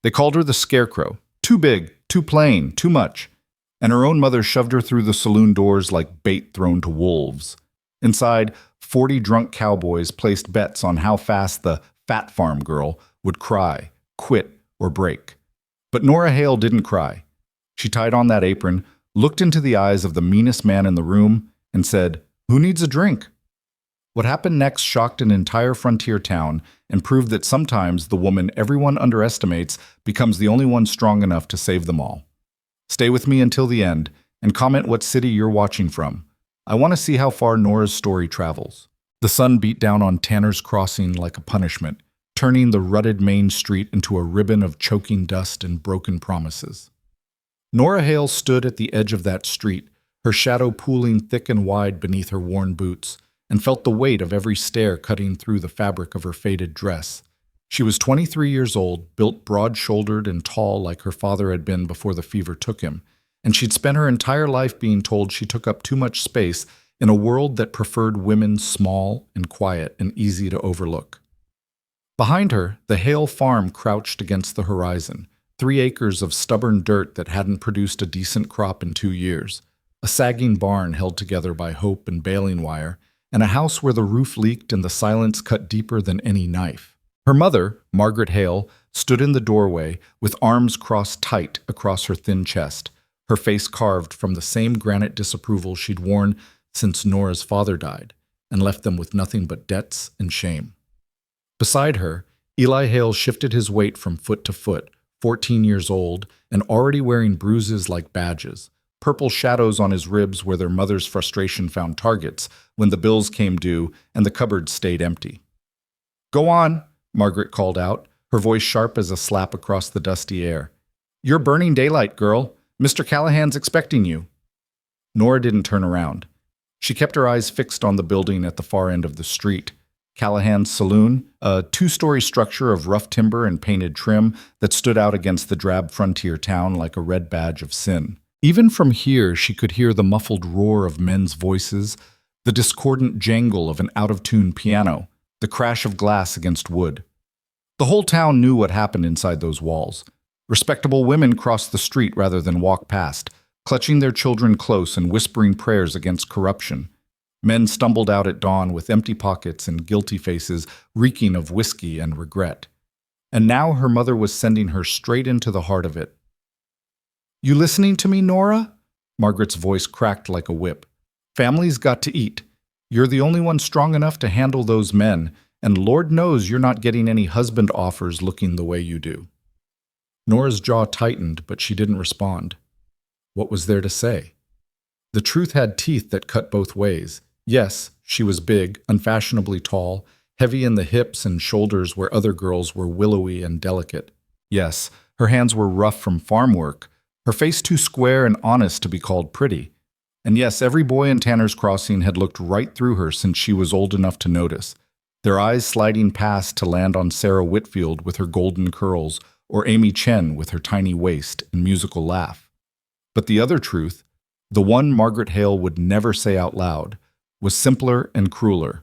They called her the Scarecrow. Too big, too plain, too much. And her own mother shoved her through the saloon doors like bait thrown to wolves. Inside, 40 drunk cowboys placed bets on how fast the fat farm girl would cry, quit, or break. But Nora Hale didn't cry. She tied on that apron, looked into the eyes of the meanest man in the room, and said, "Who needs a drink?" What happened next shocked an entire frontier town and proved that sometimes the woman everyone underestimates becomes the only one strong enough to save them all. Stay with me until the end and comment what city you're watching from. I want to see how far Nora's story travels. The sun beat down on Tanner's Crossing like a punishment, turning the rutted main street into a ribbon of choking dust and broken promises. Nora Hale stood at the edge of that street, her shadow pooling thick and wide beneath her worn boots, and felt the weight of every stare cutting through the fabric of her faded dress. She was 23 years old, built broad-shouldered and tall like her father had been before the fever took him, and she'd spent her entire life being told she took up too much space in a world that preferred women small and quiet and easy to overlook. Behind her, the Hale farm crouched against the horizon, 3 acres of stubborn dirt that hadn't produced a decent crop in 2 years, a sagging barn held together by hope and baling wire, and a house where the roof leaked and the silence cut deeper than any knife. Her mother, Margaret Hale, stood in the doorway with arms crossed tight across her thin chest, her face carved from the same granite disapproval she'd worn since Nora's father died, and left them with nothing but debts and shame. Beside her, Eli Hale shifted his weight from foot to foot, 14 years old, and already wearing bruises like badges, purple shadows on his ribs where their mother's frustration found targets when the bills came due and the cupboard stayed empty. "Go on," Margaret called out, her voice sharp as a slap across the dusty air. "You're burning daylight, girl. Mr. Callahan's expecting you." Nora didn't turn around. She kept her eyes fixed on the building at the far end of the street. Callahan's Saloon, a 2-story structure of rough timber and painted trim that stood out against the drab frontier town like a red badge of sin. Even from here, she could hear the muffled roar of men's voices, the discordant jangle of an out-of-tune piano, the crash of glass against wood. The whole town knew what happened inside those walls. Respectable women crossed the street rather than walk past, clutching their children close and whispering prayers against corruption. Men stumbled out at dawn with empty pockets and guilty faces reeking of whiskey and regret. And now her mother was sending her straight into the heart of it. "You listening to me, Nora?" Margaret's voice cracked like a whip. "Families got to eat. You're the only one strong enough to handle those men, and Lord knows you're not getting any husband offers looking the way you do." Nora's jaw tightened, but she didn't respond. What was there to say? The truth had teeth that cut both ways. Yes, she was big, unfashionably tall, heavy in the hips and shoulders where other girls were willowy and delicate. Yes, her hands were rough from farm work, her face too square and honest to be called pretty. And yes, every boy in Tanner's Crossing had looked right through her since she was old enough to notice, their eyes sliding past to land on Sarah Whitfield with her golden curls, or Amy Chen with her tiny waist and musical laugh. But the other truth, the one Margaret Hale would never say out loud, was simpler and crueler.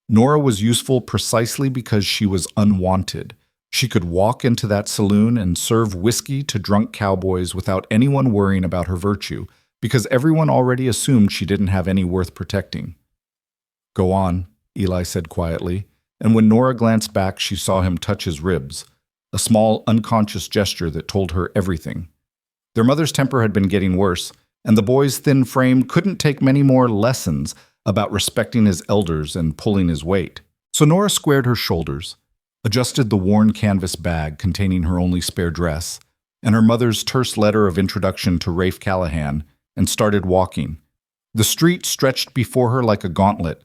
Nora was useful precisely because she was unwanted. She could walk into that saloon and serve whiskey to drunk cowboys without anyone worrying about her virtue, because everyone already assumed she didn't have any worth protecting. "Go on," Eli said quietly, and when Nora glanced back, she saw him touch his ribs, a small, unconscious gesture that told her everything. Their mother's temper had been getting worse, and the boy's thin frame couldn't take many more lessons about respecting his elders and pulling his weight. So Nora squared her shoulders, adjusted the worn canvas bag containing her only spare dress, and her mother's terse letter of introduction to Rafe Callahan, and started walking. The street stretched before her like a gauntlet.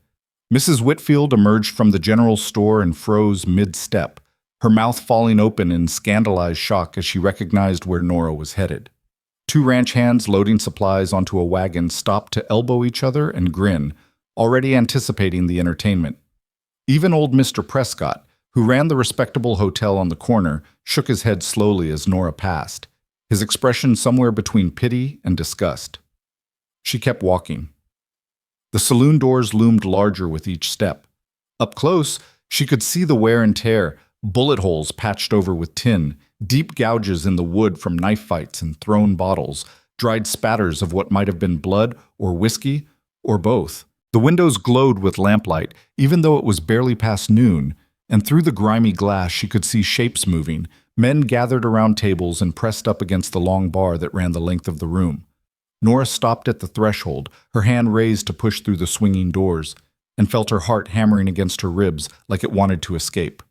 Mrs. Whitfield emerged from the general store and froze mid-step, her mouth falling open in scandalized shock as she recognized where Nora was headed. 2 ranch hands loading supplies onto a wagon stopped to elbow each other and grin, already anticipating the entertainment. Even old Mr. Prescott, who ran the respectable hotel on the corner, shook his head slowly as Nora passed, his expression somewhere between pity and disgust. She kept walking. The saloon doors loomed larger with each step. Up close, she could see the wear and tear, bullet holes patched over with tin, deep gouges in the wood from knife fights and thrown bottles, dried spatters of what might have been blood or whiskey, or both. The windows glowed with lamplight, even though it was barely past noon, and through the grimy glass she could see shapes moving, men gathered around tables and pressed up against the long bar that ran the length of the room. Nora stopped at the threshold, her hand raised to push through the swinging doors, and felt her heart hammering against her ribs like it wanted to escape.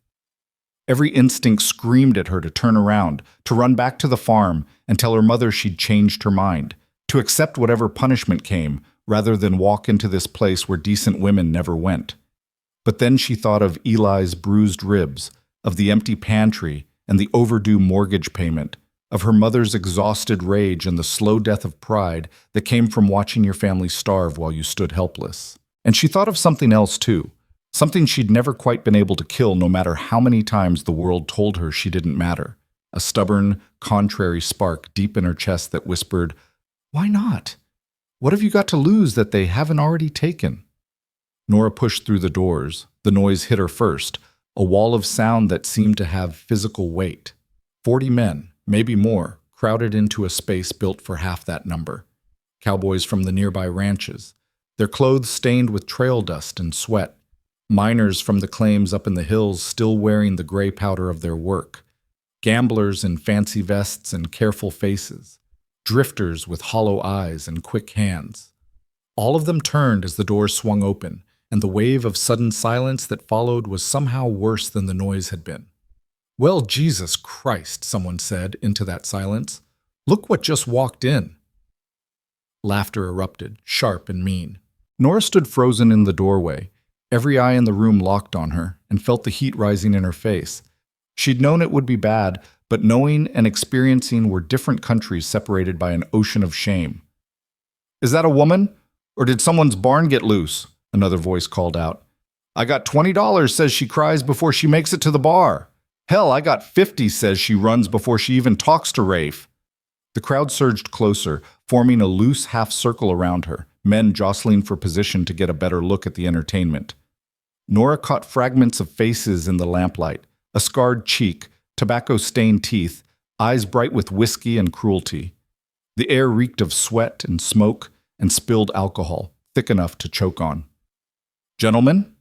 Every instinct screamed at her to turn around, to run back to the farm and tell her mother she'd changed her mind, to accept whatever punishment came, rather than walk into this place where decent women never went. But then she thought of Eli's bruised ribs, of the empty pantry and the overdue mortgage payment, of her mother's exhausted rage and the slow death of pride that came from watching your family starve while you stood helpless. And she thought of something else too, something she'd never quite been able to kill no matter how many times the world told her she didn't matter, a stubborn, contrary spark deep in her chest that whispered, "Why not? What have you got to lose that they haven't already taken?" Nora pushed through the doors. The noise hit her first, a wall of sound that seemed to have physical weight. 40 men, maybe more, crowded into a space built for half that number. Cowboys from the nearby ranches, their clothes stained with trail dust and sweat. Miners from the claims up in the hills still wearing the gray powder of their work. Gamblers in fancy vests and careful faces. Drifters with hollow eyes and quick hands. All of them turned as the doors swung open, and the wave of sudden silence that followed was somehow worse than the noise had been. "Well, Jesus Christ," someone said into that silence. "Look what just walked in." Laughter erupted, sharp and mean. Nora stood frozen in the doorway, every eye in the room locked on her, and felt the heat rising in her face. She'd known it would be bad, but knowing and experiencing were different countries separated by an ocean of shame. "Is that a woman? Or did someone's barn get loose?" Another voice called out. "I got $20 says she cries before she makes it to the bar. Hell, I got 50 says she runs before she even talks to Rafe." The crowd surged closer, forming a loose half circle around her, men jostling for position to get a better look at the entertainment. Nora caught fragments of faces in the lamplight, a scarred cheek, tobacco-stained teeth, eyes bright with whiskey and cruelty. The air reeked of sweat and smoke and spilled alcohol, thick enough to choke on. "Gentlemen?"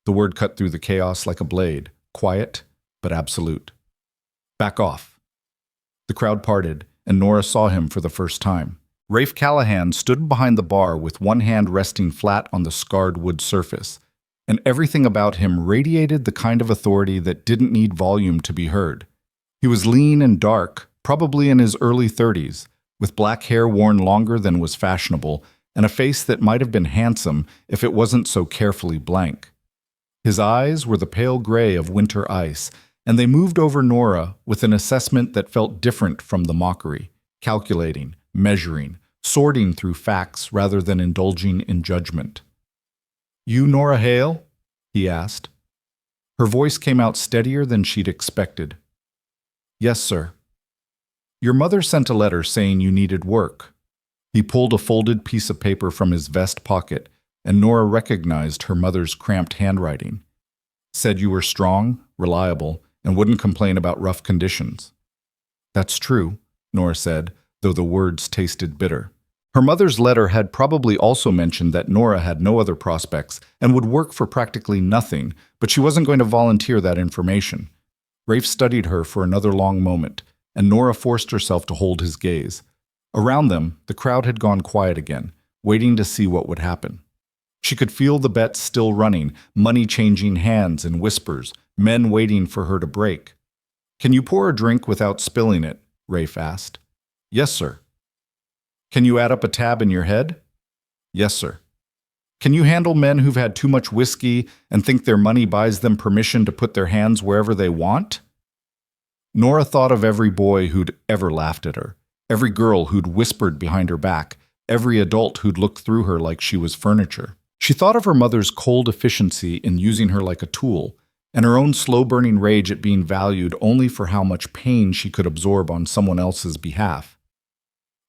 The word cut through the chaos like a blade, quiet but absolute. "Back off." The crowd parted, and Nora saw him for the first time. Rafe Callahan stood behind the bar with one hand resting flat on the scarred wood surface, and everything about him radiated the kind of authority that didn't need volume to be heard. He was lean and dark, probably in his early 30s, with black hair worn longer than was fashionable, and a face that might have been handsome if it wasn't so carefully blank. His eyes were the pale gray of winter ice, and they moved over Nora with an assessment that felt different from the mockery, calculating, measuring, sorting through facts rather than indulging in judgment. "You Nora Hale?" he asked. Her voice came out steadier than she'd expected. "Yes, sir." "Your mother sent a letter saying you needed work." He pulled a folded piece of paper from his vest pocket, and Nora recognized her mother's cramped handwriting. "Said you were strong, reliable, and wouldn't complain about rough conditions." "That's true," Nora said, though the words tasted bitter. Her mother's letter had probably also mentioned that Nora had no other prospects and would work for practically nothing, but she wasn't going to volunteer that information. Rafe studied her for another long moment, and Nora forced herself to hold his gaze. Around them, the crowd had gone quiet again, waiting to see what would happen. She could feel the bets still running, money changing hands and whispers, men waiting for her to break. "Can you pour a drink without spilling it?" Rafe asked. "Yes, sir." "Can you add up a tab in your head?" "Yes, sir." "Can you handle men who've had too much whiskey and think their money buys them permission to put their hands wherever they want?" Nora thought of every boy who'd ever laughed at her, every girl who'd whispered behind her back, every adult who'd looked through her like she was furniture. She thought of her mother's cold efficiency in using her like a tool, and her own slow-burning rage at being valued only for how much pain she could absorb on someone else's behalf.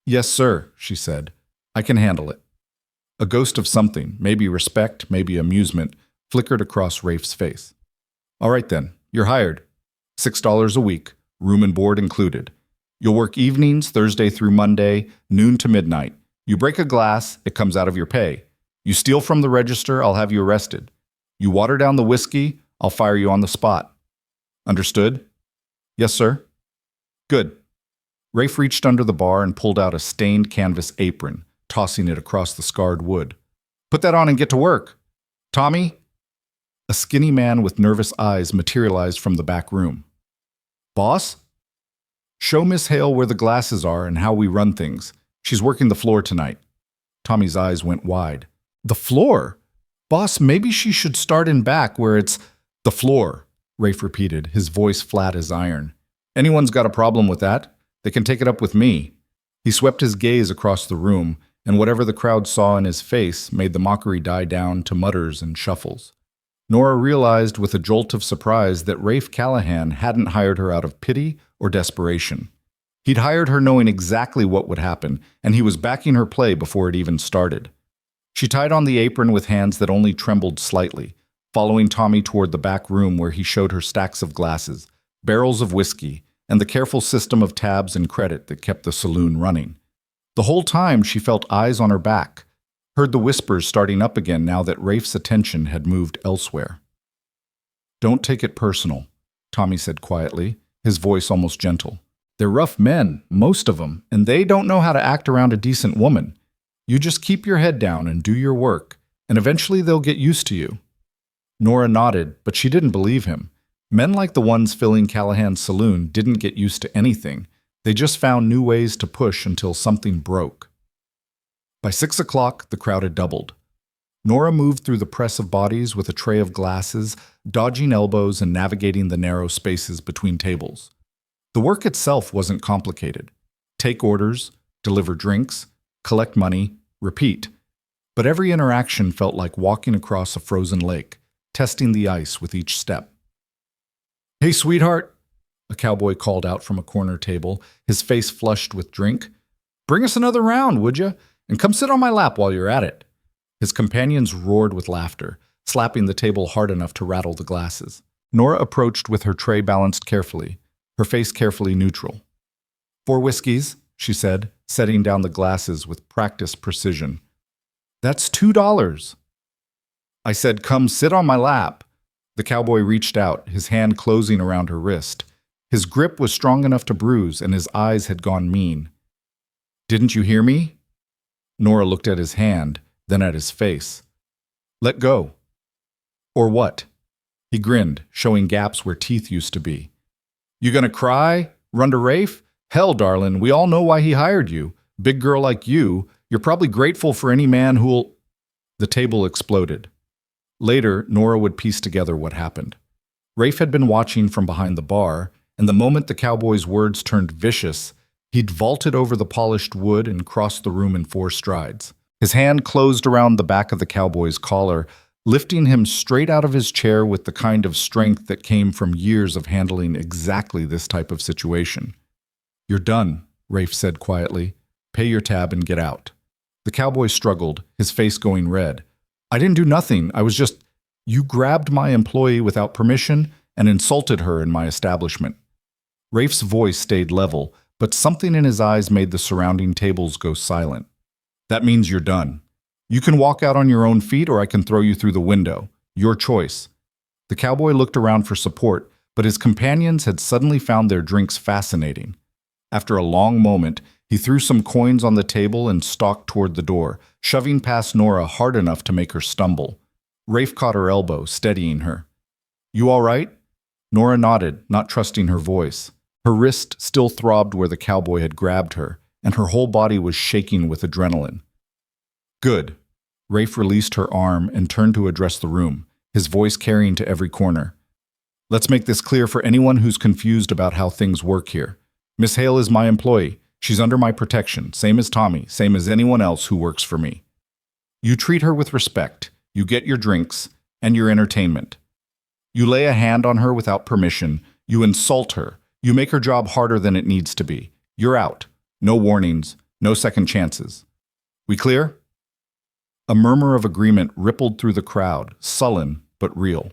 "Yes, sir," she said. "I can handle it." A ghost of something, maybe respect, maybe amusement, flickered across Rafe's face. "All right then, you're hired. $6 a week, room and board included. You'll work evenings, Thursday through Monday, noon to midnight. You break a glass, it comes out of your pay. You steal from the register, I'll have you arrested. You water down the whiskey, I'll fire you on the spot. Understood? Yes, sir. Good. Rafe reached under the bar and pulled out a stained canvas apron, tossing it across the scarred wood. Put that on and get to work. Tommy? A skinny man with nervous eyes materialized from the back room. Boss? Show Miss Hale where the glasses are and how we run things. She's working the floor tonight. Tommy's eyes went wide. The floor? Boss, maybe she should start in back where it's the floor, Rafe repeated, his voice flat as iron. Anyone's got a problem with that? They can take it up with me. He swept his gaze across the room, and whatever the crowd saw in his face made the mockery die down to mutters and shuffles. Nora realized with a jolt of surprise that Rafe Callahan hadn't hired her out of pity or desperation. He'd hired her knowing exactly what would happen, and he was backing her play before it even started. She tied on the apron with hands that only trembled slightly, following Tommy toward the back room where he showed her stacks of glasses, barrels of whiskey, and the careful system of tabs and credit that kept the saloon running. The whole time she felt eyes on her back, heard the whispers starting up again now that Rafe's attention had moved elsewhere. Don't take it personal, Tommy said quietly, his voice almost gentle. They're rough men, most of them, and they don't know how to act around a decent woman. You just keep your head down and do your work, and eventually they'll get used to you. Nora nodded, but she didn't believe him. Men like the ones filling Callahan's saloon didn't get used to anything. They just found new ways to push until something broke. By 6 o'clock, the crowd had doubled. Nora moved through the press of bodies with a tray of glasses, dodging elbows and navigating the narrow spaces between tables. The work itself wasn't complicated. Take orders, deliver drinks, collect money, repeat. But every interaction felt like walking across a frozen lake, testing the ice with each step. Hey, sweetheart, a cowboy called out from a corner table, his face flushed with drink. Bring us another round, would you? And come sit on my lap while you're at it. His companions roared with laughter, slapping the table hard enough to rattle the glasses. Nora approached with her tray balanced carefully, her face carefully neutral. 4 whiskeys, she said, setting down the glasses with practiced precision. That's $2. I said, come sit on my lap. The cowboy reached out, his hand closing around her wrist. His grip was strong enough to bruise, and his eyes had gone mean. Didn't you hear me? Nora looked at his hand, then at his face. Let go. Or what? He grinned, showing gaps where teeth used to be. You gonna cry? Run to Rafe? Hell, darling, we all know why he hired you. Big girl like you, you're probably grateful for any man who'll... The table exploded. Later, Nora would piece together what happened. Rafe had been watching from behind the bar, and the moment the cowboy's words turned vicious, he'd vaulted over the polished wood and crossed the room in 4 strides. His hand closed around the back of the cowboy's collar, lifting him straight out of his chair with the kind of strength that came from years of handling exactly this type of situation. You're done, Rafe said quietly. Pay your tab and get out. The cowboy struggled, his face going red. I didn't do nothing. I was just... You grabbed my employee without permission and insulted her in my establishment. Rafe's voice stayed level, but something in his eyes made the surrounding tables go silent. That means you're done. You can walk out on your own feet or I can throw you through the window. Your choice. The cowboy looked around for support, but his companions had suddenly found their drinks fascinating. After a long moment, he threw some coins on the table and stalked toward the door, shoving past Nora hard enough to make her stumble. Rafe caught her elbow, steadying her. You all right? Nora nodded, not trusting her voice. Her wrist still throbbed where the cowboy had grabbed her, and her whole body was shaking with adrenaline. Good. Rafe released her arm and turned to address the room, his voice carrying to every corner. Let's make this clear for anyone who's confused about how things work here. Miss Hale is my employee. She's under my protection, same as Tommy, same as anyone else who works for me. You treat her with respect. You get your drinks and your entertainment. You lay a hand on her without permission. You insult her. You make her job harder than it needs to be. You're out. No warnings. No second chances. We clear? A murmur of agreement rippled through the crowd, sullen but real.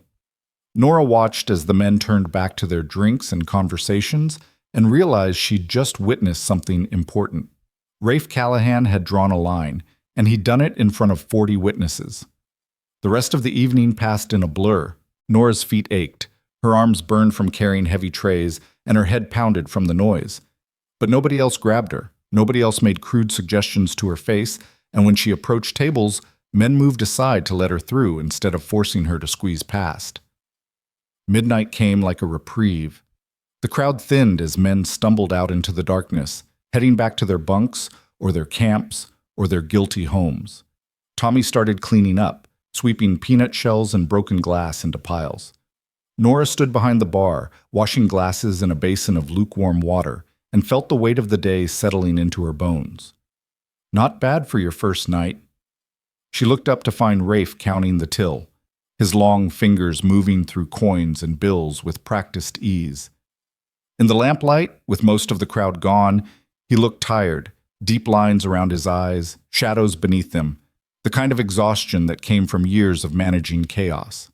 Nora watched as the men turned back to their drinks and conversations and realized she'd just witnessed something important. Rafe Callahan had drawn a line, and he'd done it in front of 40 witnesses. The rest of the evening passed in a blur. Nora's feet ached, her arms burned from carrying heavy trays, and her head pounded from the noise. But nobody else grabbed her. Nobody else made crude suggestions to her face, and when she approached tables, men moved aside to let her through instead of forcing her to squeeze past. Midnight came like a reprieve. The crowd thinned as men stumbled out into the darkness, heading back to their bunks or their camps or their guilty homes. Tommy started cleaning up, sweeping peanut shells and broken glass into piles. Nora stood behind the bar, washing glasses in a basin of lukewarm water, and felt the weight of the day settling into her bones. Not bad for your first night. She looked up to find Rafe counting the till, his long fingers moving through coins and bills with practiced ease. In the lamplight, with most of the crowd gone, he looked tired, deep lines around his eyes, shadows beneath them, the kind of exhaustion that came from years of managing chaos.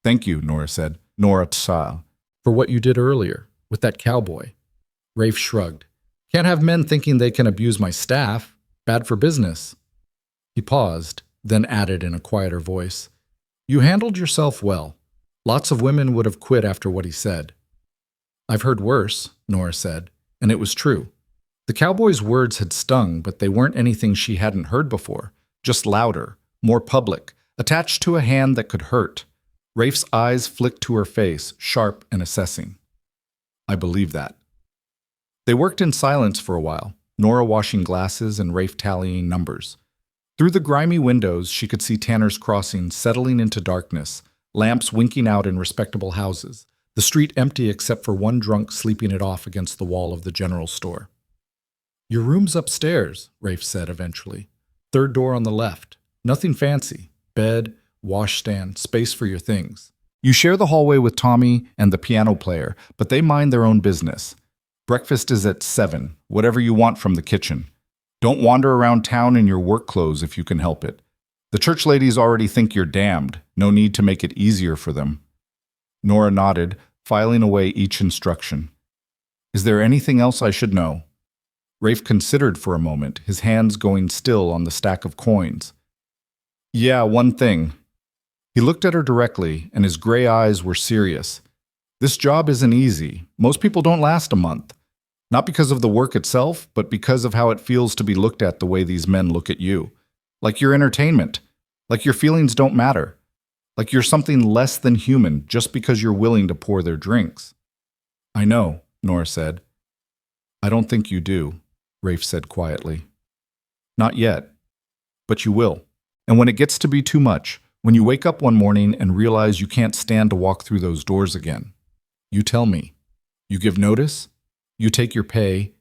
"Thank you," Nora said. Nora Tsa. "For what you did earlier, with that cowboy." Rafe shrugged. "Can't have men thinking they can abuse my staff. Bad for business." He paused, then added in a quieter voice, "You handled yourself well. Lots of women would have quit after what he said." "I've heard worse," Nora said, and it was true. The cowboy's words had stung, but they weren't anything she hadn't heard before, just louder, more public, attached to a hand that could hurt. Rafe's eyes flicked to her face, sharp and assessing. "I believe that." They worked in silence for a while, Nora washing glasses and Rafe tallying numbers. Through the grimy windows, she could see Tanner's Crossing settling into darkness, lamps winking out in respectable houses, the street empty except for one drunk sleeping it off against the wall of the general store. "Your room's upstairs," Rafe said eventually. "Third door on the left. Nothing fancy. Bed, washstand, space for your things. You share the hallway with Tommy and the piano player, but they mind their own business. Breakfast is at 7, whatever you want from the kitchen. Don't wander around town in your work clothes if you can help it. The church ladies already think you're damned. No need to make it easier for them." Nora nodded, filing away each instruction. "Is there anything else I should know?" Rafe considered for a moment, his hands going still on the stack of coins. "Yeah, one thing." He looked at her directly, and his gray eyes were serious. "This job isn't easy. Most people don't last a month. Not because of the work itself, but because of how it feels to be looked at the way these men look at you. Like you're entertainment. Like your feelings don't matter. Like you're something less than human just because you're willing to pour their drinks." "I know," Nora said. "I don't think you do," Rafe said quietly. "Not yet. But you will. And when it gets to be too much, when you wake up one morning and realize you can't stand to walk through those doors again, you tell me. You give notice, you take your pay,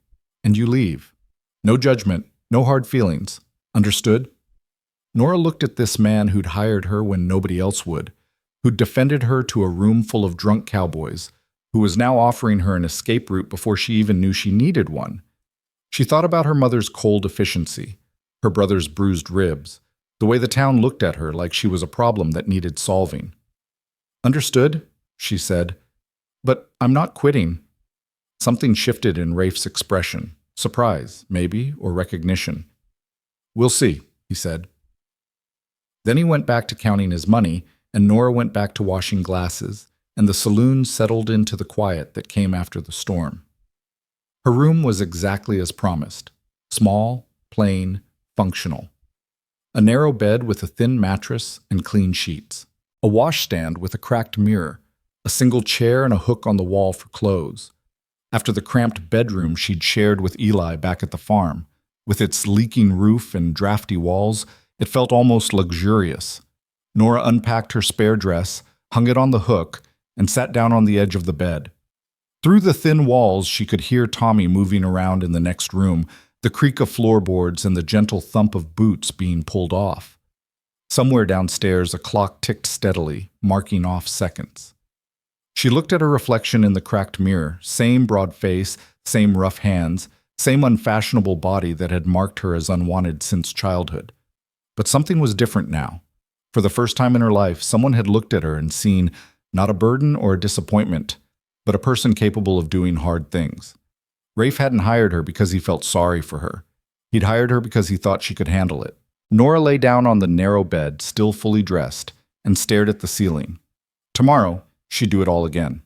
and you leave. No judgment, no hard feelings. Understood?" Nora looked at this man who'd hired her when nobody else would, who'd defended her to a room full of drunk cowboys, who was now offering her an escape route before she even knew she needed one. She thought about her mother's cold efficiency, her brother's bruised ribs, the way the town looked at her like she was a problem that needed solving. "Understood," she said. "But I'm not quitting." Something shifted in Rafe's expression. Surprise, maybe, or recognition. "We'll see," he said. Then he went back to counting his money, and Nora went back to washing glasses, and the saloon settled into the quiet that came after the storm. Her room was exactly as promised. Small, plain, functional. A narrow bed with a thin mattress and clean sheets. A washstand with a cracked mirror. A single chair and a hook on the wall for clothes. After the cramped bedroom she'd shared with Eli back at the farm, with its leaking roof and drafty walls, it felt almost luxurious. Nora unpacked her spare dress, hung it on the hook, and sat down on the edge of the bed. Through the thin walls, she could hear Tommy moving around in the next room, the creak of floorboards and the gentle thump of boots being pulled off. Somewhere downstairs, a clock ticked steadily, marking off seconds. She looked at her reflection in the cracked mirror, same broad face, same rough hands, same unfashionable body that had marked her as unwanted since childhood. But something was different now. For the first time in her life, someone had looked at her and seen Not a burden or a disappointment, but a person capable of doing hard things. Rafe hadn't hired her because he felt sorry for her. He'd hired her because he thought she could handle it. Nora lay down on the narrow bed, still fully dressed, and stared at the ceiling. Tomorrow, she'd do it all again.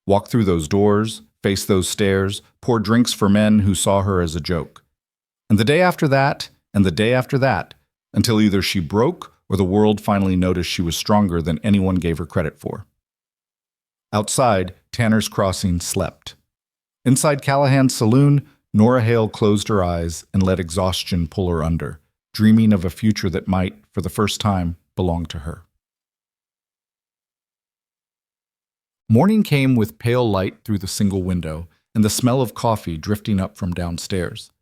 Walk through those doors, face those stairs, pour drinks for men who saw her as a joke. And the day after that, and the day after that, until either she broke or the world finally noticed she was stronger than anyone gave her credit for. Outside, Tanner's Crossing slept. Inside Callahan's saloon, Nora Hale closed her eyes and let exhaustion pull her under, dreaming of a future that might, for the first time, belong to her. Morning came with pale light through the single window and the smell of coffee drifting up from downstairs.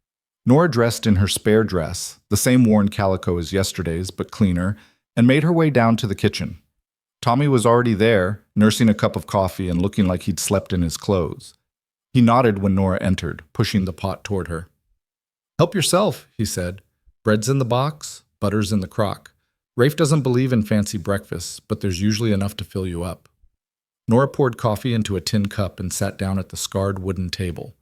Nora dressed in her spare dress, the same worn calico as yesterday's, but cleaner, and made her way down to the kitchen. Tommy was already there, nursing a cup of coffee and looking like he'd slept in his clothes. He nodded when Nora entered, pushing the pot toward her. "Help yourself," he said. "Bread's in the box, butter's in the crock. Rafe doesn't believe in fancy breakfasts, but there's usually enough to fill you up." Nora poured coffee into a tin cup and sat down at the scarred wooden table.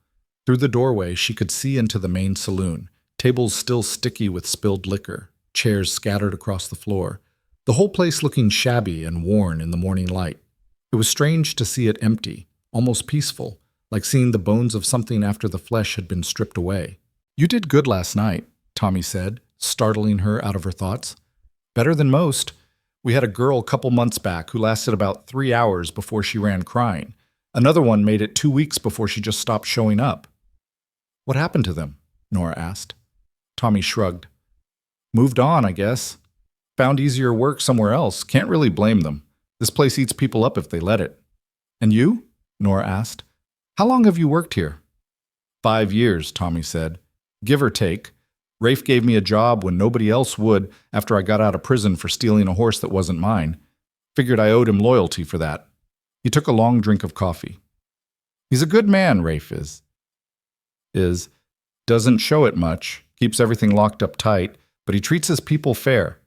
Through the doorway, she could see into the main saloon, tables still sticky with spilled liquor, chairs scattered across the floor, the whole place looking shabby and worn in the morning light. It was strange to see it empty, almost peaceful, like seeing the bones of something after the flesh had been stripped away. "You did good last night," Tommy said, startling her out of her thoughts. "Better than most. We had a girl a couple months back who lasted about 3 hours before she ran crying. Another one made it 2 weeks before she just stopped showing up." "What happened to them?" Nora asked. Tommy shrugged. "Moved on, I guess. Found easier work somewhere else. Can't really blame them. This place eats people up if they let it." "And you?" Nora asked. "How long have you worked here?" 5 years, Tommy said. "Give or take. Rafe gave me a job when nobody else would after I got out of prison for stealing a horse that wasn't mine. Figured I owed him loyalty for that." He took a long drink of coffee. "He's a good man, Rafe is. Doesn't show it much, keeps everything locked up tight, but he treats his people fair.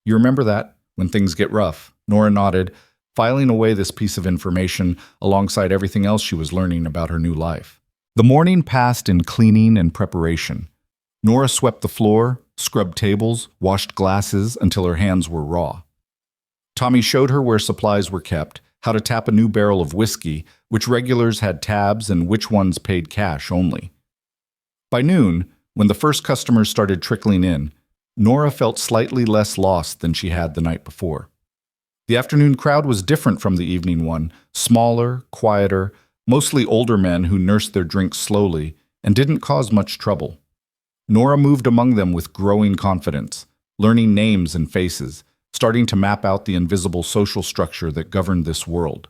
You remember that, when things get rough?" Nora nodded, filing away this piece of information alongside everything else she was learning about her new life. The morning passed in cleaning and preparation. Nora swept the floor, scrubbed tables, washed glasses until her hands were raw. Tommy showed her where supplies were kept, how to tap a new barrel of whiskey, which regulars had tabs and which ones paid cash only. By noon, when the first customers started trickling in, Nora felt slightly less lost than she had the night before. The afternoon crowd was different from the evening one, smaller, quieter, mostly older men who nursed their drinks slowly and didn't cause much trouble. Nora moved among them with growing confidence, learning names and faces, starting to map out the invisible social structure that governed this world.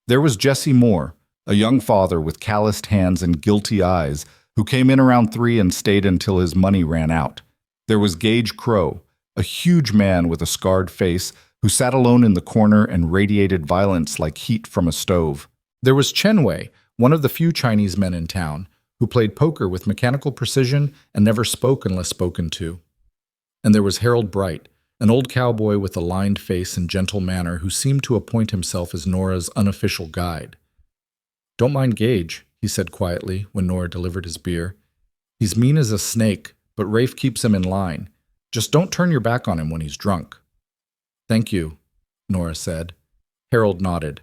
There was Jesse Moore, a young father with calloused hands and guilty eyes, who came in around 3 and stayed until his money ran out. There was Gage Crow, a huge man with a scarred face who sat alone in the corner and radiated violence like heat from a stove. There was Chen Wei, one of the few Chinese men in town, who played poker with mechanical precision and never spoke unless spoken to. And there was Harold Bright, an old cowboy with a lined face and gentle manner who seemed to appoint himself as Nora's unofficial guide. "Don't mind Gage," he said quietly when Nora delivered his beer. "He's mean as a snake, but Rafe keeps him in line. Just don't turn your back on him when he's drunk." "Thank you," Nora said. Harold nodded.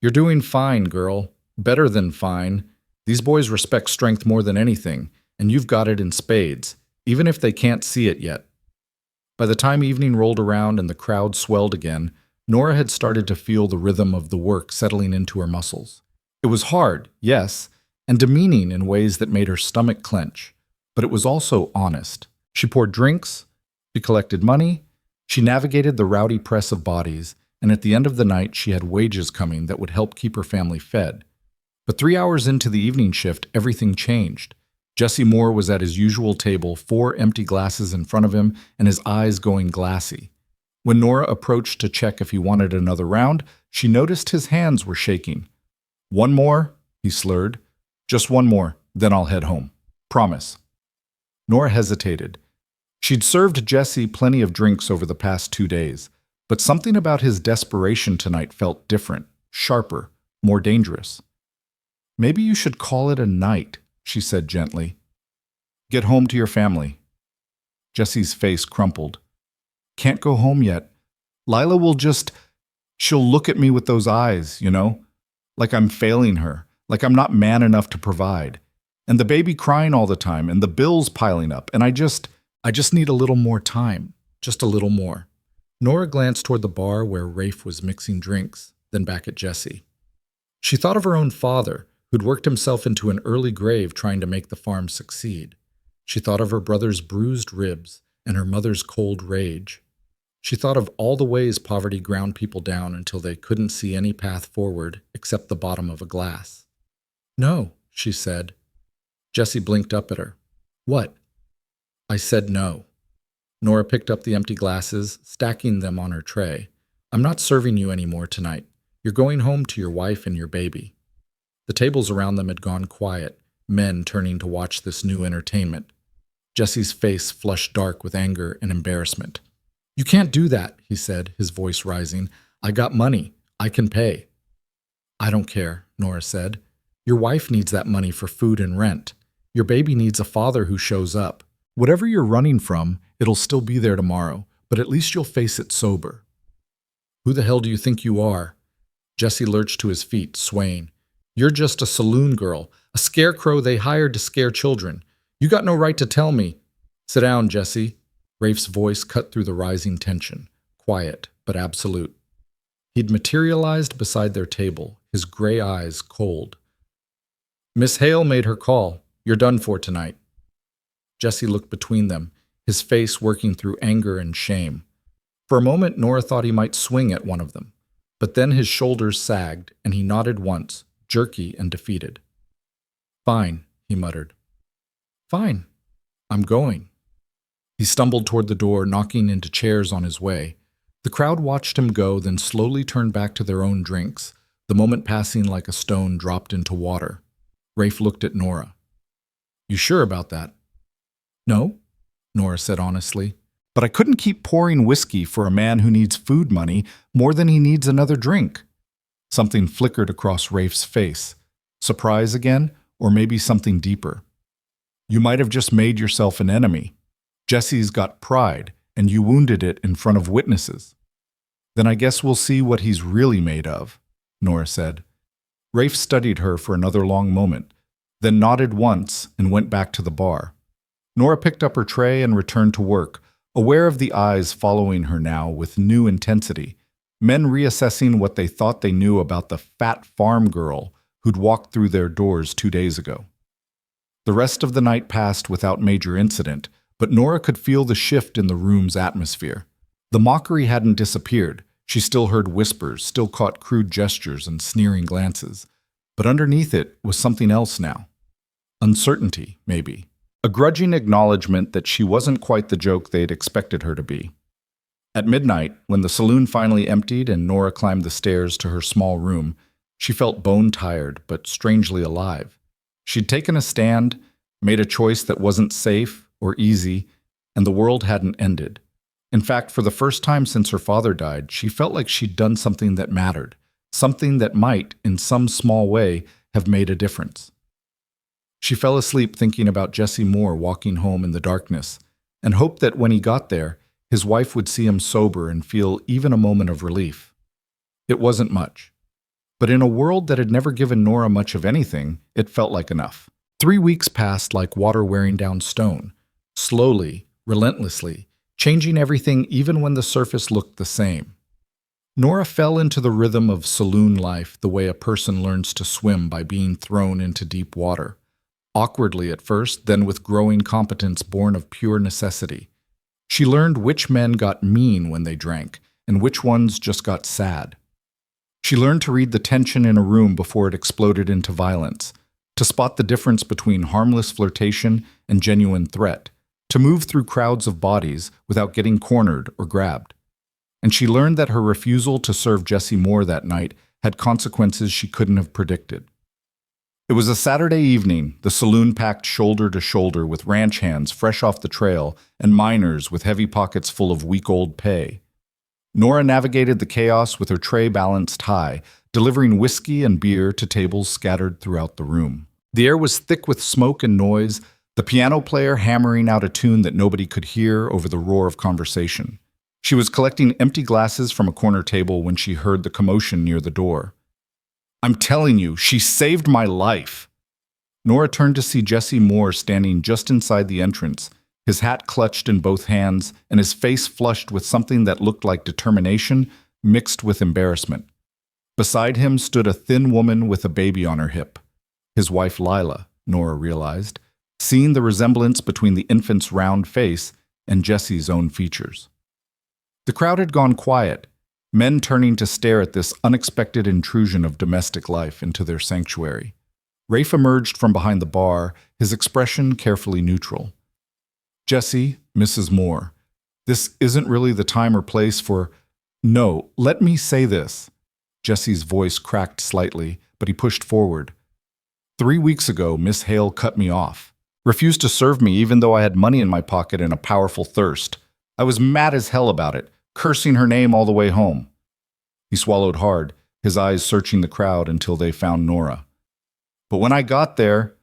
"You're doing fine, girl. Better than fine. These boys respect strength more than anything, and you've got it in spades, even if they can't see it yet." By the time evening rolled around and the crowd swelled again, Nora had started to feel the rhythm of the work settling into her muscles. It was hard, yes, and demeaning in ways that made her stomach clench, but it was also honest. She poured drinks, she collected money, she navigated the rowdy press of bodies, and at the end of the night she had wages coming that would help keep her family fed. But 3 hours into the evening shift, everything changed. Jesse Moore was at his usual table, 4 empty glasses in front of him, and his eyes going glassy. When Nora approached to check if he wanted another round, she noticed his hands were shaking. "One more," he slurred. "Just one more, then I'll head home. Promise." Nora hesitated. She'd served Jesse plenty of drinks over the past 2 days, But something about his desperation tonight felt different, sharper, more dangerous. "Maybe you should call it a night," she said gently. "Get home to your family." Jesse's face crumpled. "Can't go home yet. Lila will she'll look at me with those eyes, like I'm failing her, like I'm not man enough to provide. And the baby crying all the time, and the bills piling up, and I just need a little more time, just a little more." Nora glanced toward the bar where Rafe was mixing drinks, then back at Jesse. She thought of her own father, who'd worked himself into an early grave trying to make the farm succeed. She thought of her brother's bruised ribs and her mother's cold rage. She thought of all the ways poverty ground people down until they couldn't see any path forward except the bottom of a glass. "No," she said. Jesse blinked up at her. "What?" "I said no." Nora picked up the empty glasses, stacking them on her tray. "I'm not serving you anymore tonight. You're going home to your wife and your baby." The tables around them had gone quiet, men turning to watch this new entertainment. Jesse's face flushed dark with anger and embarrassment. "You can't do that," he said, his voice rising. "I got money. I can pay." "I don't care," Nora said. "Your wife needs that money for food and rent. Your baby needs a father who shows up. Whatever you're running from, it'll still be there tomorrow, but at least you'll face it sober." "Who the hell do you think you are?" Jesse lurched to his feet, swaying. "You're just a saloon girl, a scarecrow they hired to scare children. You got no right to tell me." "Sit down, Jesse." Rafe's voice cut through the rising tension, quiet but absolute. He'd materialized beside their table, his gray eyes cold. "Miss Hale made her call. You're done for tonight." Jesse looked between them, his face working through anger and shame. For a moment, Nora thought he might swing at one of them, but then his shoulders sagged, and he nodded once, jerky and defeated. "Fine," he muttered. "Fine. I'm going." He stumbled toward the door, knocking into chairs on his way. The crowd watched him go, then slowly turned back to their own drinks, the moment passing like a stone dropped into water. Rafe looked at Nora. "You sure about that?" "No," Nora said honestly. "But I couldn't keep pouring whiskey for a man who needs food money more than he needs another drink." Something flickered across Rafe's face. Surprise again, or maybe something deeper. "You might have just made yourself an enemy. Jesse's got pride, and you wounded it in front of witnesses." "Then I guess we'll see what he's really made of," Nora said. Rafe studied her for another long moment, then nodded once and went back to the bar. Nora picked up her tray and returned to work, aware of the eyes following her now with new intensity, men reassessing what they thought they knew about the fat farm girl who'd walked through their doors 2 days ago. The rest of the night passed without major incident, but Nora could feel the shift in the room's atmosphere. The mockery hadn't disappeared. She still heard whispers, still caught crude gestures and sneering glances. But underneath it was something else now. Uncertainty, maybe. A grudging acknowledgement that she wasn't quite the joke they'd expected her to be. At midnight, when the saloon finally emptied and Nora climbed the stairs to her small room, she felt bone-tired but strangely alive. She'd taken a stand, made a choice that wasn't safe or easy, and the world hadn't ended. In fact, for the first time since her father died, she felt like she'd done something that mattered, something that might, in some small way, have made a difference. She fell asleep thinking about Jesse Moore walking home in the darkness, and hoped that when he got there, his wife would see him sober and feel even a moment of relief. It wasn't much. But in a world that had never given Nora much of anything, it felt like enough. 3 weeks passed like water wearing down stone, slowly, relentlessly, changing everything even when the surface looked the same. Nora fell into the rhythm of saloon life the way a person learns to swim by being thrown into deep water. Awkwardly at first, then with growing competence born of pure necessity. She learned which men got mean when they drank, and which ones just got sad. She learned to read the tension in a room before it exploded into violence, to spot the difference between harmless flirtation and genuine threat, to move through crowds of bodies without getting cornered or grabbed. And she learned that her refusal to serve Jesse Moore that night had consequences she couldn't have predicted. It was a Saturday evening, the saloon packed shoulder to shoulder with ranch hands fresh off the trail and miners with heavy pockets full of week-old pay. Nora navigated the chaos with her tray balanced high, delivering whiskey and beer to tables scattered throughout the room. The air was thick with smoke and noise, the piano player hammering out a tune that nobody could hear over the roar of conversation. She was collecting empty glasses from a corner table when she heard the commotion near the door. "I'm telling you, she saved my life." Nora turned to see Jesse Moore standing just inside the entrance, his hat clutched in both hands and his face flushed with something that looked like determination mixed with embarrassment. Beside him stood a thin woman with a baby on her hip. His wife Lila, Nora realized, seeing the resemblance between the infant's round face and Jesse's own features. The crowd had gone quiet, men turning to stare at this unexpected intrusion of domestic life into their sanctuary. Rafe emerged from behind the bar, his expression carefully neutral. "Jesse, Mrs. Moore, this isn't really the time or place for—" "No, let me say this." Jesse's voice cracked slightly, but he pushed forward. 3 weeks ago, Miss Hale cut me off. Refused to serve me even though I had money in my pocket and a powerful thirst. I was mad as hell about it, cursing her name all the way home. He swallowed hard, his eyes searching the crowd until they found Nora. But when I got there,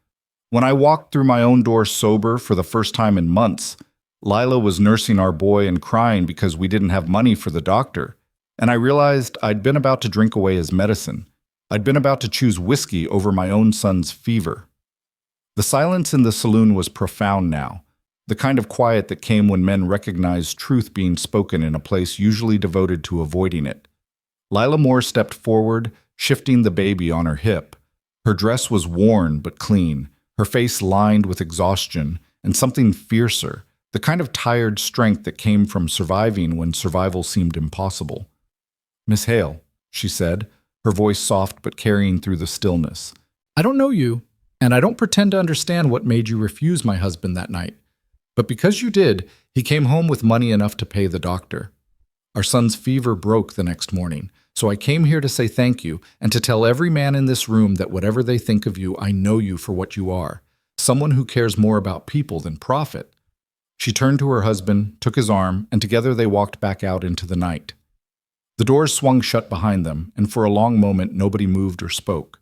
when I walked through my own door sober for the first time in months, Lila was nursing our boy and crying because we didn't have money for the doctor. And I realized I'd been about to drink away his medicine. I'd been about to choose whiskey over my own son's fever. The silence in the saloon was profound now, the kind of quiet that came when men recognized truth being spoken in a place usually devoted to avoiding it. Lila Moore stepped forward, shifting the baby on her hip. Her dress was worn but clean, her face lined with exhaustion and something fiercer, the kind of tired strength that came from surviving when survival seemed impossible. "Miss Hale," she said, her voice soft but carrying through the stillness. "I don't know you, and I don't pretend to understand what made you refuse my husband that night. But because you did, he came home with money enough to pay the doctor. Our son's fever broke the next morning, so I came here to say thank you and to tell every man in this room that whatever they think of you, I know you for what you are, someone who cares more about people than profit." She turned to her husband, took his arm, and together they walked back out into the night. The doors swung shut behind them, and for a long moment nobody moved or spoke.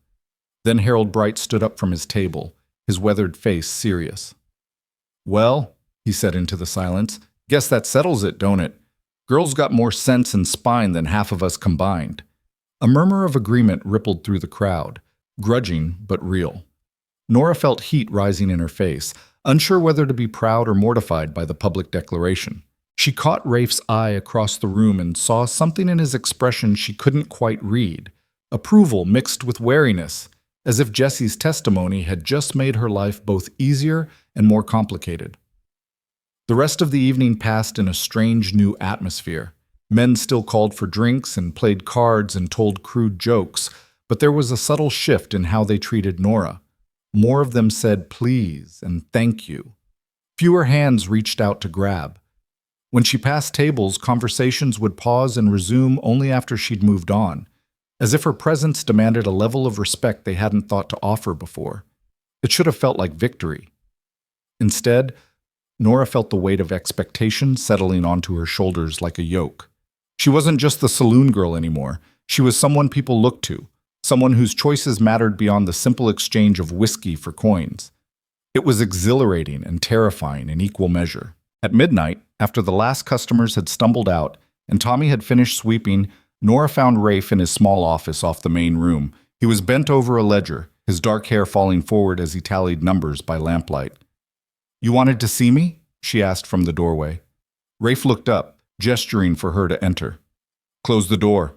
Then Harold Bright stood up from his table, his weathered face serious. "Well," he said into the silence, "guess that settles it, don't it? Girls got more sense and spine than half of us combined." A murmur of agreement rippled through the crowd, grudging but real. Nora felt heat rising in her face, unsure whether to be proud or mortified by the public declaration. She caught Rafe's eye across the room and saw something in his expression she couldn't quite read, approval mixed with wariness, as if Jesse's testimony had just made her life both easier and more complicated. The rest of the evening passed in a strange new atmosphere. Men still called for drinks and played cards and told crude jokes, but there was a subtle shift in how they treated Nora. More of them said please and thank you. Fewer hands reached out to grab. When she passed tables, conversations would pause and resume only after she'd moved on, as if her presence demanded a level of respect they hadn't thought to offer before. It should have felt like victory. Instead, Nora felt the weight of expectation settling onto her shoulders like a yoke. She wasn't just the saloon girl anymore. She was someone people looked to, someone whose choices mattered beyond the simple exchange of whiskey for coins. It was exhilarating and terrifying in equal measure. At midnight, after the last customers had stumbled out and Tommy had finished sweeping, Nora found Rafe in his small office off the main room. He was bent over a ledger, his dark hair falling forward as he tallied numbers by lamplight. "You wanted to see me?" she asked from the doorway. Rafe looked up, gesturing for her to enter. "Close the door."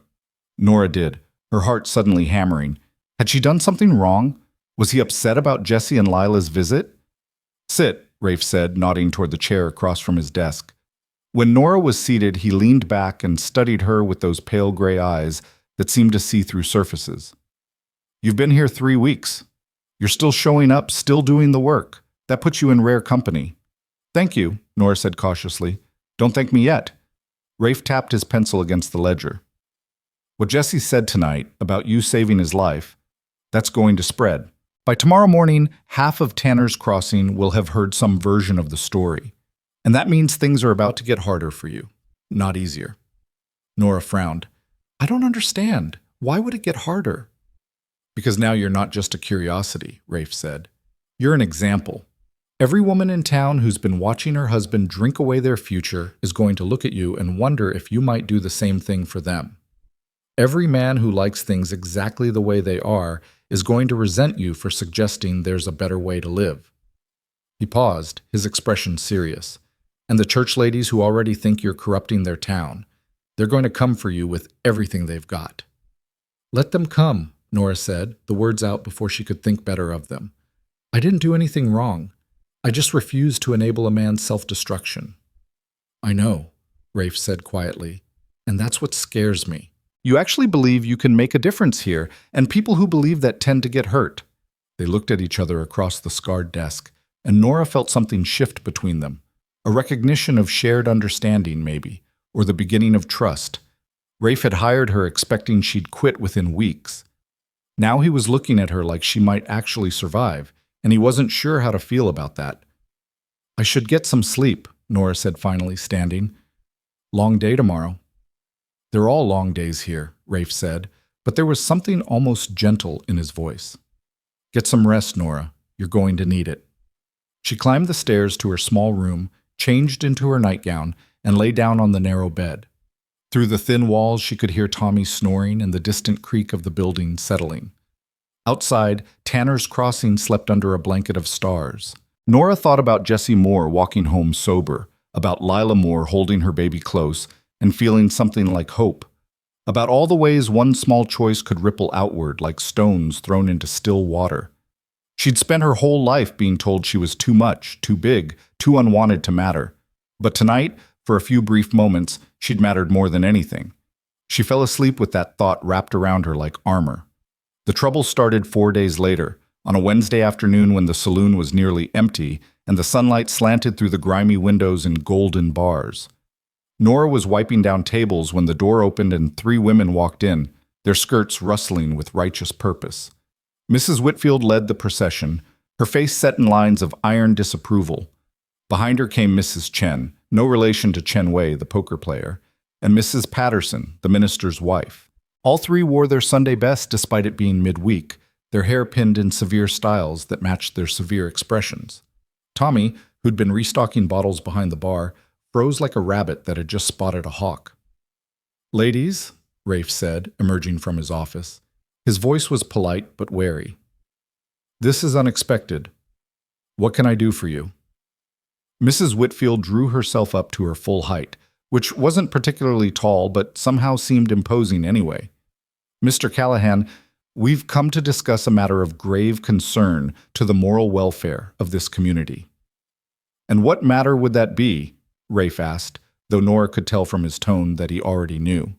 Nora did, her heart suddenly hammering. Had she done something wrong? Was he upset about Jesse and Lila's visit? "Sit," Rafe said, nodding toward the chair across from his desk. When Nora was seated, he leaned back and studied her with those pale gray eyes that seemed to see through surfaces. "You've been here 3 weeks. You're still showing up, still doing the work. That puts you in rare company." "Thank you," Nora said cautiously. "Don't thank me yet." Rafe tapped his pencil against the ledger. "What Jesse said tonight about you saving his life, that's going to spread. By tomorrow morning, half of Tanner's Crossing will have heard some version of the story. And that means things are about to get harder for you, not easier." Nora frowned. I don't understand. Why would it get harder? Because now you're not just a curiosity, Rafe said. You're an example. Every woman in town who's been watching her husband drink away their future is going to look at you and wonder if you might do the same thing for them. Every man who likes things exactly the way they are is going to resent you for suggesting there's a better way to live. He paused, his expression serious. And the church ladies who already think you're corrupting their town, they're going to come for you with everything they've got. Let them come, Nora said, the words out before she could think better of them. I didn't do anything wrong. I just refuse to enable a man's self-destruction. I know, Rafe said quietly, and that's what scares me. You actually believe you can make a difference here, and people who believe that tend to get hurt. They looked at each other across the scarred desk, and Nora felt something shift between them. A recognition of shared understanding, maybe, or the beginning of trust. Rafe had hired her expecting she'd quit within weeks. Now he was looking at her like she might actually survive, and he wasn't sure how to feel about that. I should get some sleep, Nora said finally, standing. Long day tomorrow. They're all long days here, Rafe said, but there was something almost gentle in his voice. Get some rest, Nora. You're going to need it. She climbed the stairs to her small room, changed into her nightgown, and lay down on the narrow bed. Through the thin walls, she could hear Tommy snoring and the distant creak of the building settling. Outside, Tanner's Crossing slept under a blanket of stars. Nora thought about Jessie Moore walking home sober, about Lila Moore holding her baby close and feeling something like hope, about all the ways one small choice could ripple outward like stones thrown into still water. She'd spent her whole life being told she was too much, too big, too unwanted to matter. But tonight, for a few brief moments, she'd mattered more than anything. She fell asleep with that thought wrapped around her like armor. The trouble started 4 days later, on a Wednesday afternoon when the saloon was nearly empty and the sunlight slanted through the grimy windows in golden bars. Nora was wiping down tables when the door opened and 3 women walked in, their skirts rustling with righteous purpose. Mrs. Whitfield led the procession, her face set in lines of iron disapproval. Behind her came Mrs. Chen, no relation to Chen Wei, the poker player, and Mrs. Patterson, the minister's wife. All 3 wore their Sunday best despite it being midweek, their hair pinned in severe styles that matched their severe expressions. Tommy, who'd been restocking bottles behind the bar, froze like a rabbit that had just spotted a hawk. Ladies, Rafe said, emerging from his office. His voice was polite but wary. This is unexpected. What can I do for you? Mrs. Whitfield drew herself up to her full height, which wasn't particularly tall but somehow seemed imposing anyway. Mr. Callahan, we've come to discuss a matter of grave concern to the moral welfare of this community. And what matter would that be? Rafe asked, though Nora could tell from his tone that he already knew.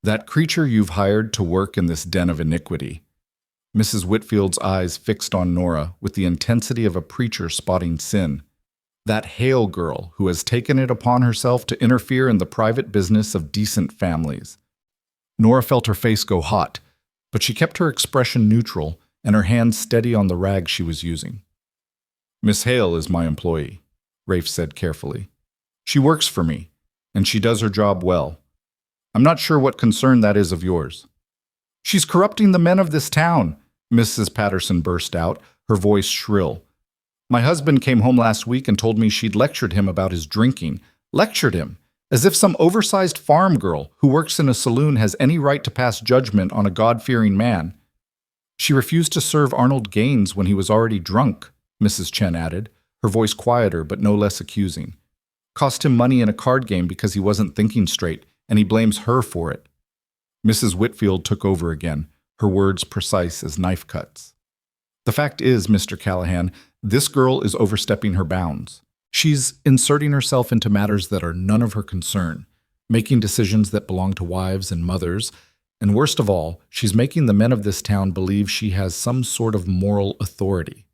That creature you've hired to work in this den of iniquity. Mrs. Whitfield's eyes fixed on Nora with the intensity of a preacher spotting sin. That Hale girl who has taken it upon herself to interfere in the private business of decent families. Nora felt her face go hot, but she kept her expression neutral and her hands steady on the rag she was using. Miss Hale is my employee, Rafe said carefully. She works for me, and she does her job well. I'm not sure what concern that is of yours. She's corrupting the men of this town, Mrs. Patterson burst out, her voice shrill. My husband came home last week and told me she'd lectured him about his drinking. Lectured him, as if some oversized farm girl who works in a saloon has any right to pass judgment on a God-fearing man. She refused to serve Arnold Gaines when he was already drunk, Mrs. Chen added, her voice quieter but no less accusing. Cost him money in a card game because he wasn't thinking straight, and he blames her for it. Mrs. Whitfield took over again, her words precise as knife cuts. The fact is, Mr. Callahan, this girl is overstepping her bounds. She's inserting herself into matters that are none of her concern, making decisions that belong to wives and mothers, and worst of all, she's making the men of this town believe she has some sort of moral authority.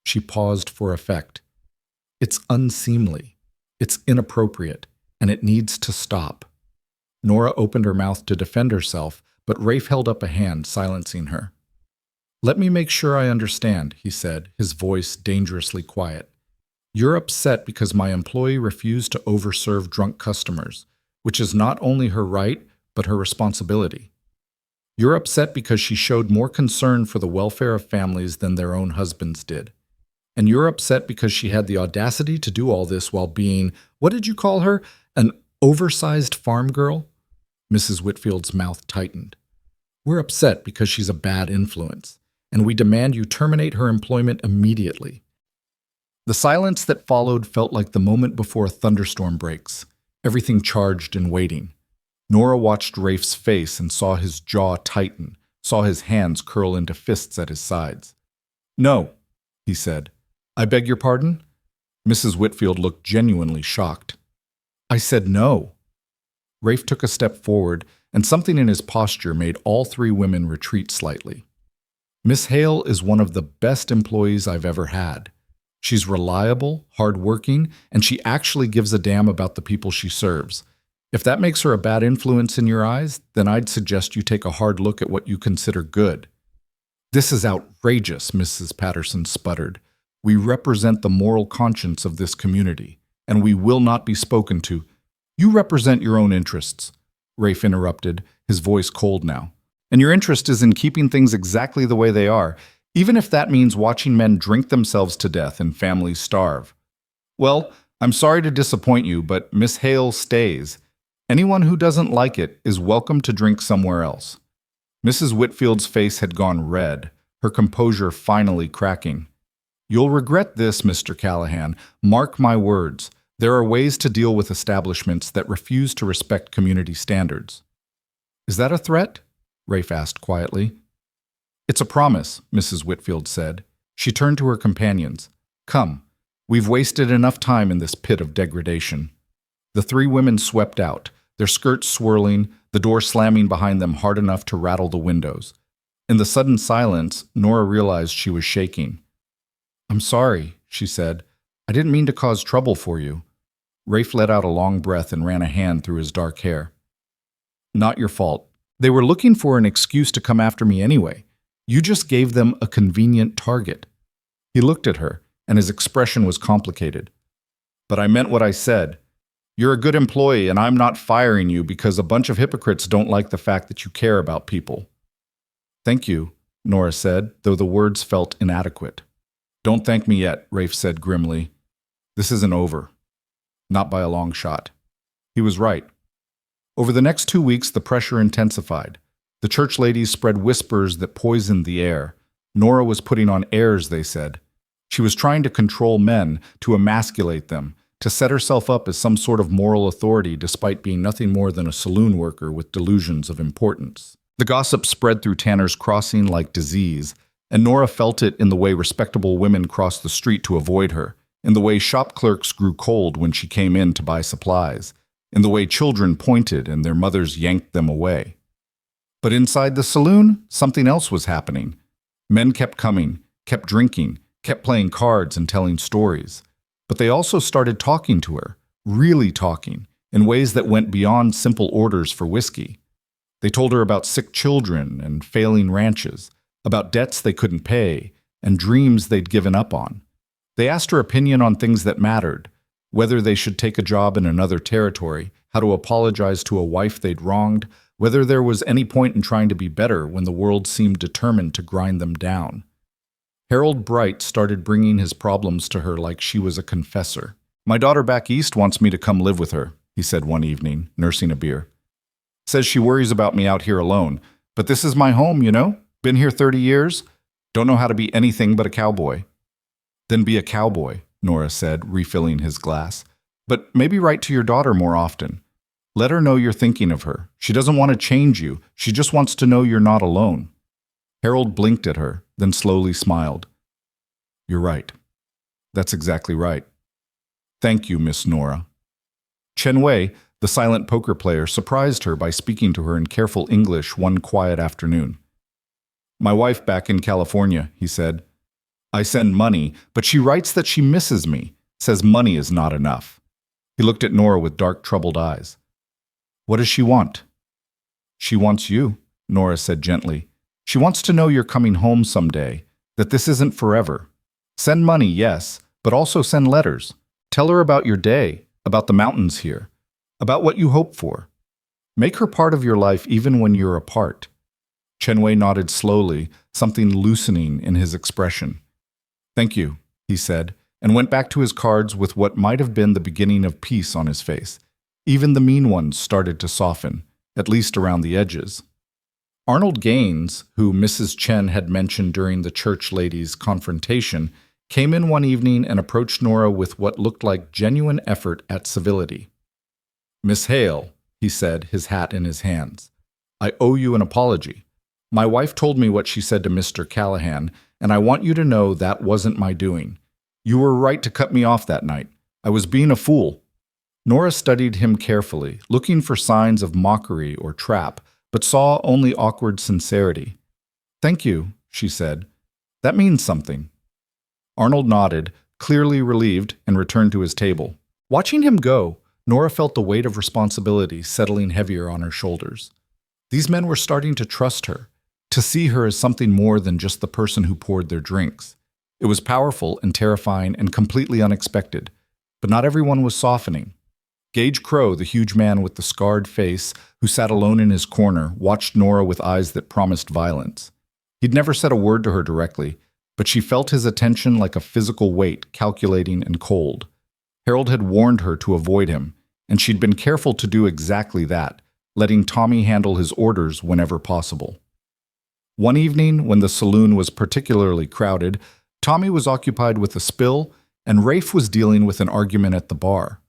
She paused for effect. It's unseemly. It's inappropriate, and it needs to stop. Nora opened her mouth to defend herself, but Rafe held up a hand, silencing her. Let me make sure I understand, he said, his voice dangerously quiet. You're upset because my employee refused to overserve drunk customers, which is not only her right, but her responsibility. You're upset because she showed more concern for the welfare of families than their own husbands did. And you're upset because she had the audacity to do all this while being, what did you call her, an oversized farm girl? Mrs. Whitfield's mouth tightened. We're upset because she's a bad influence, and we demand you terminate her employment immediately. The silence that followed felt like the moment before a thunderstorm breaks, everything charged and waiting. Nora watched Rafe's face and saw his jaw tighten, saw his hands curl into fists at his sides. No, he said. I beg your pardon? Mrs. Whitfield looked genuinely shocked. I said no. Rafe took a step forward, and something in his posture made all three women retreat slightly. Miss Hale is one of the best employees I've ever had. She's reliable, hardworking, and she actually gives a damn about the people she serves. If that makes her a bad influence in your eyes, then I'd suggest you take a hard look at what you consider good. This is outrageous, Mrs. Patterson sputtered. We represent the moral conscience of this community, and we will not be spoken to. You represent your own interests, Rafe interrupted, his voice cold now. And your interest is in keeping things exactly the way they are, even if that means watching men drink themselves to death and families starve. Well, I'm sorry to disappoint you, but Miss Hale stays. Anyone who doesn't like it is welcome to drink somewhere else. Mrs. Whitfield's face had gone red, her composure finally cracking. You'll regret this, Mr. Callahan. Mark my words. There are ways to deal with establishments that refuse to respect community standards. Is that a threat? Rafe asked quietly. It's a promise, Mrs. Whitfield said. She turned to her companions. Come, we've wasted enough time in this pit of degradation. The three women swept out, their skirts swirling, the door slamming behind them hard enough to rattle the windows. In the sudden silence, Nora realized she was shaking. I'm sorry, she said. I didn't mean to cause trouble for you. Rafe let out a long breath and ran a hand through his dark hair. Not your fault. They were looking for an excuse to come after me anyway. You just gave them a convenient target. He looked at her, and his expression was complicated. But I meant what I said. You're a good employee, and I'm not firing you because a bunch of hypocrites don't like the fact that you care about people. Thank you, Nora said, though the words felt inadequate. Don't thank me yet, Rafe said grimly. This isn't over. Not by a long shot. He was right. Over the next 2 weeks, the pressure intensified. The church ladies spread whispers that poisoned the air. Nora was putting on airs, they said. She was trying to control men, to emasculate them, to set herself up as some sort of moral authority despite being nothing more than a saloon worker with delusions of importance. The gossip spread through Tanner's Crossing like disease, and Nora felt it in the way respectable women crossed the street to avoid her, in the way shop clerks grew cold when she came in to buy supplies, in the way children pointed and their mothers yanked them away. But inside the saloon, something else was happening. Men kept coming, kept drinking, kept playing cards and telling stories. But they also started talking to her, really talking, in ways that went beyond simple orders for whiskey. They told her about sick children and failing ranches, about debts they couldn't pay, and dreams they'd given up on. They asked her opinion on things that mattered, whether they should take a job in another territory, how to apologize to a wife they'd wronged, whether there was any point in trying to be better when the world seemed determined to grind them down. Harold Bright started bringing his problems to her like she was a confessor. My daughter back east wants me to come live with her, he said one evening, nursing a beer. Says she worries about me out here alone, but this is my home, you know? Been here 30 years. Don't know how to be anything but a cowboy. Then be a cowboy, Nora said, refilling his glass. But maybe write to your daughter more often. Let her know you're thinking of her. She doesn't want to change you. She just wants to know you're not alone. Harold blinked at her, then slowly smiled. You're right. That's exactly right. Thank you, Miss Nora. Chen Wei, the silent poker player, surprised her by speaking to her in careful English one quiet afternoon. My wife back in California, he said. I send money, but she writes that she misses me, says money is not enough. He looked at Nora with dark, troubled eyes. What does she want? She wants you, Nora said gently. She wants to know you're coming home someday, that this isn't forever. Send money, yes, but also send letters. Tell her about your day, about the mountains here. about what you hope for. Make her part of your life even when you're apart. Chenwei nodded slowly, something loosening in his expression. Thank you, he said, and went back to his cards with what might have been the beginning of peace on his face. Even the mean ones started to soften, at least around the edges. Arnold Gaines, who Mrs. Chen had mentioned during the church ladies' confrontation, came in one evening and approached Nora with what looked like genuine effort at civility. Miss Hale, he said, his hat in his hands, I owe you an apology. My wife told me what she said to Mr. Callahan, and I want you to know that wasn't my doing. You were right to cut me off that night. I was being a fool. Nora studied him carefully, looking for signs of mockery or trap, but saw only awkward sincerity. Thank you, she said. That means something. Arnold nodded, clearly relieved, and returned to his table. Watching him go, Nora felt the weight of responsibility settling heavier on her shoulders. These men were starting to trust her, to see her as something more than just the person who poured their drinks. It was powerful and terrifying and completely unexpected, but not everyone was softening. Gage Crow, the huge man with the scarred face, who sat alone in his corner, watched Nora with eyes that promised violence. He'd never said a word to her directly, but she felt his attention like a physical weight, calculating and cold. Harold had warned her to avoid him, and she'd been careful to do exactly that, letting Tommy handle his orders whenever possible. One evening, when the saloon was particularly crowded, Tommy was occupied with a spill, and Rafe was dealing with an argument at the bar.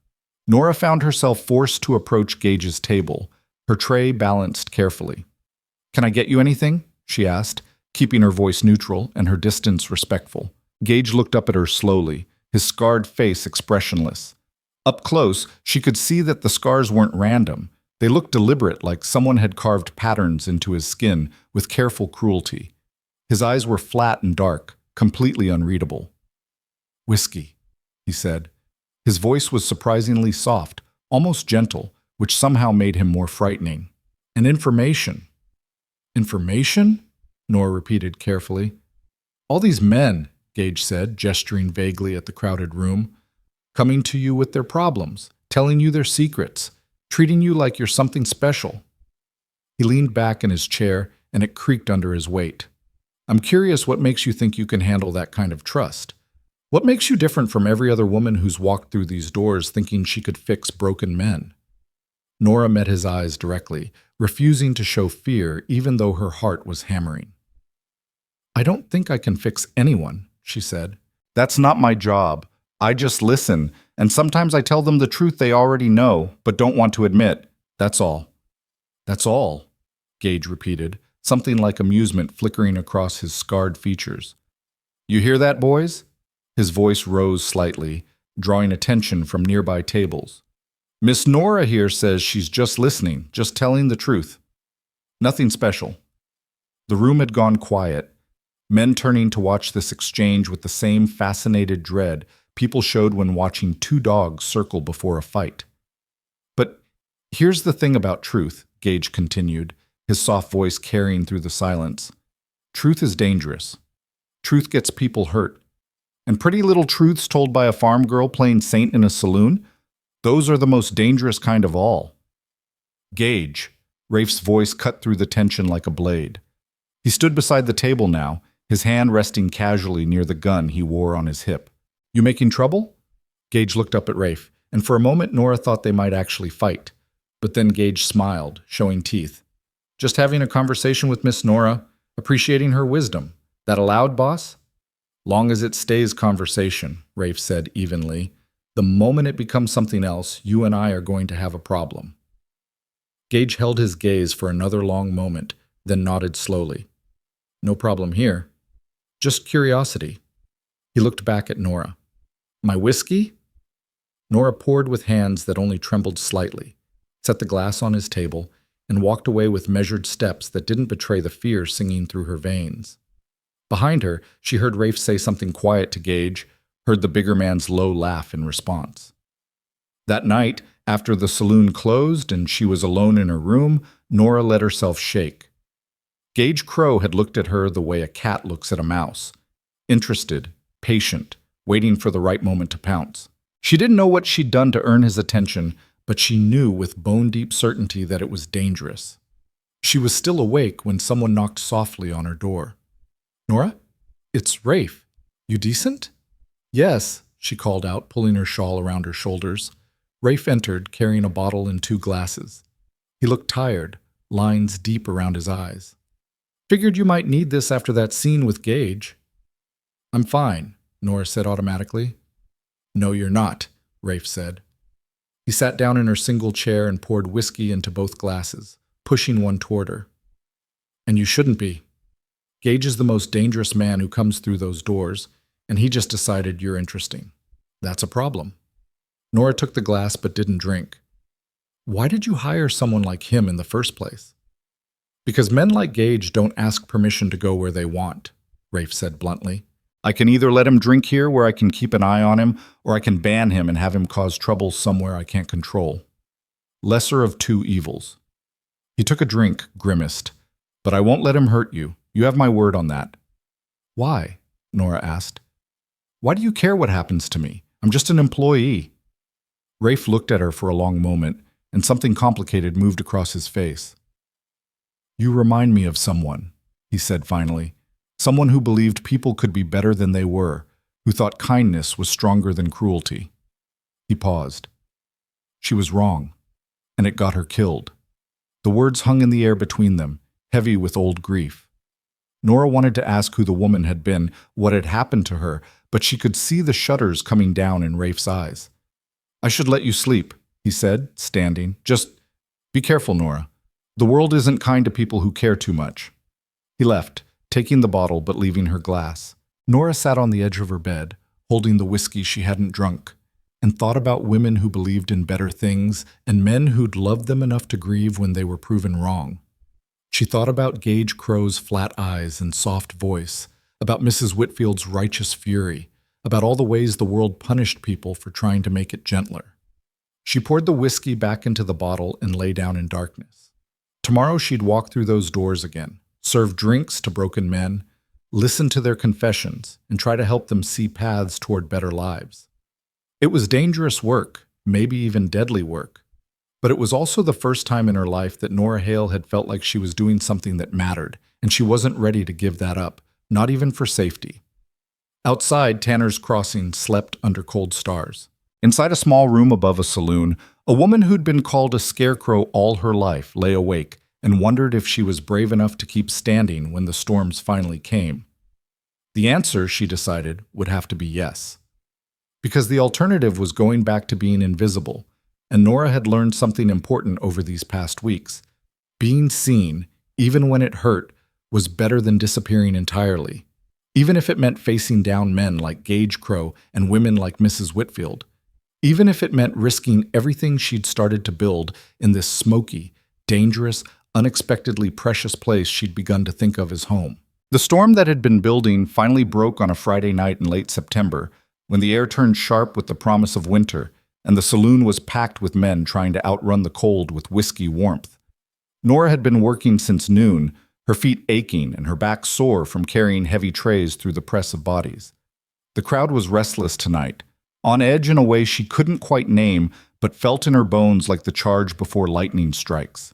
Nora found herself forced to approach Gage's table, her tray balanced carefully. Can I get you anything? She asked, keeping her voice neutral and her distance respectful. Gage looked up at her slowly, his scarred face expressionless. Up close, she could see that the scars weren't random. They looked deliberate, like someone had carved patterns into his skin with careful cruelty. His eyes were flat and dark, completely unreadable. Whiskey, he said. His voice was surprisingly soft, almost gentle, which somehow made him more frightening. And information. Information? Nora repeated carefully. All these men, Gage said, gesturing vaguely at the crowded room, coming to you with their problems, telling you their secrets, treating you like you're something special. He leaned back in his chair, and it creaked under his weight. I'm curious what makes you think you can handle that kind of trust. What makes you different from every other woman who's walked through these doors thinking she could fix broken men? Nora met his eyes directly, refusing to show fear even though her heart was hammering. I don't think I can fix anyone, she said. That's not my job. I just listen, and sometimes I tell them the truth they already know, but don't want to admit. That's all. That's all, Gage repeated, something like amusement flickering across his scarred features. You hear that, boys? His voice rose slightly, drawing attention from nearby tables. Miss Nora here says she's just listening, just telling the truth. Nothing special. The room had gone quiet, men turning to watch this exchange with the same fascinated dread people showed when watching two dogs circle before a fight. But here's the thing about truth, Gage continued, his soft voice carrying through the silence. Truth is dangerous. Truth gets people hurt. And pretty little truths told by a farm girl playing saint in a saloon, those are the most dangerous kind of all. Gage, Rafe's voice cut through the tension like a blade. He stood beside the table now, his hand resting casually near the gun he wore on his hip. You making trouble? Gage looked up at Rafe, and for a moment Nora thought they might actually fight. But then Gage smiled, showing teeth. Just having a conversation with Miss Nora, appreciating her wisdom. That allowed, boss? Long as it stays conversation, Rafe said evenly. The moment it becomes something else, you and I are going to have a problem. Gage held his gaze for another long moment, then nodded slowly. No problem here. Just curiosity. He looked back at Nora. My whiskey? Nora poured with hands that only trembled slightly, set the glass on his table, and walked away with measured steps that didn't betray the fear singing through her veins. Behind her, she heard Rafe say something quiet to Gage, heard the bigger man's low laugh in response. That night, after the saloon closed and she was alone in her room, Nora let herself shake. Gage Crow had looked at her the way a cat looks at a mouse, interested, patient, waiting for the right moment to pounce. She didn't know what she'd done to earn his attention, but she knew with bone-deep certainty that it was dangerous. She was still awake when someone knocked softly on her door. "Nora? It's Rafe. You decent?" "Yes," she called out, pulling her shawl around her shoulders. Rafe entered, carrying a bottle and 2 glasses. He looked tired, lines deep around his eyes. "Figured you might need this after that scene with Gage." "I'm fine," Nora said automatically. "No, you're not," Rafe said. He sat down in her single chair and poured whiskey into both glasses, pushing one toward her. "And you shouldn't be. Gage is the most dangerous man who comes through those doors, and he just decided you're interesting. That's a problem." Nora took the glass but didn't drink. "Why did you hire someone like him in the first place?" "Because men like Gage don't ask permission to go where they want," Rafe said bluntly. "I can either let him drink here where I can keep an eye on him, or I can ban him and have him cause trouble somewhere I can't control. Lesser of 2 evils." He took a drink, grimaced. "But I won't let him hurt you. You have my word on that." "Why?" Nora asked. "Why do you care what happens to me? I'm just an employee." Rafe looked at her for a long moment, and something complicated moved across his face. "You remind me of someone," he said finally. "Someone who believed people could be better than they were, who thought kindness was stronger than cruelty." He paused. "She was wrong, and it got her killed." The words hung in the air between them, heavy with old grief. Nora wanted to ask who the woman had been, what had happened to her, but she could see the shudders coming down in Rafe's eyes. "I should let you sleep," he said, standing. "Just be careful, Nora. The world isn't kind to people who care too much." He left, taking the bottle but leaving her glass. Nora sat on the edge of her bed, holding the whiskey she hadn't drunk, and thought about women who believed in better things and men who'd loved them enough to grieve when they were proven wrong. She thought about Gage Crow's flat eyes and soft voice, about Mrs. Whitfield's righteous fury, about all the ways the world punished people for trying to make it gentler. She poured the whiskey back into the bottle and lay down in darkness. Tomorrow she'd walk through those doors again, serve drinks to broken men, listen to their confessions, and try to help them see paths toward better lives. It was dangerous work, maybe even deadly work, but it was also the first time in her life that Nora Hale had felt like she was doing something that mattered, and she wasn't ready to give that up, not even for safety. Outside, Tanner's Crossing slept under cold stars. Inside a small room above a saloon, a woman who'd been called a scarecrow all her life lay awake and wondered if she was brave enough to keep standing when the storms finally came. The answer, she decided, would have to be yes. Because the alternative was going back to being invisible, and Nora had learned something important over these past weeks. Being seen, even when it hurt, was better than disappearing entirely, even if it meant facing down men like Gage Crow and women like Mrs. Whitfield, even if it meant risking everything she'd started to build in this smoky, dangerous, unexpectedly precious place she'd begun to think of as home. The storm that had been building finally broke on a Friday night in late September, when the air turned sharp with the promise of winter, and the saloon was packed with men trying to outrun the cold with whiskey warmth. Nora had been working since noon, her feet aching and her back sore from carrying heavy trays through the press of bodies. The crowd was restless tonight, on edge in a way she couldn't quite name, but felt in her bones like the charge before lightning strikes.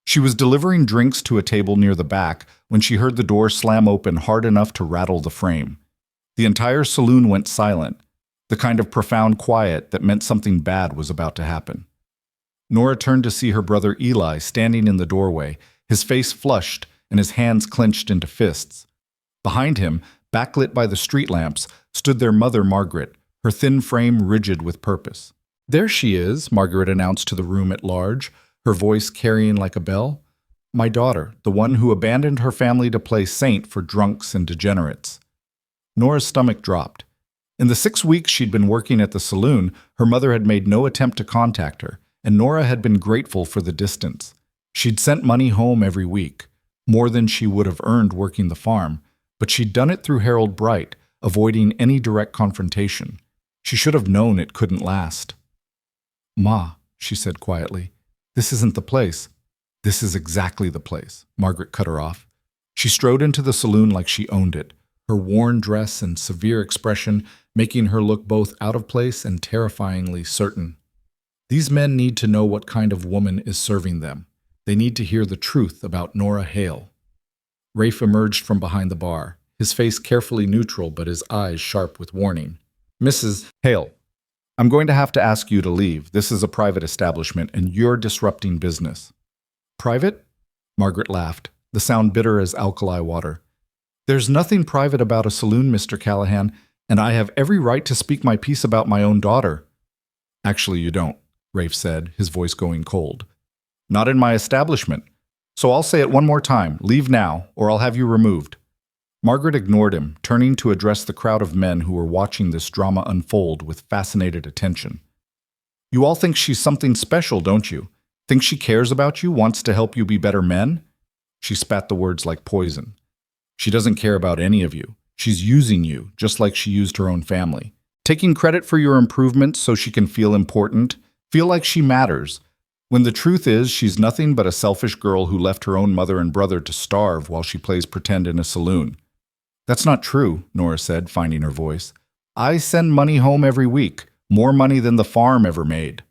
She was delivering drinks to a table near the back when she heard the door slam open hard enough to rattle the frame. The entire saloon went silent, the kind of profound quiet that meant something bad was about to happen. Nora turned to see her brother Eli standing in the doorway, his face flushed and his hands clenched into fists. Behind him, backlit by the street lamps, stood their mother Margaret, her thin frame rigid with purpose. "There she is," Margaret announced to the room at large, her voice carrying like a bell. "My daughter, the one who abandoned her family to play saint for drunks and degenerates." Nora's stomach dropped. In the 6 weeks she'd been working at the saloon, her mother had made no attempt to contact her, and Nora had been grateful for the distance. She'd sent money home every week, more than she would have earned working the farm, but she'd done it through Harold Bright, avoiding any direct confrontation. She should have known it couldn't last. "Ma," she said quietly, "this isn't the place." "This is exactly the place," Margaret cut her off. She strode into the saloon like she owned it, her worn dress and severe expression making her look both out of place and terrifyingly certain. These men need to know what kind of woman is serving them. They need to hear the truth about Nora Hale. Rafe emerged from behind the bar, his face carefully neutral but his eyes sharp with warning. Mrs. Hale, I'm going to have to ask you to leave. This is a private establishment, and you're disrupting business. Private? Margaret laughed, the sound bitter as alkali water. There's nothing private about a saloon, Mr. Callahan, and I have every right to speak my piece about my own daughter. Actually, you don't, Rafe said, his voice going cold. Not in my establishment. So I'll say it one more time. Leave now, or I'll have you removed. Margaret ignored him, turning to address the crowd of men who were watching this drama unfold with fascinated attention. You all think she's something special, don't you? Think she cares about you, wants to help you be better men? She spat the words like poison. She doesn't care about any of you. She's using you, just like she used her own family. Taking credit for your improvements so she can feel important, feel like she matters, when the truth is she's nothing but a selfish girl who left her own mother and brother to starve while she plays pretend in a saloon. That's not true, Nora said, finding her voice. I send money home every week, more money than the farm ever made.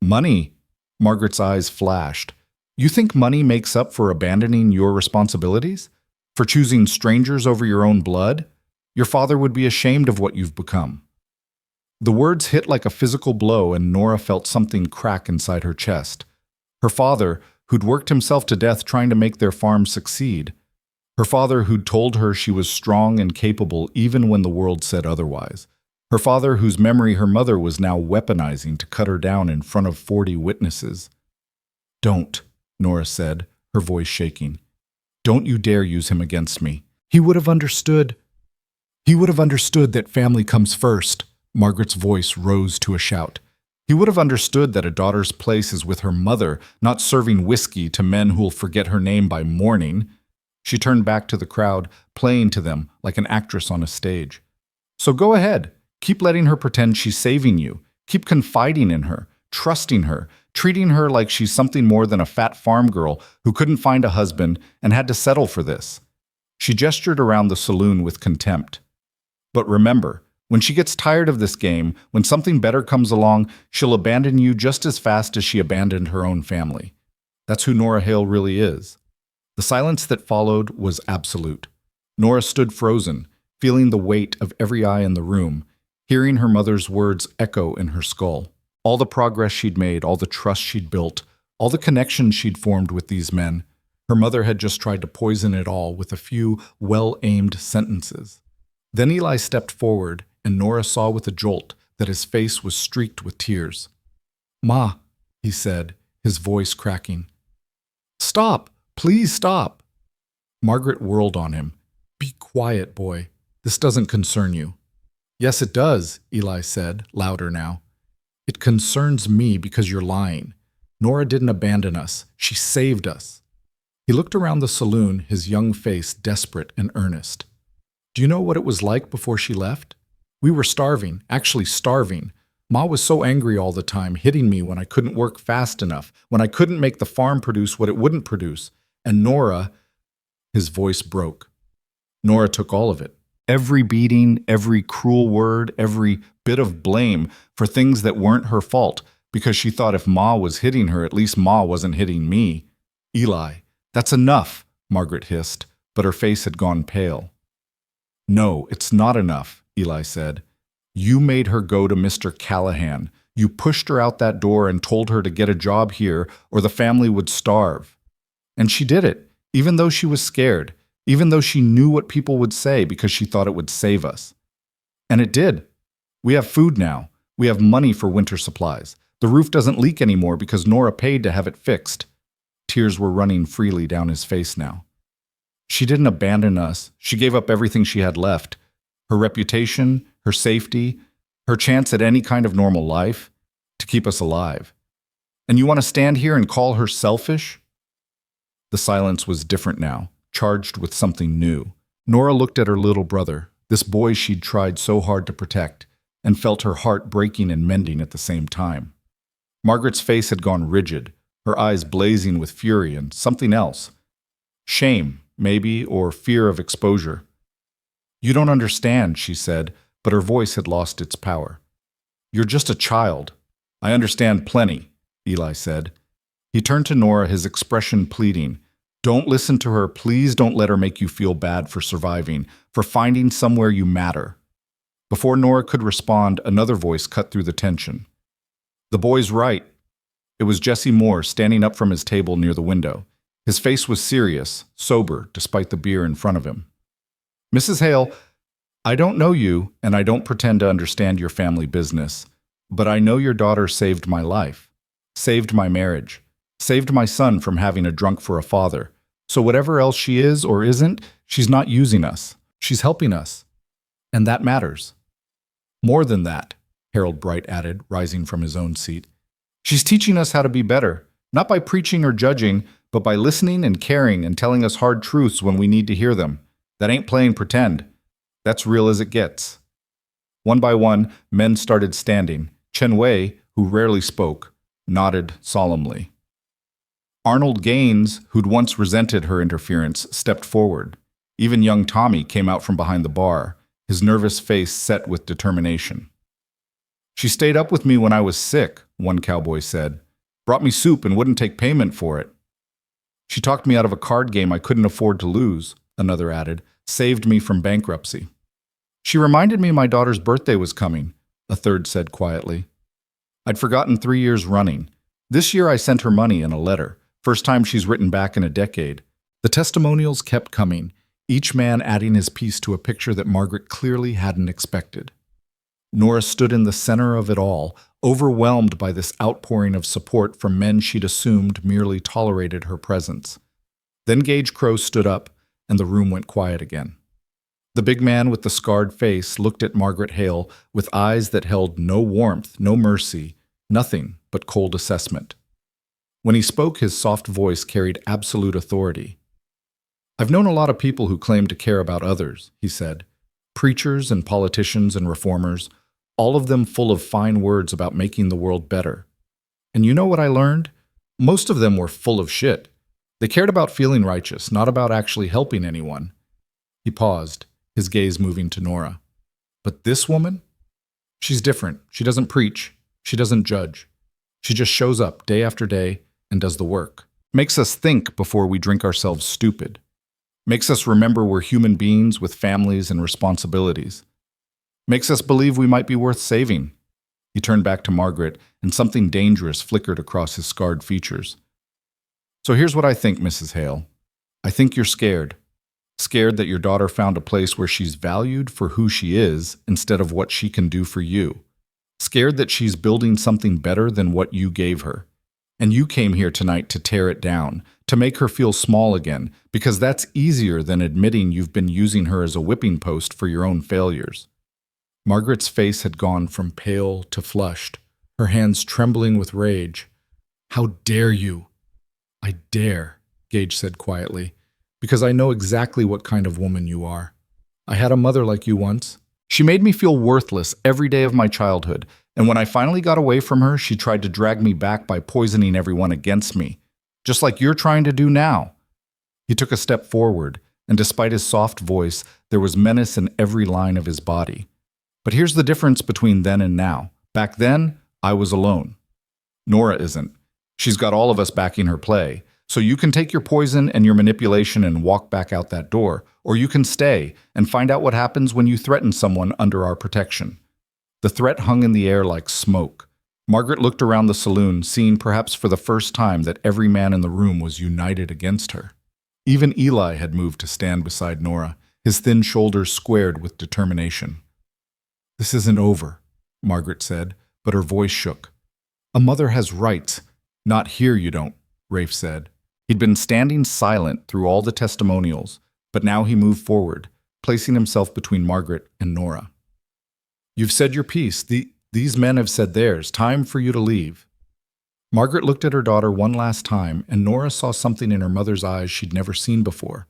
Money? Margaret's eyes flashed. You think money makes up for abandoning your responsibilities? For choosing strangers over your own blood? Your father would be ashamed of what you've become. The words hit like a physical blow, and Nora felt something crack inside her chest. Her father, who'd worked himself to death trying to make their farm succeed. Her father who'd told her she was strong and capable even when the world said otherwise. Her father whose memory her mother was now weaponizing to cut her down in front of 40 witnesses. Don't, Nora said, her voice shaking. Don't you dare use him against me. He would have understood. He would have understood that family comes first. Margaret's voice rose to a shout. He would have understood that a daughter's place is with her mother, not serving whiskey to men who'll forget her name by morning. She turned back to the crowd, playing to them like an actress on a stage. So go ahead. Keep letting her pretend she's saving you. Keep confiding in her, trusting her, treating her like she's something more than a fat farm girl who couldn't find a husband and had to settle for this. She gestured around the saloon with contempt. But remember, when she gets tired of this game, when something better comes along, she'll abandon you just as fast as she abandoned her own family. That's who Nora Hale really is. The silence that followed was absolute. Nora stood frozen, feeling the weight of every eye in the room, hearing her mother's words echo in her skull. All the progress she'd made, all the trust she'd built, all the connections she'd formed with these men. Her mother had just tried to poison it all with a few well-aimed sentences. Then Eli stepped forward, and Nora saw with a jolt that his face was streaked with tears. "Ma," he said, his voice cracking. "Stop! Please stop!" Margaret whirled on him. "Be quiet, boy. This doesn't concern you." "Yes, it does," Eli said, louder now. "It concerns me because you're lying. Nora didn't abandon us. She saved us." He looked around the saloon, his young face desperate and earnest. "Do you know what it was like before she left? We were starving, actually starving. Ma was so angry all the time, hitting me when I couldn't work fast enough, when I couldn't make the farm produce what it wouldn't produce. And Nora," his voice broke. "Nora took all of it. Every beating, every cruel word, every bit of blame for things that weren't her fault, because she thought if Ma was hitting her, at least Ma wasn't hitting me." "Eli, that's enough," Margaret hissed, but her face had gone pale. "No, it's not enough," Eli said. "You made her go to Mr. Callahan. You pushed her out that door and told her to get a job here or the family would starve. And she did it, even though she was scared, even though she knew what people would say because she thought it would save us. And it did. We have food now. We have money for winter supplies. The roof doesn't leak anymore because Nora paid to have it fixed." Tears were running freely down his face now. "She didn't abandon us. She gave up everything she had left. Her reputation, her safety, her chance at any kind of normal life, to keep us alive. And you want to stand here and call her selfish?" The silence was different now, charged with something new. Nora looked at her little brother, this boy she'd tried so hard to protect, and felt her heart breaking and mending at the same time. Margaret's face had gone rigid, her eyes blazing with fury and something else. Shame, maybe, or fear of exposure. "You don't understand," she said, but her voice had lost its power. "You're just a child. I understand plenty, Eli said. He turned to Nora, his expression pleading. Don't listen to her. Please don't let her make you feel bad for surviving, for finding somewhere you matter. Before Nora could respond, another voice cut through the tension. The boy's right. It was Jesse Moore standing up from his table near the window. His face was serious, sober, despite the beer in front of him. Mrs. Hale, I don't know you, and I don't pretend to understand your family business, but I know your daughter saved my life, saved my marriage, saved my son from having a drunk for a father. So whatever else she is or isn't, she's not using us. She's helping us. And that matters. More than that, Harold Bright added, rising from his own seat. She's teaching us how to be better, not by preaching or judging, but by listening and caring and telling us hard truths when we need to hear them. That ain't playing pretend. That's real as it gets. One by one, men started standing. Chen Wei, who rarely spoke, nodded solemnly. Arnold Gaines, who'd once resented her interference, stepped forward. Even young Tommy came out from behind the bar, his nervous face set with determination. She stayed up with me when I was sick, one cowboy said. Brought me soup and wouldn't take payment for it. She talked me out of a card game I couldn't afford to lose, another added, saved me from bankruptcy. She reminded me my daughter's birthday was coming, a third said quietly. I'd forgotten 3 years running. This year I sent her money in a letter, first time she's written back in a decade. The testimonials kept coming, each man adding his piece to a picture that Margaret clearly hadn't expected. Nora stood in the center of it all, overwhelmed by this outpouring of support from men she'd assumed merely tolerated her presence. Then Gage Crow stood up, and the room went quiet again. The big man with the scarred face looked at Margaret Hale with eyes that held no warmth, no mercy, nothing but cold assessment. When he spoke, his soft voice carried absolute authority. I've known a lot of people who claim to care about others, he said. Preachers and politicians and reformers, all of them full of fine words about making the world better. And you know what I learned? Most of them were full of shit. They cared about feeling righteous, not about actually helping anyone. He paused, his gaze moving to Nora. But this woman? She's different. She doesn't preach. She doesn't judge. She just shows up day after day and does the work. Makes us think before we drink ourselves stupid. Makes us remember we're human beings with families and responsibilities. Makes us believe we might be worth saving. He turned back to Margaret, and something dangerous flickered across his scarred features. So here's what I think, Mrs. Hale. I think you're scared. Scared that your daughter found a place where she's valued for who she is instead of what she can do for you. Scared that she's building something better than what you gave her. And you came here tonight to tear it down, to make her feel small again, because that's easier than admitting you've been using her as a whipping post for your own failures. Margaret's face had gone from pale to flushed, her hands trembling with rage. How dare you? I dare, Gage said quietly, because I know exactly what kind of woman you are. I had a mother like you once. She made me feel worthless every day of my childhood, and when I finally got away from her, she tried to drag me back by poisoning everyone against me, just like you're trying to do now. He took a step forward, and despite his soft voice, there was menace in every line of his body. But here's the difference between then and now. Back then, I was alone. Nora isn't. She's got all of us backing her play. So you can take your poison and your manipulation and walk back out that door, or you can stay and find out what happens when you threaten someone under our protection. The threat hung in the air like smoke. Margaret looked around the saloon, seeing perhaps for the first time that every man in the room was united against her. Even Eli had moved to stand beside Nora, his thin shoulders squared with determination. This isn't over, Margaret said, but her voice shook. A mother has rights. Not here, you don't, Rafe said. He'd been standing silent through all the testimonials, but now he moved forward, placing himself between Margaret and Nora. You've said your piece. These men have said theirs. Time for you to leave. Margaret looked at her daughter one last time, and Nora saw something in her mother's eyes she'd never seen before.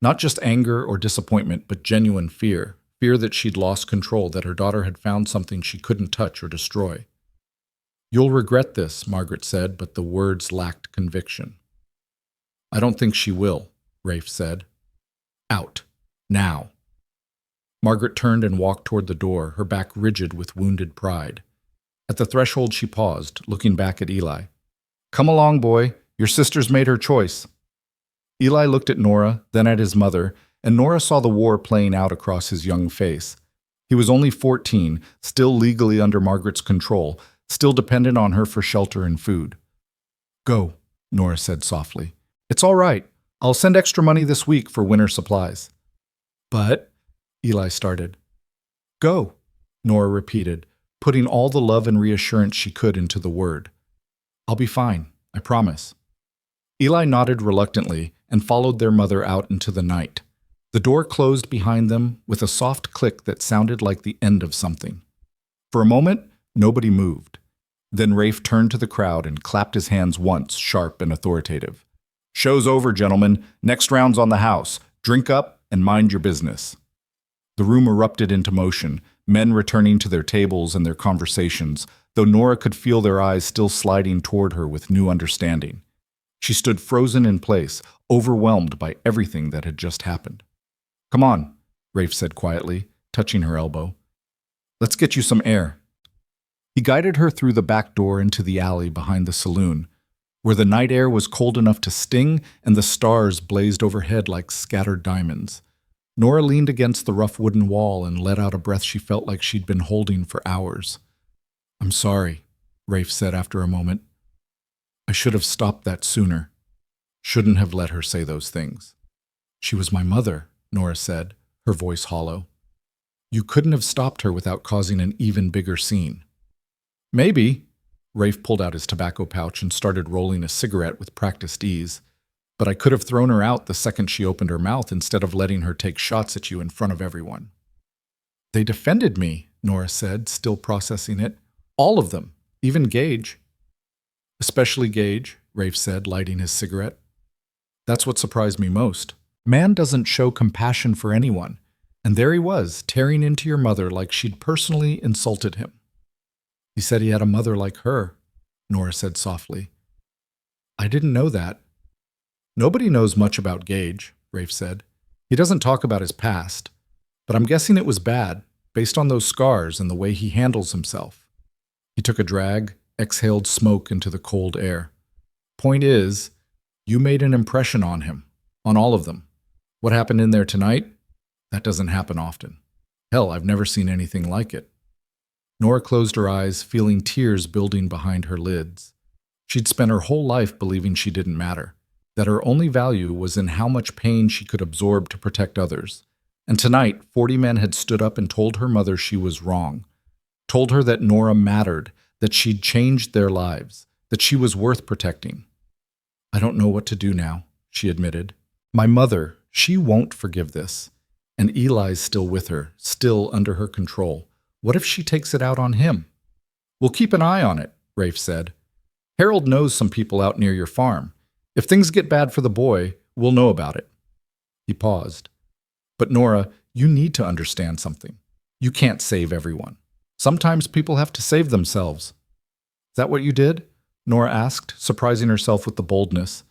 Not just anger or disappointment, but genuine fear. Fear that she'd lost control, that her daughter had found something she couldn't touch or destroy. You'll regret this, Margaret said, but the words lacked conviction. I don't think she will, Rafe said. Out. Now. Margaret turned and walked toward the door, her back rigid with wounded pride. At the threshold she paused, looking back at Eli. "Come along, boy. Your sister's made her choice." Eli looked at Nora, then at his mother, and Nora saw the war playing out across his young face. He was only 14, still legally under Margaret's control, still dependent on her for shelter and food. "Go," Nora said softly. "It's all right. I'll send extra money this week for winter supplies." "But," Eli started. "Go," Nora repeated, putting all the love and reassurance she could into the word. "I'll be fine, I promise." Eli nodded reluctantly and followed their mother out into the night. The door closed behind them with a soft click that sounded like the end of something. For a moment, nobody moved. Then Rafe turned to the crowd and clapped his hands once, sharp and authoritative. "Show's over, gentlemen. Next round's on the house. Drink up and mind your business." The room erupted into motion, men returning to their tables and their conversations, though Nora could feel their eyes still sliding toward her with new understanding. She stood frozen in place, overwhelmed by everything that had just happened. "Come on," Rafe said quietly, touching her elbow. "Let's get you some air." He guided her through the back door into the alley behind the saloon, where the night air was cold enough to sting and the stars blazed overhead like scattered diamonds. Nora leaned against the rough wooden wall and let out a breath she felt like she'd been holding for hours. "I'm sorry," Rafe said after a moment. "I should have stopped that sooner. Shouldn't have let her say those things." "She was my mother," Nora said, her voice hollow. "You couldn't have stopped her without causing an even bigger scene." "Maybe." Rafe pulled out his tobacco pouch and started rolling a cigarette with practiced ease. "But I could have thrown her out the second she opened her mouth instead of letting her take shots at you in front of everyone." "They defended me," Nora said, still processing it. "All of them, even Gage." "Especially Gage," Rafe said, lighting his cigarette. "That's what surprised me most. Man doesn't show compassion for anyone, and there he was, tearing into your mother like she'd personally insulted him." "He said he had a mother like her," Nora said softly. "I didn't know that." "Nobody knows much about Gage," Rafe said. "He doesn't talk about his past, but I'm guessing it was bad, based on those scars and the way he handles himself." He took a drag, exhaled smoke into the cold air. "Point is, you made an impression on him, on all of them. What happened in there tonight? That doesn't happen often. Hell, I've never seen anything like it." Nora closed her eyes, feeling tears building behind her lids. She'd spent her whole life believing she didn't matter, that her only value was in how much pain she could absorb to protect others. And tonight, 40 men had stood up and told her mother she was wrong, told her that Nora mattered, that she'd changed their lives, that she was worth protecting. "I don't know what to do now," she admitted. "My mother, she won't forgive this. And Eli's still with her, still under her control. What if she takes it out on him?" "We'll keep an eye on it," Rafe said. "Harold knows some people out near your farm. If things get bad for the boy, we'll know about it." He paused. "But Nora, you need to understand something. You can't save everyone. Sometimes people have to save themselves." "Is that what you did?" Nora asked, surprising herself with the boldness.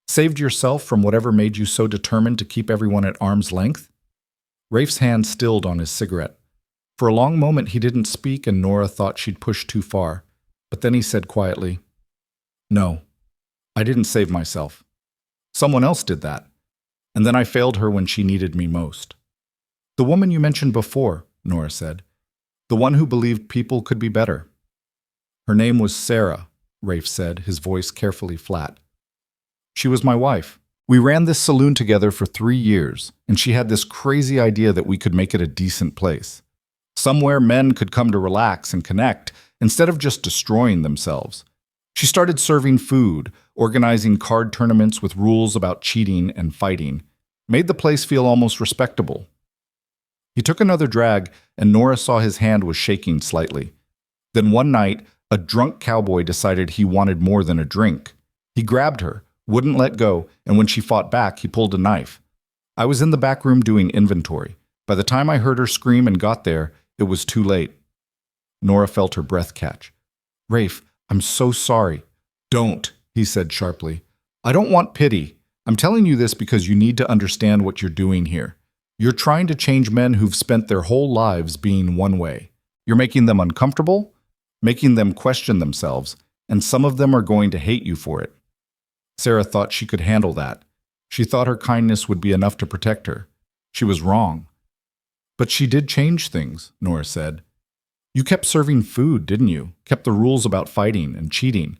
"Saved yourself from whatever made you so determined to keep everyone at arm's length?" Rafe's hand stilled on his cigarette. For a long moment he didn't speak and Nora thought she'd pushed too far. But then he said quietly, "No, I didn't save myself. Someone else did that. And then I failed her when she needed me most." "The woman you mentioned before," Nora said. "The one who believed people could be better." "Her name was Sarah," Rafe said, his voice carefully flat. "She was my wife. We ran this saloon together for 3 years, and she had this crazy idea that we could make it a decent place. Somewhere men could come to relax and connect, instead of just destroying themselves. She started serving food, organizing card tournaments with rules about cheating and fighting, made the place feel almost respectable." He took another drag, and Nora saw his hand was shaking slightly. Then one night, a drunk cowboy decided he wanted more than a drink. He grabbed her, wouldn't let go, and when she fought back, he pulled a knife. I was in the back room doing inventory. By the time I heard her scream and got there, it was too late. Nora felt her breath catch. "Rafe, I'm so sorry." "Don't," he said sharply. "I don't want pity. I'm telling you this because you need to understand what you're doing here. You're trying to change men who've spent their whole lives being one way. You're making them uncomfortable, making them question themselves, and some of them are going to hate you for it. Sarah thought she could handle that. She thought her kindness would be enough to protect her. She was wrong. But she did change things, Nora said. You kept serving food, didn't you? Kept the rules about fighting and cheating.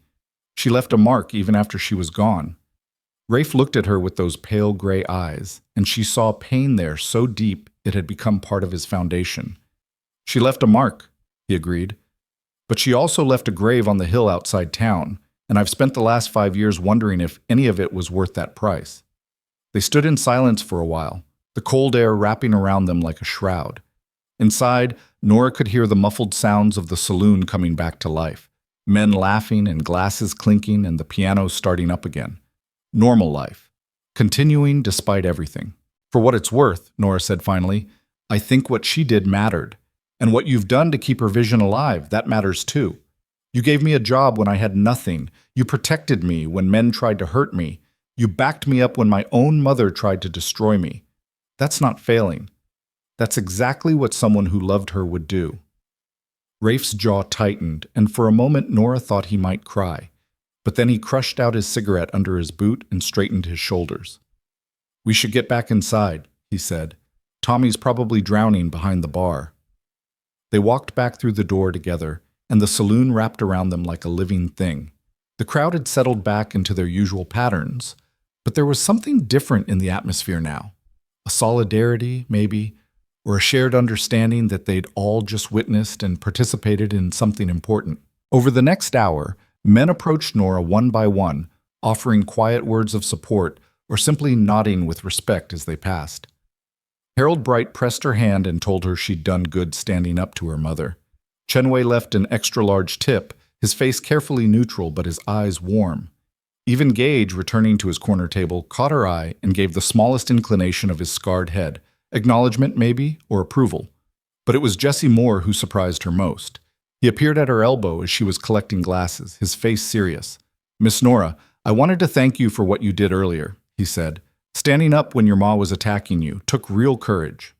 She left a mark even after she was gone. Rafe looked at her with those pale gray eyes, and she saw pain there so deep it had become part of his foundation. She left a mark, he agreed. But she also left a grave on the hill outside town, and I've spent the last 5 years wondering if any of it was worth that price. They stood in silence for a while, the cold air wrapping around them like a shroud. Inside, Nora could hear the muffled sounds of the saloon coming back to life, men laughing and glasses clinking and the piano starting up again. Normal life, continuing despite everything. For what it's worth, Nora said finally, I think what she did mattered. And what you've done to keep her vision alive, that matters too. You gave me a job when I had nothing. You protected me when men tried to hurt me. You backed me up when my own mother tried to destroy me. That's not failing. That's exactly what someone who loved her would do. Rafe's jaw tightened, and for a moment Nora thought he might cry. But then he crushed out his cigarette under his boot and straightened his shoulders. We should get back inside, he said. Tommy's probably drowning behind the bar. They walked back through the door together, and the saloon wrapped around them like a living thing. The crowd had settled back into their usual patterns, but there was something different in the atmosphere now. A solidarity, maybe, or a shared understanding that they'd all just witnessed and participated in something important. Over the next hour, men approached Nora one by one, offering quiet words of support or simply nodding with respect as they passed. Harold Bright pressed her hand and told her she'd done good standing up to her mother. Chenway left an extra-large tip, his face carefully neutral but his eyes warm. Even Gage, returning to his corner table, caught her eye and gave the smallest inclination of his scarred head, acknowledgement maybe, or approval. But it was Jesse Moore who surprised her most. He appeared at her elbow as she was collecting glasses, his face serious. Miss Nora, I wanted to thank you for what you did earlier, he said. Standing up when your ma was attacking you took real courage.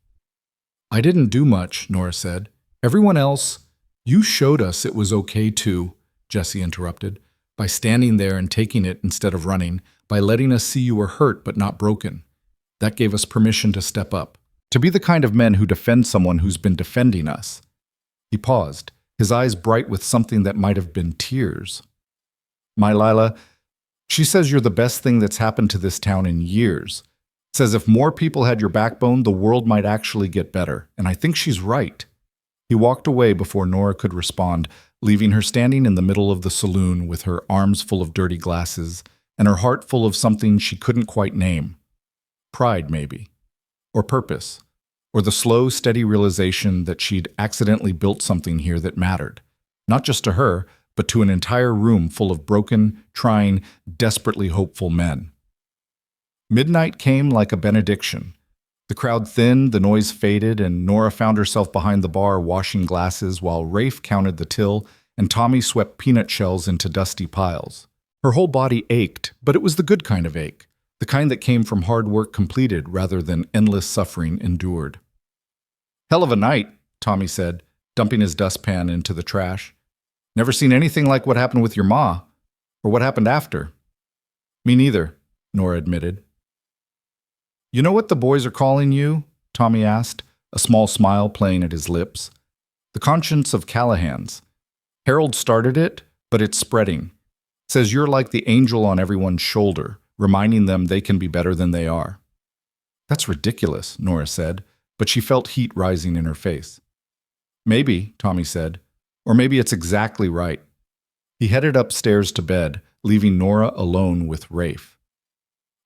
I didn't do much, Nora said. Everyone else, you showed us it was okay too, Jesse interrupted, by standing there and taking it instead of running, by letting us see you were hurt but not broken. That gave us permission to step up, to be the kind of men who defend someone who's been defending us. He paused, his eyes bright with something that might have been tears. My Lila, she says you're the best thing that's happened to this town in years. Says if more people had your backbone, the world might actually get better, and I think she's right. He walked away before Nora could respond, leaving her standing in the middle of the saloon with her arms full of dirty glasses and her heart full of something she couldn't quite name. Pride, maybe. Or purpose. Or the slow, steady realization that she'd accidentally built something here that mattered. Not just to her, but to an entire room full of broken, trying, desperately hopeful men. Midnight came like a benediction. The crowd thinned, the noise faded, and Nora found herself behind the bar washing glasses while Rafe counted the till and Tommy swept peanut shells into dusty piles. Her whole body ached, but it was the good kind of ache, the kind that came from hard work completed rather than endless suffering endured. Hell of a night, Tommy said, dumping his dustpan into the trash. Never seen anything like what happened with your ma, or what happened after. Me neither, Nora admitted. You know what the boys are calling you? Tommy asked, a small smile playing at his lips. The conscience of Callahan's. Harold started it, but it's spreading. Says you're like the angel on everyone's shoulder, reminding them they can be better than they are. That's ridiculous, Nora said, but she felt heat rising in her face. Maybe, Tommy said. Or maybe it's exactly right. He headed upstairs to bed, leaving Nora alone with Rafe.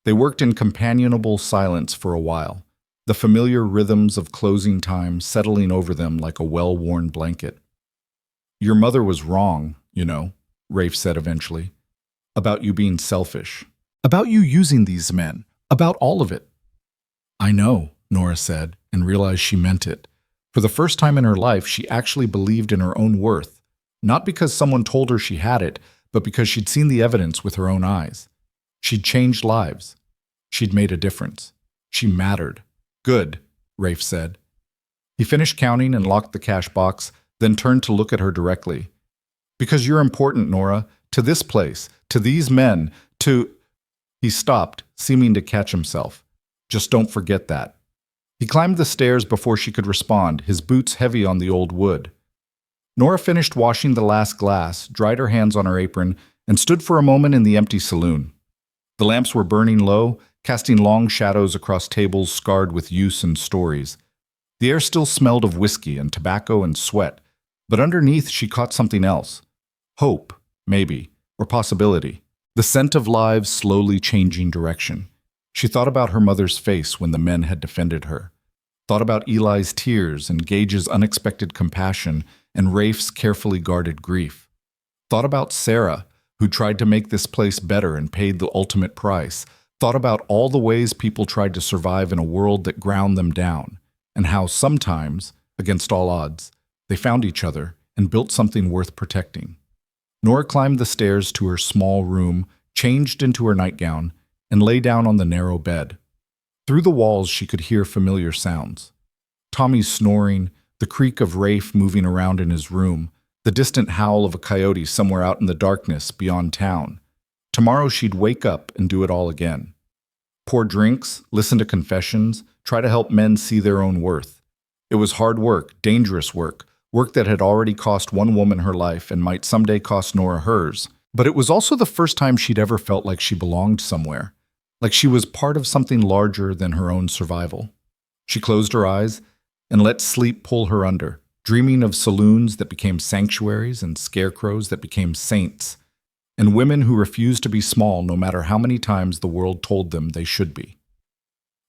They worked in companionable silence for a while, the familiar rhythms of closing time settling over them like a well-worn blanket. Your mother was wrong, you know, Rafe said eventually, about you being selfish, about you using these men, about all of it. I know, Nora said, and realized she meant it. For the first time in her life, she actually believed in her own worth, not because someone told her she had it, but because she'd seen the evidence with her own eyes. She'd changed lives. She'd made a difference. She mattered. Good, Rafe said. He finished counting and locked the cash box, then turned to look at her directly. Because you're important, Nora, to this place, to these men, to... He stopped, seeming to catch himself. Just don't forget that. He climbed the stairs before she could respond, his boots heavy on the old wood. Nora finished washing the last glass, dried her hands on her apron, and stood for a moment in the empty saloon. The lamps were burning low, casting long shadows across tables scarred with use and stories. The air still smelled of whiskey and tobacco and sweat, but underneath she caught something else. Hope, maybe, or possibility. The scent of lives slowly changing direction. She thought about her mother's face when the men had defended her. Thought about Eli's tears and Gage's unexpected compassion and Rafe's carefully guarded grief. Thought about Sarah, who tried to make this place better and paid the ultimate price. Thought about all the ways people tried to survive in a world that ground them down, and how sometimes, against all odds, they found each other and built something worth protecting. Nora climbed the stairs to her small room, changed into her nightgown, and lay down on the narrow bed. Through the walls she could hear familiar sounds. Tommy's snoring, the creak of Rafe moving around in his room, the distant howl of a coyote somewhere out in the darkness beyond town. Tomorrow she'd wake up and do it all again. Pour drinks, listen to confessions, try to help men see their own worth. It was hard work, dangerous work, work that had already cost one woman her life and might someday cost Nora hers. But it was also the first time she'd ever felt like she belonged somewhere, like she was part of something larger than her own survival. She closed her eyes and let sleep pull her under, dreaming of saloons that became sanctuaries and scarecrows that became saints, and women who refused to be small no matter how many times the world told them they should be.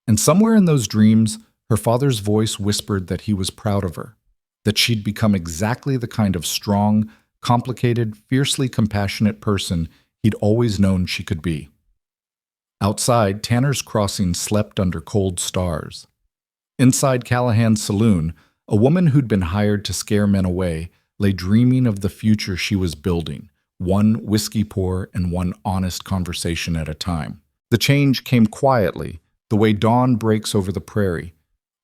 And somewhere in those dreams, her father's voice whispered that he was proud of her, that she'd become exactly the kind of strong, complicated, fiercely compassionate person he'd always known she could be. Outside, Tanner's Crossing slept under cold stars. Inside Callahan's saloon, a woman who'd been hired to scare men away lay dreaming of the future she was building, one whiskey pour and one honest conversation at a time. The change came quietly, the way dawn breaks over the prairie,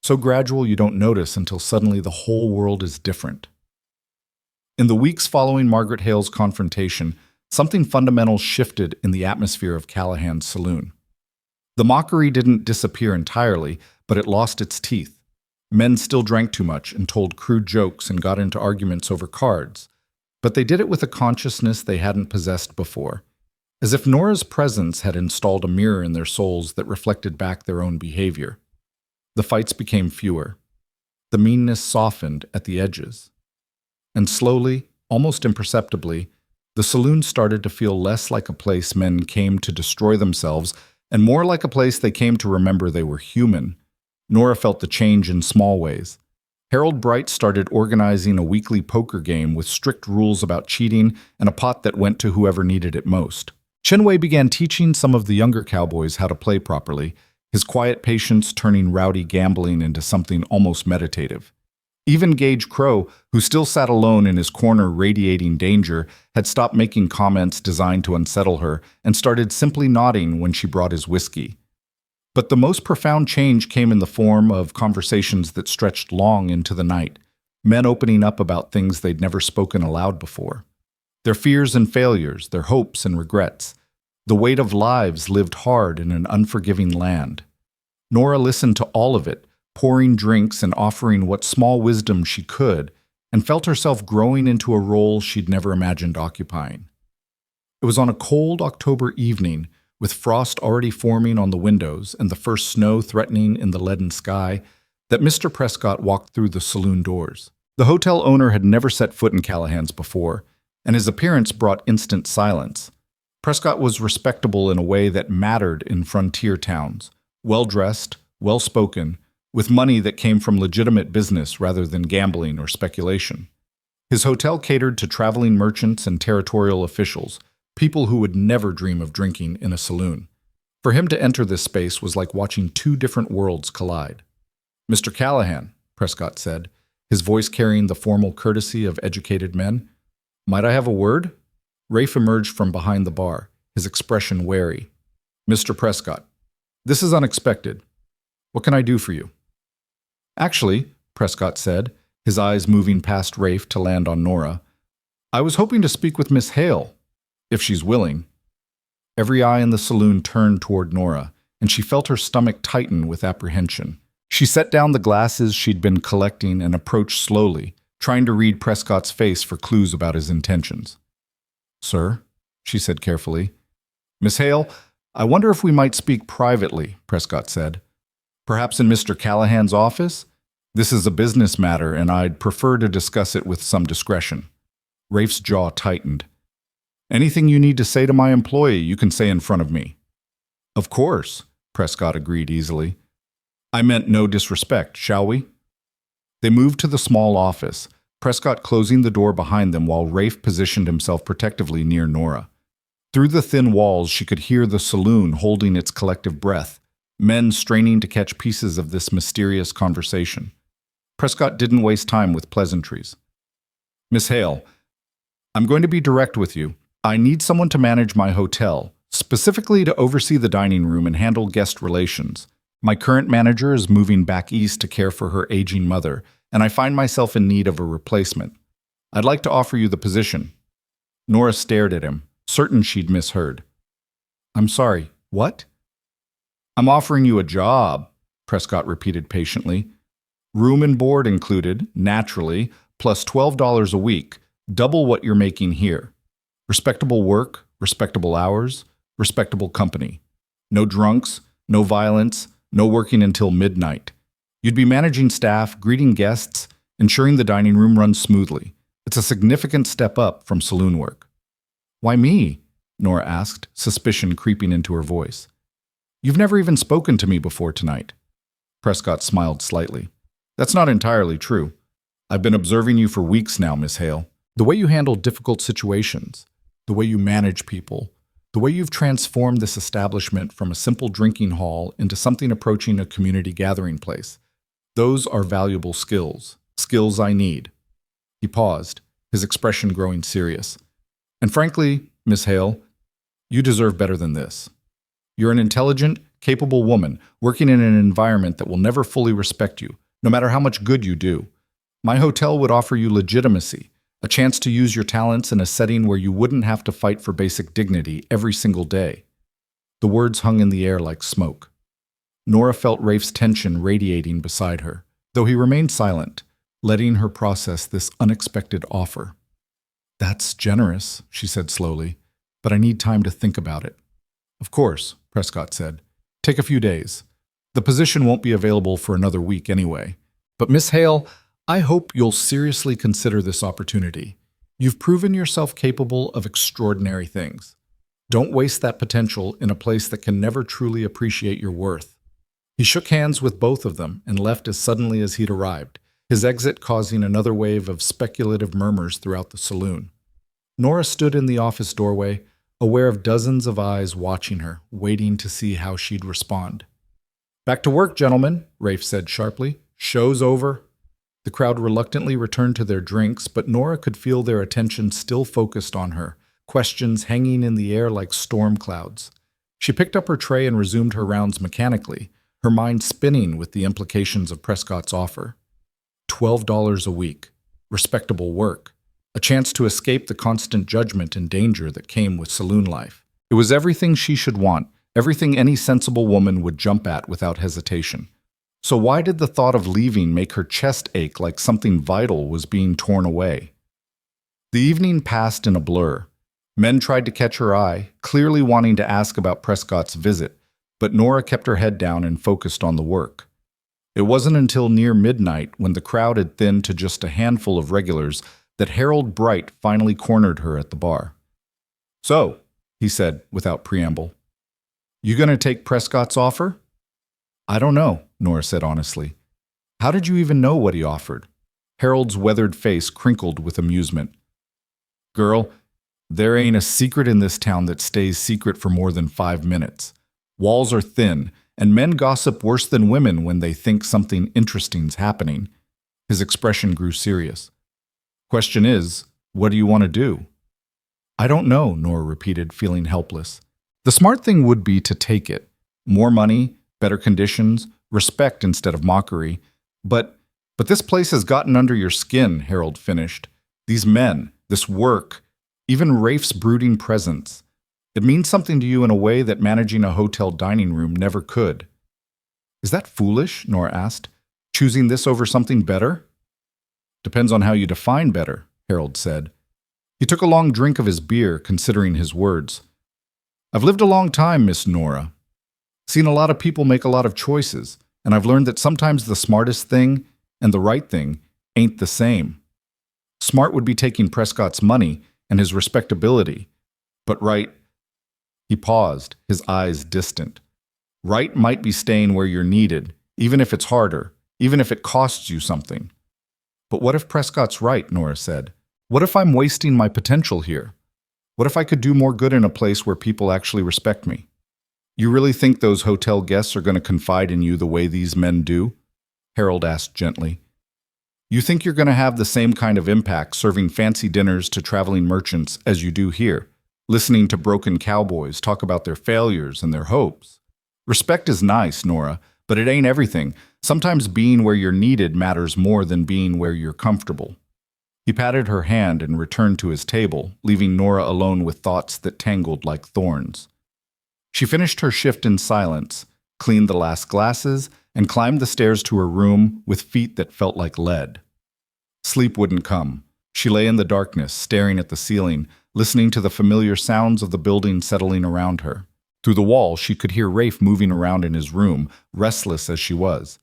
so gradual you don't notice until suddenly the whole world is different. In the weeks following Margaret Hale's confrontation, something fundamental shifted in the atmosphere of Callahan's saloon. The mockery didn't disappear entirely, but it lost its teeth. Men still drank too much and told crude jokes and got into arguments over cards, but they did it with a consciousness they hadn't possessed before, as if Nora's presence had installed a mirror in their souls that reflected back their own behavior. The fights became fewer. The meanness softened at the edges. And slowly, almost imperceptibly, the saloon started to feel less like a place men came to destroy themselves and more like a place they came to remember they were human. Nora felt the change in small ways. Harold Bright started organizing a weekly poker game with strict rules about cheating and a pot that went to whoever needed it most. Chenway began teaching some of the younger cowboys how to play properly, his quiet patience turning rowdy gambling into something almost meditative. Even Gage Crow, who still sat alone in his corner radiating danger, had stopped making comments designed to unsettle her and started simply nodding when she brought his whiskey. But the most profound change came in the form of conversations that stretched long into the night, men opening up about things they'd never spoken aloud before. Their fears and failures, their hopes and regrets, the weight of lives lived hard in an unforgiving land. Nora listened to all of it, pouring drinks and offering what small wisdom she could, and felt herself growing into a role she'd never imagined occupying. It was on a cold October evening, with frost already forming on the windows and the first snow threatening in the leaden sky, that Mr. Prescott walked through the saloon doors. The hotel owner had never set foot in Callahan's before, and his appearance brought instant silence. Prescott was respectable in a way that mattered in frontier towns, well-dressed, well-spoken, with money that came from legitimate business rather than gambling or speculation. His hotel catered to traveling merchants and territorial officials, people who would never dream of drinking in a saloon. For him to enter this space was like watching two different worlds collide. "Mr. Callahan," Prescott said, his voice carrying the formal courtesy of educated men. "Might I have a word?" Rafe emerged from behind the bar, his expression wary. "Mr. Prescott, this is unexpected. What can I do for you?" "Actually," Prescott said, his eyes moving past Rafe to land on Nora, I was hoping to speak with Miss Hale, if she's willing. Every eye in the saloon turned toward Nora, and she felt her stomach tighten with apprehension. She set down the glasses she'd been collecting and approached slowly, trying to read Prescott's face for clues about his intentions. "Sir," she said carefully. "Miss Hale, I wonder if we might speak privately," Prescott said. "Perhaps in Mr. Callahan's office? This is a business matter, and I'd prefer to discuss it with some discretion." Rafe's jaw tightened. "Anything you need to say to my employee, you can say in front of me." "Of course," Prescott agreed easily. "I meant no disrespect, shall we?" They moved to the small office, Prescott closing the door behind them while Rafe positioned himself protectively near Nora. Through the thin walls, she could hear the saloon holding its collective breath, men straining to catch pieces of this mysterious conversation. Prescott didn't waste time with pleasantries. "Miss Hale, I'm going to be direct with you. I need someone to manage my hotel, specifically to oversee the dining room and handle guest relations. My current manager is moving back east to care for her aging mother, and I find myself in need of a replacement. I'd like to offer you the position." Nora stared at him, certain she'd misheard. "I'm sorry, what?" "I'm offering you a job," Prescott repeated patiently. "Room and board included, naturally, plus $12 a week, double what you're making here. Respectable work, respectable hours, respectable company. No drunks, no violence, no working until midnight. You'd be managing staff, greeting guests, ensuring the dining room runs smoothly. It's a significant step up from saloon work." "Why me?" Nora asked, suspicion creeping into her voice. "You've never even spoken to me before tonight." Prescott smiled slightly. "That's not entirely true. I've been observing you for weeks now, Miss Hale. The way you handle difficult situations, the way you manage people, the way you've transformed this establishment from a simple drinking hall into something approaching a community gathering place. Those are valuable skills, skills I need." He paused, his expression growing serious. "And frankly, Miss Hale, you deserve better than this. You're an intelligent, capable woman working in an environment that will never fully respect you, no matter how much good you do. My hotel would offer you legitimacy, a chance to use your talents in a setting where you wouldn't have to fight for basic dignity every single day." The words hung in the air like smoke. Nora felt Rafe's tension radiating beside her, though he remained silent, letting her process this unexpected offer. "That's generous," she said slowly, "but I need time to think about it." "Of course," Prescott said. "Take a few days. The position won't be available for another week anyway. But Miss Hale, I hope you'll seriously consider this opportunity. You've proven yourself capable of extraordinary things. Don't waste that potential in a place that can never truly appreciate your worth." He shook hands with both of them and left as suddenly as he'd arrived, his exit causing another wave of speculative murmurs throughout the saloon. Nora stood in the office doorway, aware of dozens of eyes watching her, waiting to see how she'd respond. "Back to work, gentlemen," Rafe said sharply. "Show's over." The crowd reluctantly returned to their drinks, but Nora could feel their attention still focused on her, questions hanging in the air like storm clouds. She picked up her tray and resumed her rounds mechanically, her mind spinning with the implications of Prescott's offer. $12 a week, respectable work, a chance to escape the constant judgment and danger that came with saloon life. It was everything she should want, everything any sensible woman would jump at without hesitation. So why did the thought of leaving make her chest ache like something vital was being torn away? The evening passed in a blur. Men tried to catch her eye, clearly wanting to ask about Prescott's visit, but Nora kept her head down and focused on the work. It wasn't until near midnight, when the crowd had thinned to just a handful of regulars, that Harold Bright finally cornered her at the bar. "So," he said without preamble, "you gonna take Prescott's offer?" "I don't know," Nora said honestly. "How did you even know what he offered?" Harold's weathered face crinkled with amusement. "Girl, there ain't a secret in this town that stays secret for more than 5 minutes. Walls are thin, and men gossip worse than women when they think something interesting's happening." His expression grew serious. "Question is, what do you want to do?" "I don't know," Nora repeated, feeling helpless. The smart thing would be to take it. More money, better conditions, respect instead of mockery. But this place has gotten under your skin," Harold finished. "These men, this work, even Rafe's brooding presence. It means something to you in a way that managing a hotel dining room never could. Is that foolish? Nora asked. Choosing this over something better? Depends on how you define better, Harold said. He took a long drink of his beer, considering his words. I've lived a long time, Miss Nora. Seen a lot of people make a lot of choices, and I've learned that sometimes the smartest thing and the right thing ain't the same. Smart would be taking Prescott's money and his respectability, but right. He paused, his eyes distant. Right might be staying where you're needed, even if it's harder, even if it costs you something. But what if Prescott's right, Nora said. What if I'm wasting my potential here? What if I could do more good in a place where people actually respect me? You really think those hotel guests are going to confide in you the way these men do? Harold asked gently. You think you're going to have the same kind of impact serving fancy dinners to traveling merchants as you do here, listening to broken cowboys talk about their failures and their hopes? Respect is nice, Nora, but it ain't everything. Sometimes being where you're needed matters more than being where you're comfortable. He patted her hand and returned to his table, leaving Nora alone with thoughts that tangled like thorns. She finished her shift in silence, cleaned the last glasses, and climbed the stairs to her room with feet that felt like lead. Sleep wouldn't come. She lay in the darkness, staring at the ceiling, listening to the familiar sounds of the building settling around her. Through the wall, she could hear Rafe moving around in his room, restless as she was.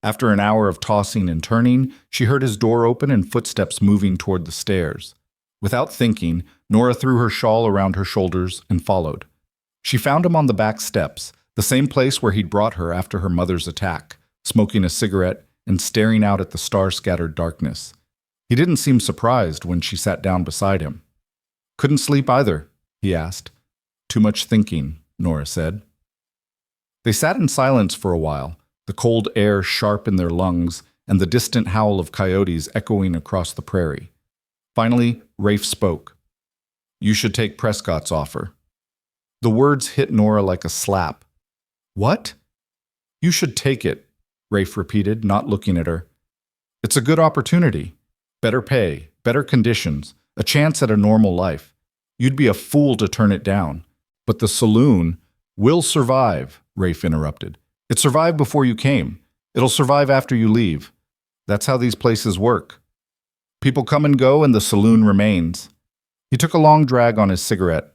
After an hour of tossing and turning, she heard his door open and footsteps moving toward the stairs. Without thinking, Nora threw her shawl around her shoulders and followed. She found him on the back steps, the same place where he'd brought her after her mother's attack, smoking a cigarette and staring out at the star-scattered darkness. He didn't seem surprised when she sat down beside him. Couldn't sleep either, he asked. Too much thinking, Nora said. They sat in silence for a while, the cold air sharp in their lungs and the distant howl of coyotes echoing across the prairie. Finally, Rafe spoke. You should take Prescott's offer. The words hit Nora like a slap. What? You should take it, Rafe repeated, not looking at her. It's a good opportunity. Better pay, better conditions, a chance at a normal life. You'd be a fool to turn it down. But the saloon will survive, Rafe interrupted. It survived before you came. It'll survive after you leave. That's how these places work. People come and go and the saloon remains. He took a long drag on his cigarette.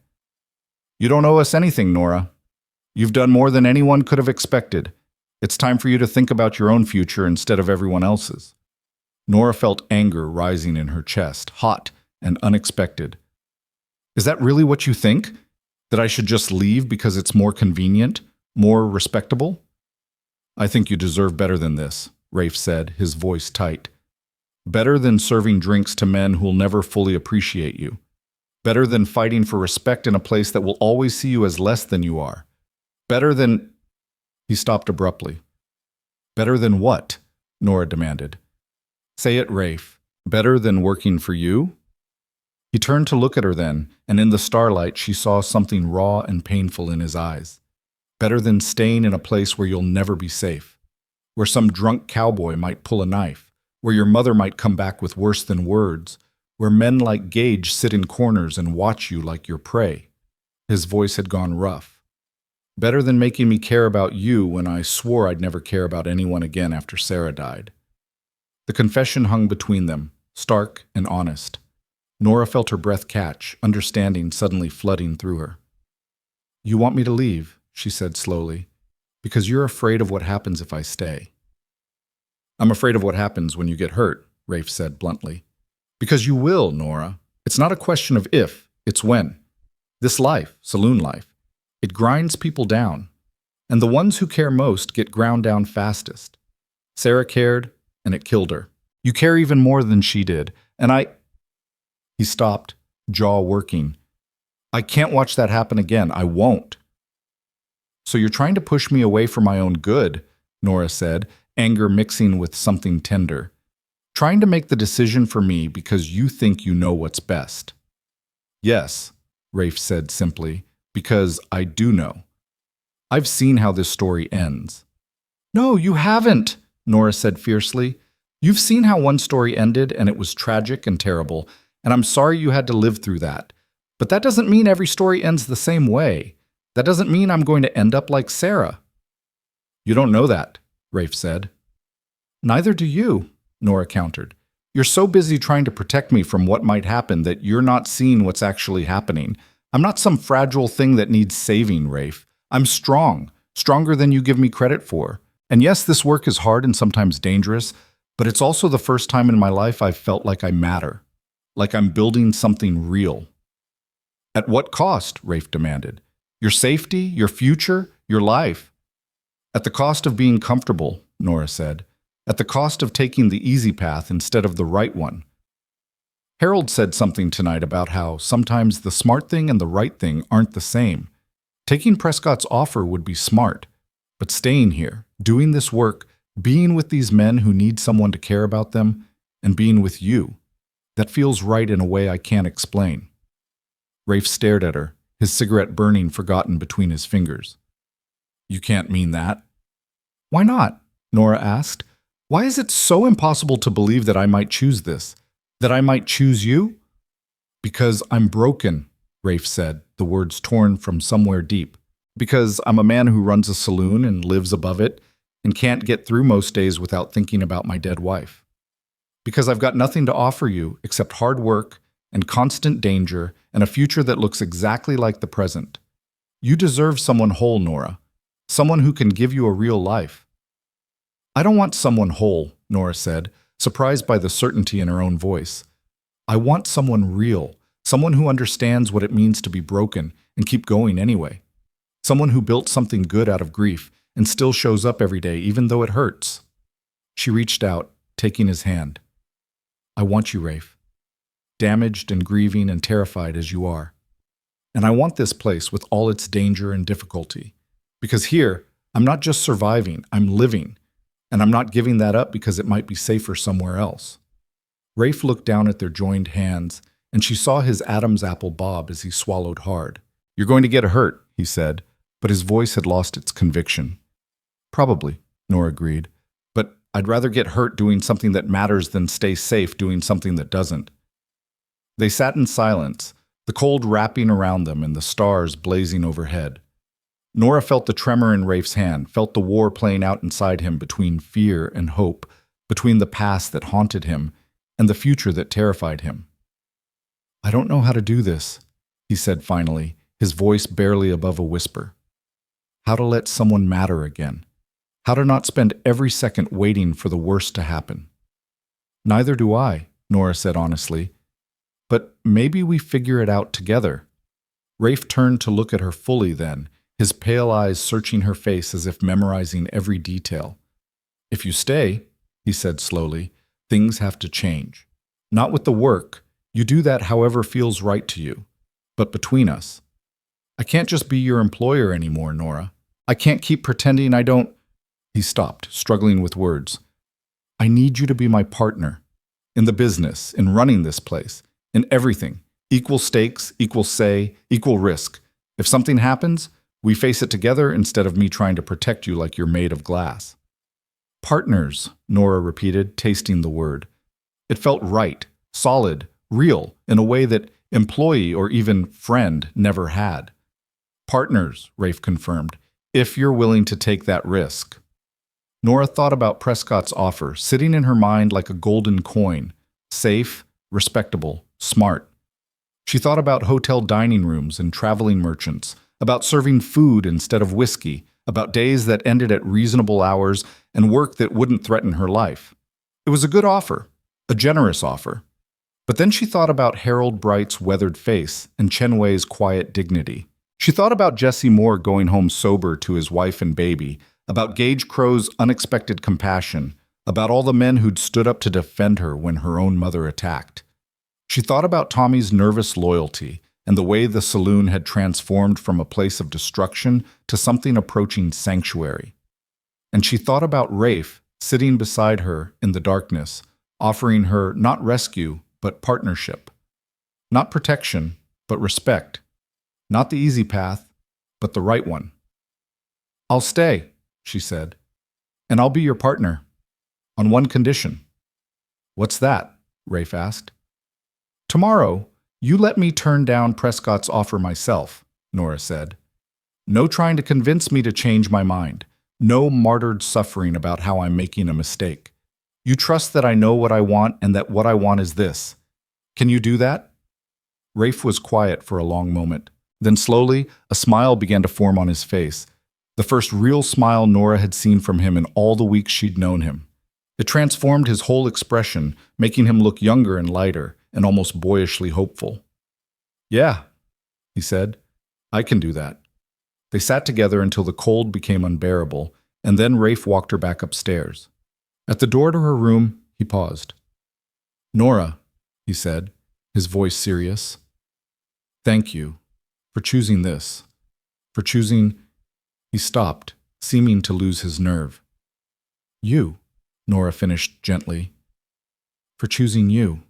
You don't owe us anything, Nora. You've done more than anyone could have expected. It's time for you to think about your own future instead of everyone else's. Nora felt anger rising in her chest, hot and unexpected. Is that really what you think? That I should just leave because it's more convenient, more respectable? I think you deserve better than this, Rafe said, his voice tight. Better than serving drinks to men who'll never fully appreciate you. Better than fighting for respect in a place that will always see you as less than you are. Better than... He stopped abruptly. Better than what? Nora demanded. Say it, Rafe. Better than working for you? He turned to look at her then, and in the starlight she saw something raw and painful in his eyes. Better than staying in a place where you'll never be safe. Where some drunk cowboy might pull a knife. Where your mother might come back with worse than words. Where men like Gage sit in corners and watch you like your prey. His voice had gone rough. Better than making me care about you when I swore I'd never care about anyone again after Sarah died. The confession hung between them, stark and honest. Nora felt her breath catch, understanding suddenly flooding through her. You want me to leave, she said slowly, because you're afraid of what happens if I stay. I'm afraid of what happens when you get hurt, Rafe said bluntly. Because you will, Nora. It's not a question of if, it's when. This life, saloon life, it grinds people down. And the ones who care most get ground down fastest. Sarah cared, and it killed her. You care even more than she did, and I... He stopped, jaw working. I can't watch that happen again. I won't. So you're trying to push me away for my own good, Nora said, anger mixing with something tender. Trying to make the decision for me because you think you know what's best. Yes, Rafe said simply, because I do know. I've seen how this story ends. No, you haven't, Nora said fiercely. You've seen how one story ended and it was tragic and terrible, And I'm sorry you had to live through that. But that doesn't mean every story ends the same way. That doesn't mean I'm going to end up like Sarah." "You don't know that," Rafe said. "Neither do you," Nora countered. "You're so busy trying to protect me from what might happen that you're not seeing what's actually happening. I'm not some fragile thing that needs saving, Rafe. I'm strong, stronger than you give me credit for. And yes, this work is hard and sometimes dangerous, but it's also the first time in my life I've felt like I matter, like I'm building something real." "At what cost?" Rafe demanded. "Your safety, your future, your life?" "At the cost of being comfortable," Nora said. "At the cost of taking the easy path instead of the right one." Harold said something tonight about how sometimes the smart thing and the right thing aren't the same. Taking Prescott's offer would be smart, but staying here, doing this work, being with these men who need someone to care about them, and being with you, that feels right in a way I can't explain. Rafe stared at her, his cigarette burning forgotten between his fingers. "You can't mean that." "Why not?" Nora asked. "Why is it so impossible to believe that I might choose this? That I might choose you?" "Because I'm broken," Rafe said, the words torn from somewhere deep. "Because I'm a man who runs a saloon and lives above it, and can't get through most days without thinking about my dead wife. Because I've got nothing to offer you except hard work and constant danger and a future that looks exactly like the present. You deserve someone whole, Nora. Someone who can give you a real life." "I don't want someone whole," Nora said, surprised by the certainty in her own voice. "I want someone real, someone who understands what it means to be broken and keep going anyway. Someone who built something good out of grief and still shows up every day even though it hurts." She reached out, taking his hand. "I want you, Rafe. Damaged and grieving and terrified as you are. And I want this place with all its danger and difficulty. Because here, I'm not just surviving, I'm living. And I'm not giving that up because it might be safer somewhere else." Rafe looked down at their joined hands, and she saw his Adam's apple bob as he swallowed hard. "You're going to get hurt," he said, but his voice had lost its conviction. "Probably," Nora agreed, "but I'd rather get hurt doing something that matters than stay safe doing something that doesn't." They sat in silence, the cold wrapping around them and the stars blazing overhead. Nora felt the tremor in Rafe's hand, felt the war playing out inside him between fear and hope, between the past that haunted him and the future that terrified him. "I don't know how to do this," he said finally, his voice barely above a whisper. "How to let someone matter again. How to not spend every second waiting for the worst to happen." "Neither do I," Nora said honestly. "But maybe we figure it out together." Rafe turned to look at her fully then, his pale eyes searching her face as if memorizing every detail. "If you stay," he said slowly, "things have to change. Not with the work. You do that however feels right to you. But between us. I can't just be your employer anymore, Nora. I can't keep pretending I don't—" He stopped, struggling with words. "I need you to be my partner. In the business, in running this place, in everything. Equal stakes, equal say, equal risk. If something happens, we face it together instead of me trying to protect you like you're made of glass." "Partners," Nora repeated, tasting the word. It felt right, solid, real, in a way that employee or even friend never had. "Partners," Rafe confirmed, "if you're willing to take that risk." Nora thought about Prescott's offer, sitting in her mind like a golden coin, safe, respectable, smart. She thought about hotel dining rooms and traveling merchants, about serving food instead of whiskey, about days that ended at reasonable hours and work that wouldn't threaten her life. It was a good offer, a generous offer. But then she thought about Harold Bright's weathered face and Chen Wei's quiet dignity. She thought about Jesse Moore going home sober to his wife and baby, about Gage Crow's unexpected compassion, about all the men who'd stood up to defend her when her own mother attacked. She thought about Tommy's nervous loyalty and the way the saloon had transformed from a place of destruction to something approaching sanctuary. And she thought about Rafe sitting beside her in the darkness, offering her not rescue, but partnership. Not protection, but respect. Not the easy path, but the right one. "I'll stay," she said, "and I'll be your partner. On one condition." "What's that?" Rafe asked. Tomorrow, you let me turn down Prescott's offer myself, Nora said. No trying to convince me to change my mind. No martyred suffering about how I'm making a mistake. You trust that I know what I want and that what I want is this. Can you do that? Rafe was quiet for a long moment. Then slowly, a smile began to form on his face. The first real smile Nora had seen from him in all the weeks she'd known him. It transformed his whole expression, making him look younger and lighter, and almost boyishly hopeful. Yeah, he said, I can do that. They sat together until the cold became unbearable, and then Rafe walked her back upstairs. At the door to her room, he paused. Nora, he said, his voice serious. Thank you for choosing this, for choosing... He stopped, seeming to lose his nerve. You, Nora finished gently. For choosing you.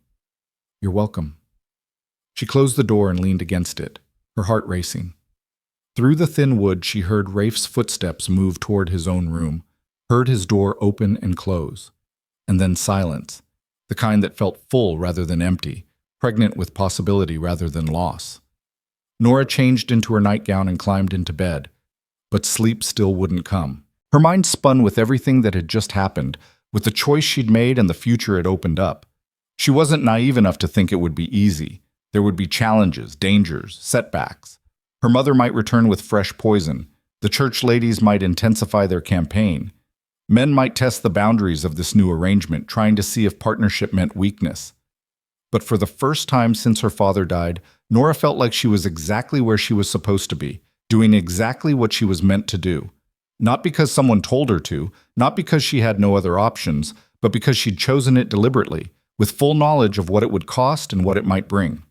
You're welcome. She closed the door and leaned against it, her heart racing. Through the thin wood, she heard Rafe's footsteps move toward his own room, heard his door open and close. And then silence, the kind that felt full rather than empty, pregnant with possibility rather than loss. Nora changed into her nightgown and climbed into bed, but sleep still wouldn't come. Her mind spun with everything that had just happened, with the choice she'd made and the future it opened up. She wasn't naive enough to think it would be easy. There would be challenges, dangers, setbacks. Her mother might return with fresh poison. The church ladies might intensify their campaign. Men might test the boundaries of this new arrangement, trying to see if partnership meant weakness. But for the first time since her father died, Nora felt like she was exactly where she was supposed to be, doing exactly what she was meant to do. Not because someone told her to, not because she had no other options, but because she'd chosen it deliberately, with full knowledge of what it would cost and what it might bring.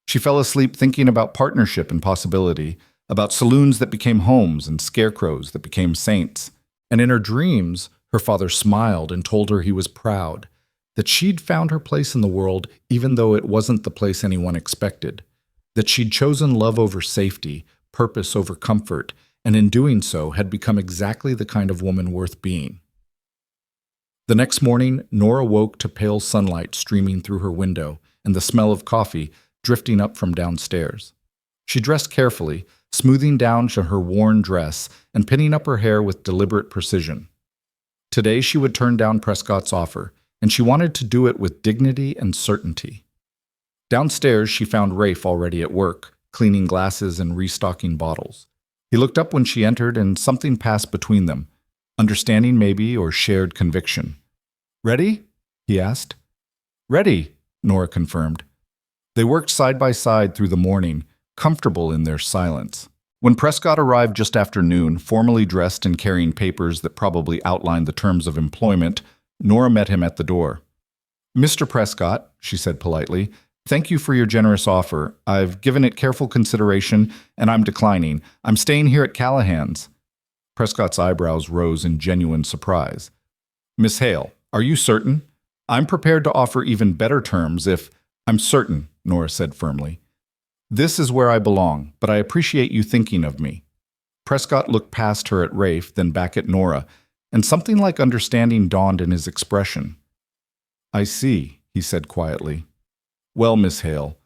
She fell asleep thinking about partnership and possibility, about saloons that became homes and scarecrows that became saints. And in her dreams, her father smiled and told her he was proud, that she'd found her place in the world even though it wasn't the place anyone expected, that she'd chosen love over safety, purpose over comfort, and in doing so had become exactly the kind of woman worth being. The next morning, Nora woke to pale sunlight streaming through her window and the smell of coffee drifting up from downstairs. She dressed carefully, smoothing down to her worn dress and pinning up her hair with deliberate precision. Today she would turn down Prescott's offer, and she wanted to do it with dignity and certainty. Downstairs she found Rafe already at work, cleaning glasses and restocking bottles. He looked up when she entered, and something passed between them, understanding maybe or shared conviction. "Ready?" he asked. "Ready," Nora confirmed. They worked side by side through the morning, comfortable in their silence. When Prescott arrived just after noon, formally dressed and carrying papers that probably outlined the terms of employment, Nora met him at the door. "Mr. Prescott," she said politely, "thank you for your generous offer. I've given it careful consideration, and I'm declining. I'm staying here at Callahan's." Prescott's eyebrows rose in genuine surprise. "Miss Hale, are you certain? I'm prepared to offer even better terms if—" "I'm certain," Nora said firmly. "This is where I belong, but I appreciate you thinking of me." Prescott looked past her at Rafe, then back at Nora, and something like understanding dawned in his expression. "I see," he said quietly. "Well, Miss Hale,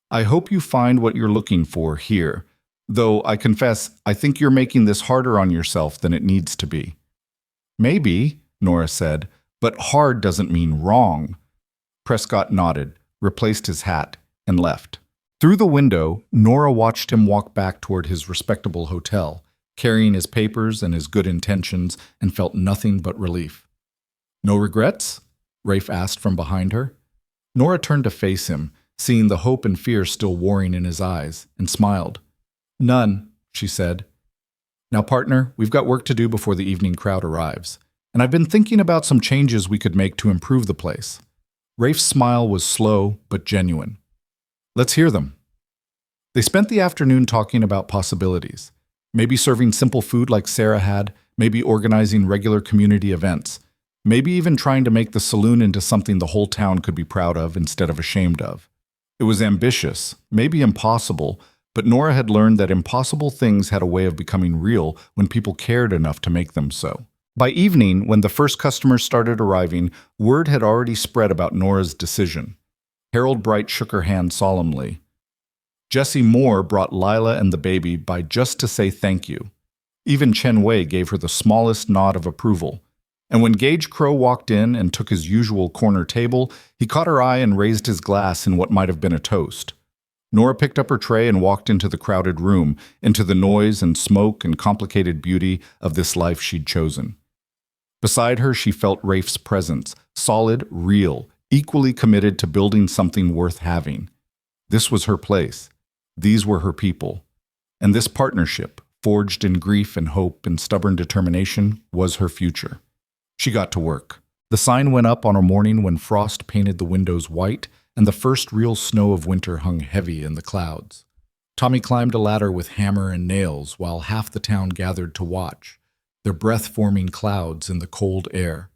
I hope you find what you're looking for here, though I confess I think you're making this harder on yourself than it needs to be." "Maybe," Nora said, "but hard doesn't mean wrong." Prescott nodded, replaced his hat, and left. Through the window, Nora watched him walk back toward his respectable hotel, carrying his papers and his good intentions, and felt nothing but relief. "No regrets?" Rafe asked from behind her. Nora turned to face him, seeing the hope and fear still warring in his eyes, and smiled. "None," she said. "Now, partner, we've got work to do before the evening crowd arrives, and I've been thinking about some changes we could make to improve the place." Rafe's smile was slow but genuine. "Let's hear them." They spent the afternoon talking about possibilities. Maybe serving simple food like Sarah had, maybe organizing regular community events, maybe even trying to make the saloon into something the whole town could be proud of instead of ashamed of. It was ambitious, maybe impossible, but Nora had learned that impossible things had a way of becoming real when people cared enough to make them so. By evening, when the first customers started arriving, word had already spread about Nora's decision. Harold Bright shook her hand solemnly. Jessie Moore brought Lila and the baby by just to say thank you. Even Chen Wei gave her the smallest nod of approval. And when Gage Crow walked in and took his usual corner table, he caught her eye and raised his glass in what might have been a toast. Nora picked up her tray and walked into the crowded room, into the noise and smoke and complicated beauty of this life she'd chosen. Beside her, she felt Rafe's presence, solid, real, equally committed to building something worth having. This was her place. These were her people. And this partnership, forged in grief and hope and stubborn determination, was her future. She got to work. The sign went up on a morning when frost painted the windows white and the first real snow of winter hung heavy in the clouds. Tommy climbed a ladder with hammer and nails while half the town gathered to watch, their breath-forming clouds in the cold air.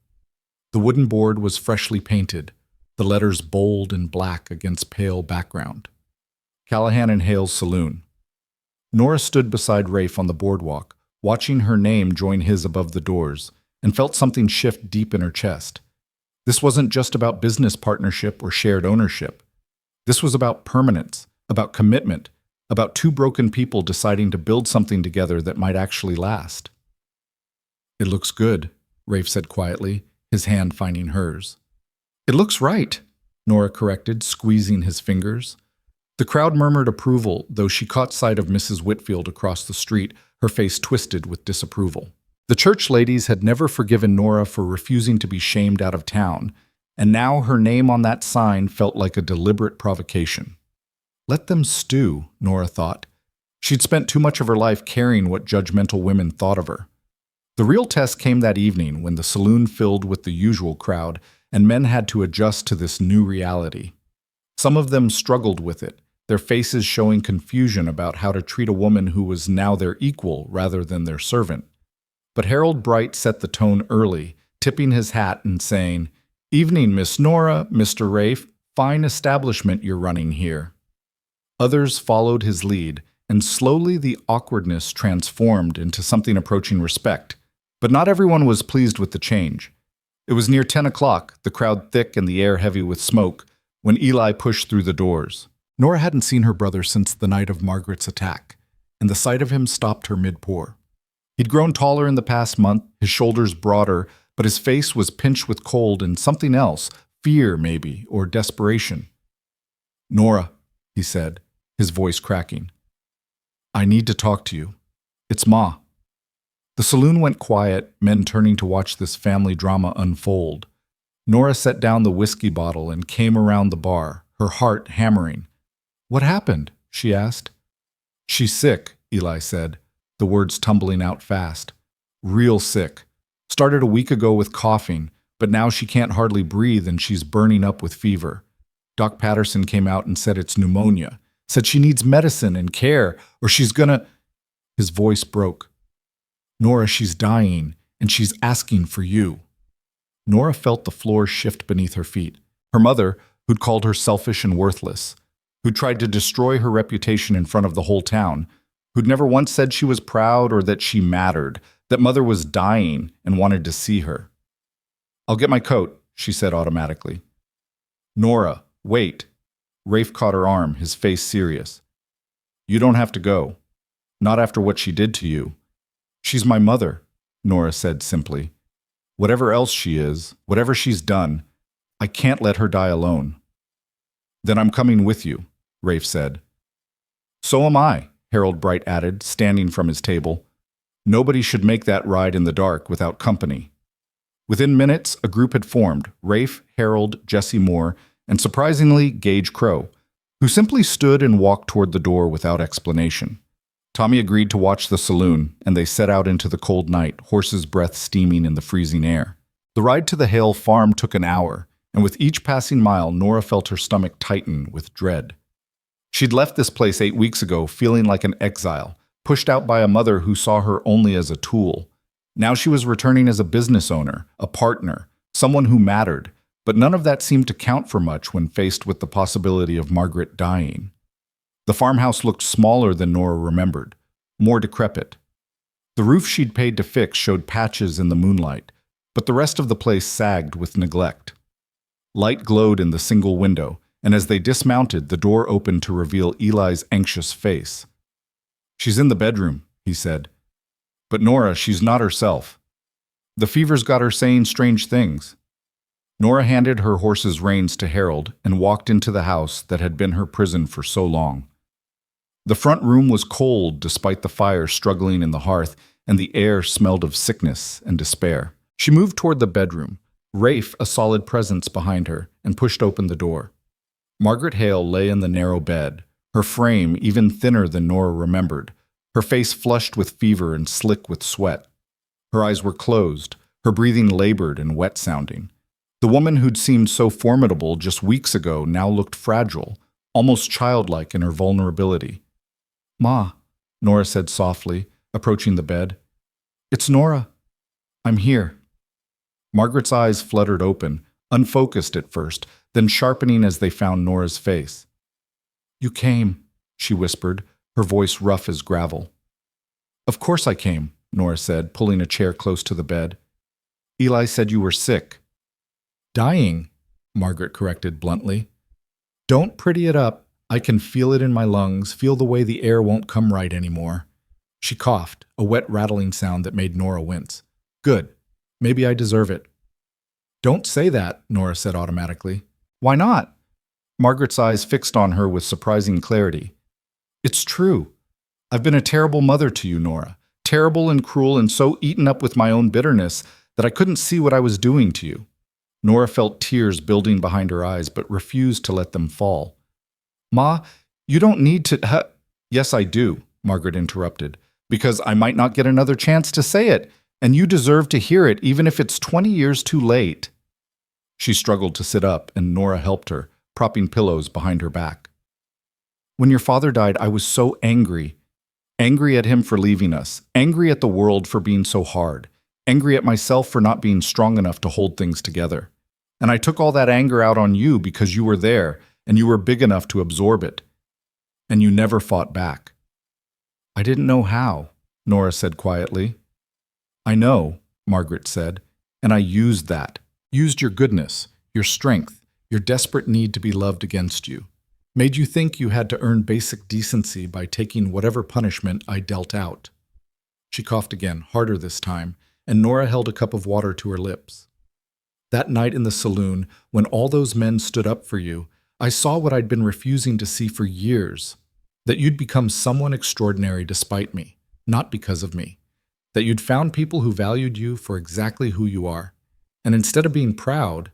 The wooden board was freshly painted, the letters bold and black against pale background. Callahan and Hale's Saloon. Nora stood beside Rafe on the boardwalk, watching her name join his above the doors, and felt something shift deep in her chest. This wasn't just about business partnership or shared ownership. This was about permanence, about commitment, about two broken people deciding to build something together that might actually last. "It looks good," Rafe said quietly, his hand finding hers. "It looks right," Nora corrected, squeezing his fingers. The crowd murmured approval, though she caught sight of Mrs. Whitfield across the street, her face twisted with disapproval. The church ladies had never forgiven Nora for refusing to be shamed out of town, and now her name on that sign felt like a deliberate provocation. Let them stew, Nora thought. She'd spent too much of her life caring what judgmental women thought of her. The real test came that evening when the saloon filled with the usual crowd, and men had to adjust to this new reality. Some of them struggled with it, their faces showing confusion about how to treat a woman who was now their equal rather than their servant. But Harold Bright set the tone early, tipping his hat and saying, "Evening, Miss Nora, Mr. Rafe, fine establishment you're running here." Others followed his lead, and slowly the awkwardness transformed into something approaching respect. But not everyone was pleased with the change. It was near 10 o'clock, the crowd thick and the air heavy with smoke, when Eli pushed through the doors. Nora hadn't seen her brother since the night of Margaret's attack, and the sight of him stopped her mid-pour. He'd grown taller in the past month, his shoulders broader, but his face was pinched with cold and something else, fear maybe, or desperation. "Nora," he said, his voice cracking. "I need to talk to you. It's Ma." The saloon went quiet, men turning to watch this family drama unfold. Nora set down the whiskey bottle and came around the bar, her heart hammering. "What happened?" she asked. "She's sick," Eli said, the words tumbling out fast. "Real sick. Started a week ago with coughing, but now she can't hardly breathe and she's burning up with fever. Doc Patterson came out and said it's pneumonia. Said she needs medicine and care, or she's gonna—" His voice broke. "Nora, she's dying, and she's asking for you." Nora felt the floor shift beneath her feet. Her mother, who'd called her selfish and worthless, who'd tried to destroy her reputation in front of the whole town, who'd never once said she was proud or that she mattered, that Mother was dying and wanted to see her. "I'll get my coat," she said automatically. "Nora, wait." Rafe caught her arm, his face serious. "You don't have to go. Not after what she did to you. She's my mother," Nora said simply. "Whatever else she is, whatever she's done, I can't let her die alone." "Then I'm coming with you," Rafe said. "So am I," Harold Bright added, standing from his table. "Nobody should make that ride in the dark without company." Within minutes, a group had formed, Rafe, Harold, Jessie Moore, and surprisingly, Gage Crow, who simply stood and walked toward the door without explanation. Tommy agreed to watch the saloon, and they set out into the cold night, horses' breath steaming in the freezing air. The ride to the Hale farm took an hour, and with each passing mile, Nora felt her stomach tighten with dread. She'd left this place 8 weeks ago feeling like an exile, pushed out by a mother who saw her only as a tool. Now she was returning as a business owner, a partner, someone who mattered, but none of that seemed to count for much when faced with the possibility of Margaret dying. The farmhouse looked smaller than Nora remembered, more decrepit. The roof she'd paid to fix showed patches in the moonlight, but the rest of the place sagged with neglect. Light glowed in the single window, and as they dismounted, the door opened to reveal Eli's anxious face. "She's in the bedroom," he said. "But Nora, she's not herself. The fever's got her saying strange things." Nora handed her horse's reins to Harold and walked into the house that had been her prison for so long. The front room was cold despite the fire struggling in the hearth, and the air smelled of sickness and despair. She moved toward the bedroom, Rafe a solid presence behind her, and pushed open the door. Margaret Hale lay in the narrow bed, her frame even thinner than Nora remembered, her face flushed with fever and slick with sweat. Her eyes were closed, her breathing labored and wet-sounding. The woman who'd seemed so formidable just weeks ago now looked fragile, almost childlike in her vulnerability. "Ma," Nora said softly, approaching the bed. "It's Nora. I'm here." Margaret's eyes fluttered open, unfocused at first, then sharpening as they found Nora's face. "You came," she whispered, her voice rough as gravel. "Of course I came," Nora said, pulling a chair close to the bed. "Eli said you were sick." "Dying," Margaret corrected bluntly. "Don't pretty it up. I can feel it in my lungs, feel the way the air won't come right anymore." She coughed, a wet rattling sound that made Nora wince. "Good. Maybe I deserve it." "Don't say that," Nora said automatically. "Why not?" Margaret's eyes fixed on her with surprising clarity. "It's true. I've been a terrible mother to you, Nora. Terrible and cruel and so eaten up with my own bitterness that I couldn't see what I was doing to you." Nora felt tears building behind her eyes but refused to let them fall. "Ma, you don't need to— Yes, I do," Margaret interrupted, "because I might not get another chance to say it, and you deserve to hear it even if it's 20 years too late." She struggled to sit up, and Nora helped her, propping pillows behind her back. "When your father died, I was so angry. Angry at him for leaving us, angry at the world for being so hard, angry at myself for not being strong enough to hold things together. And I took all that anger out on you because you were there, and you were big enough to absorb it. And you never fought back." "I didn't know how," Nora said quietly. "I know," Margaret said, "and I used that. Used your goodness, your strength, your desperate need to be loved against you. Made you think you had to earn basic decency by taking whatever punishment I dealt out." She coughed again, harder this time, and Nora held a cup of water to her lips. "That night in the saloon, when all those men stood up for you, I saw what I'd been refusing to see for years. That you'd become someone extraordinary despite me, not because of me. That you'd found people who valued you for exactly who you are. And instead of being proud,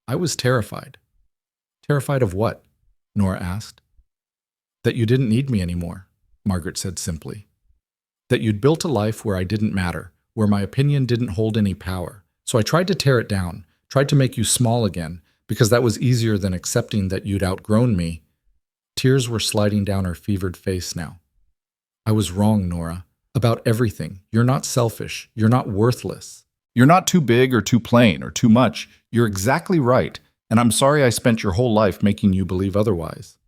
I was terrified." "Terrified of what?" Nora asked. "That you didn't need me anymore," Margaret said simply. "That you'd built a life where I didn't matter, where my opinion didn't hold any power. So I tried to tear it down, tried to make you small again, because that was easier than accepting that you'd outgrown me." Tears were sliding down her fevered face now. "I was wrong, Nora. About everything. You're not selfish. You're not worthless. You're not too big or too plain or too much. You're exactly right, and I'm sorry I spent your whole life making you believe otherwise."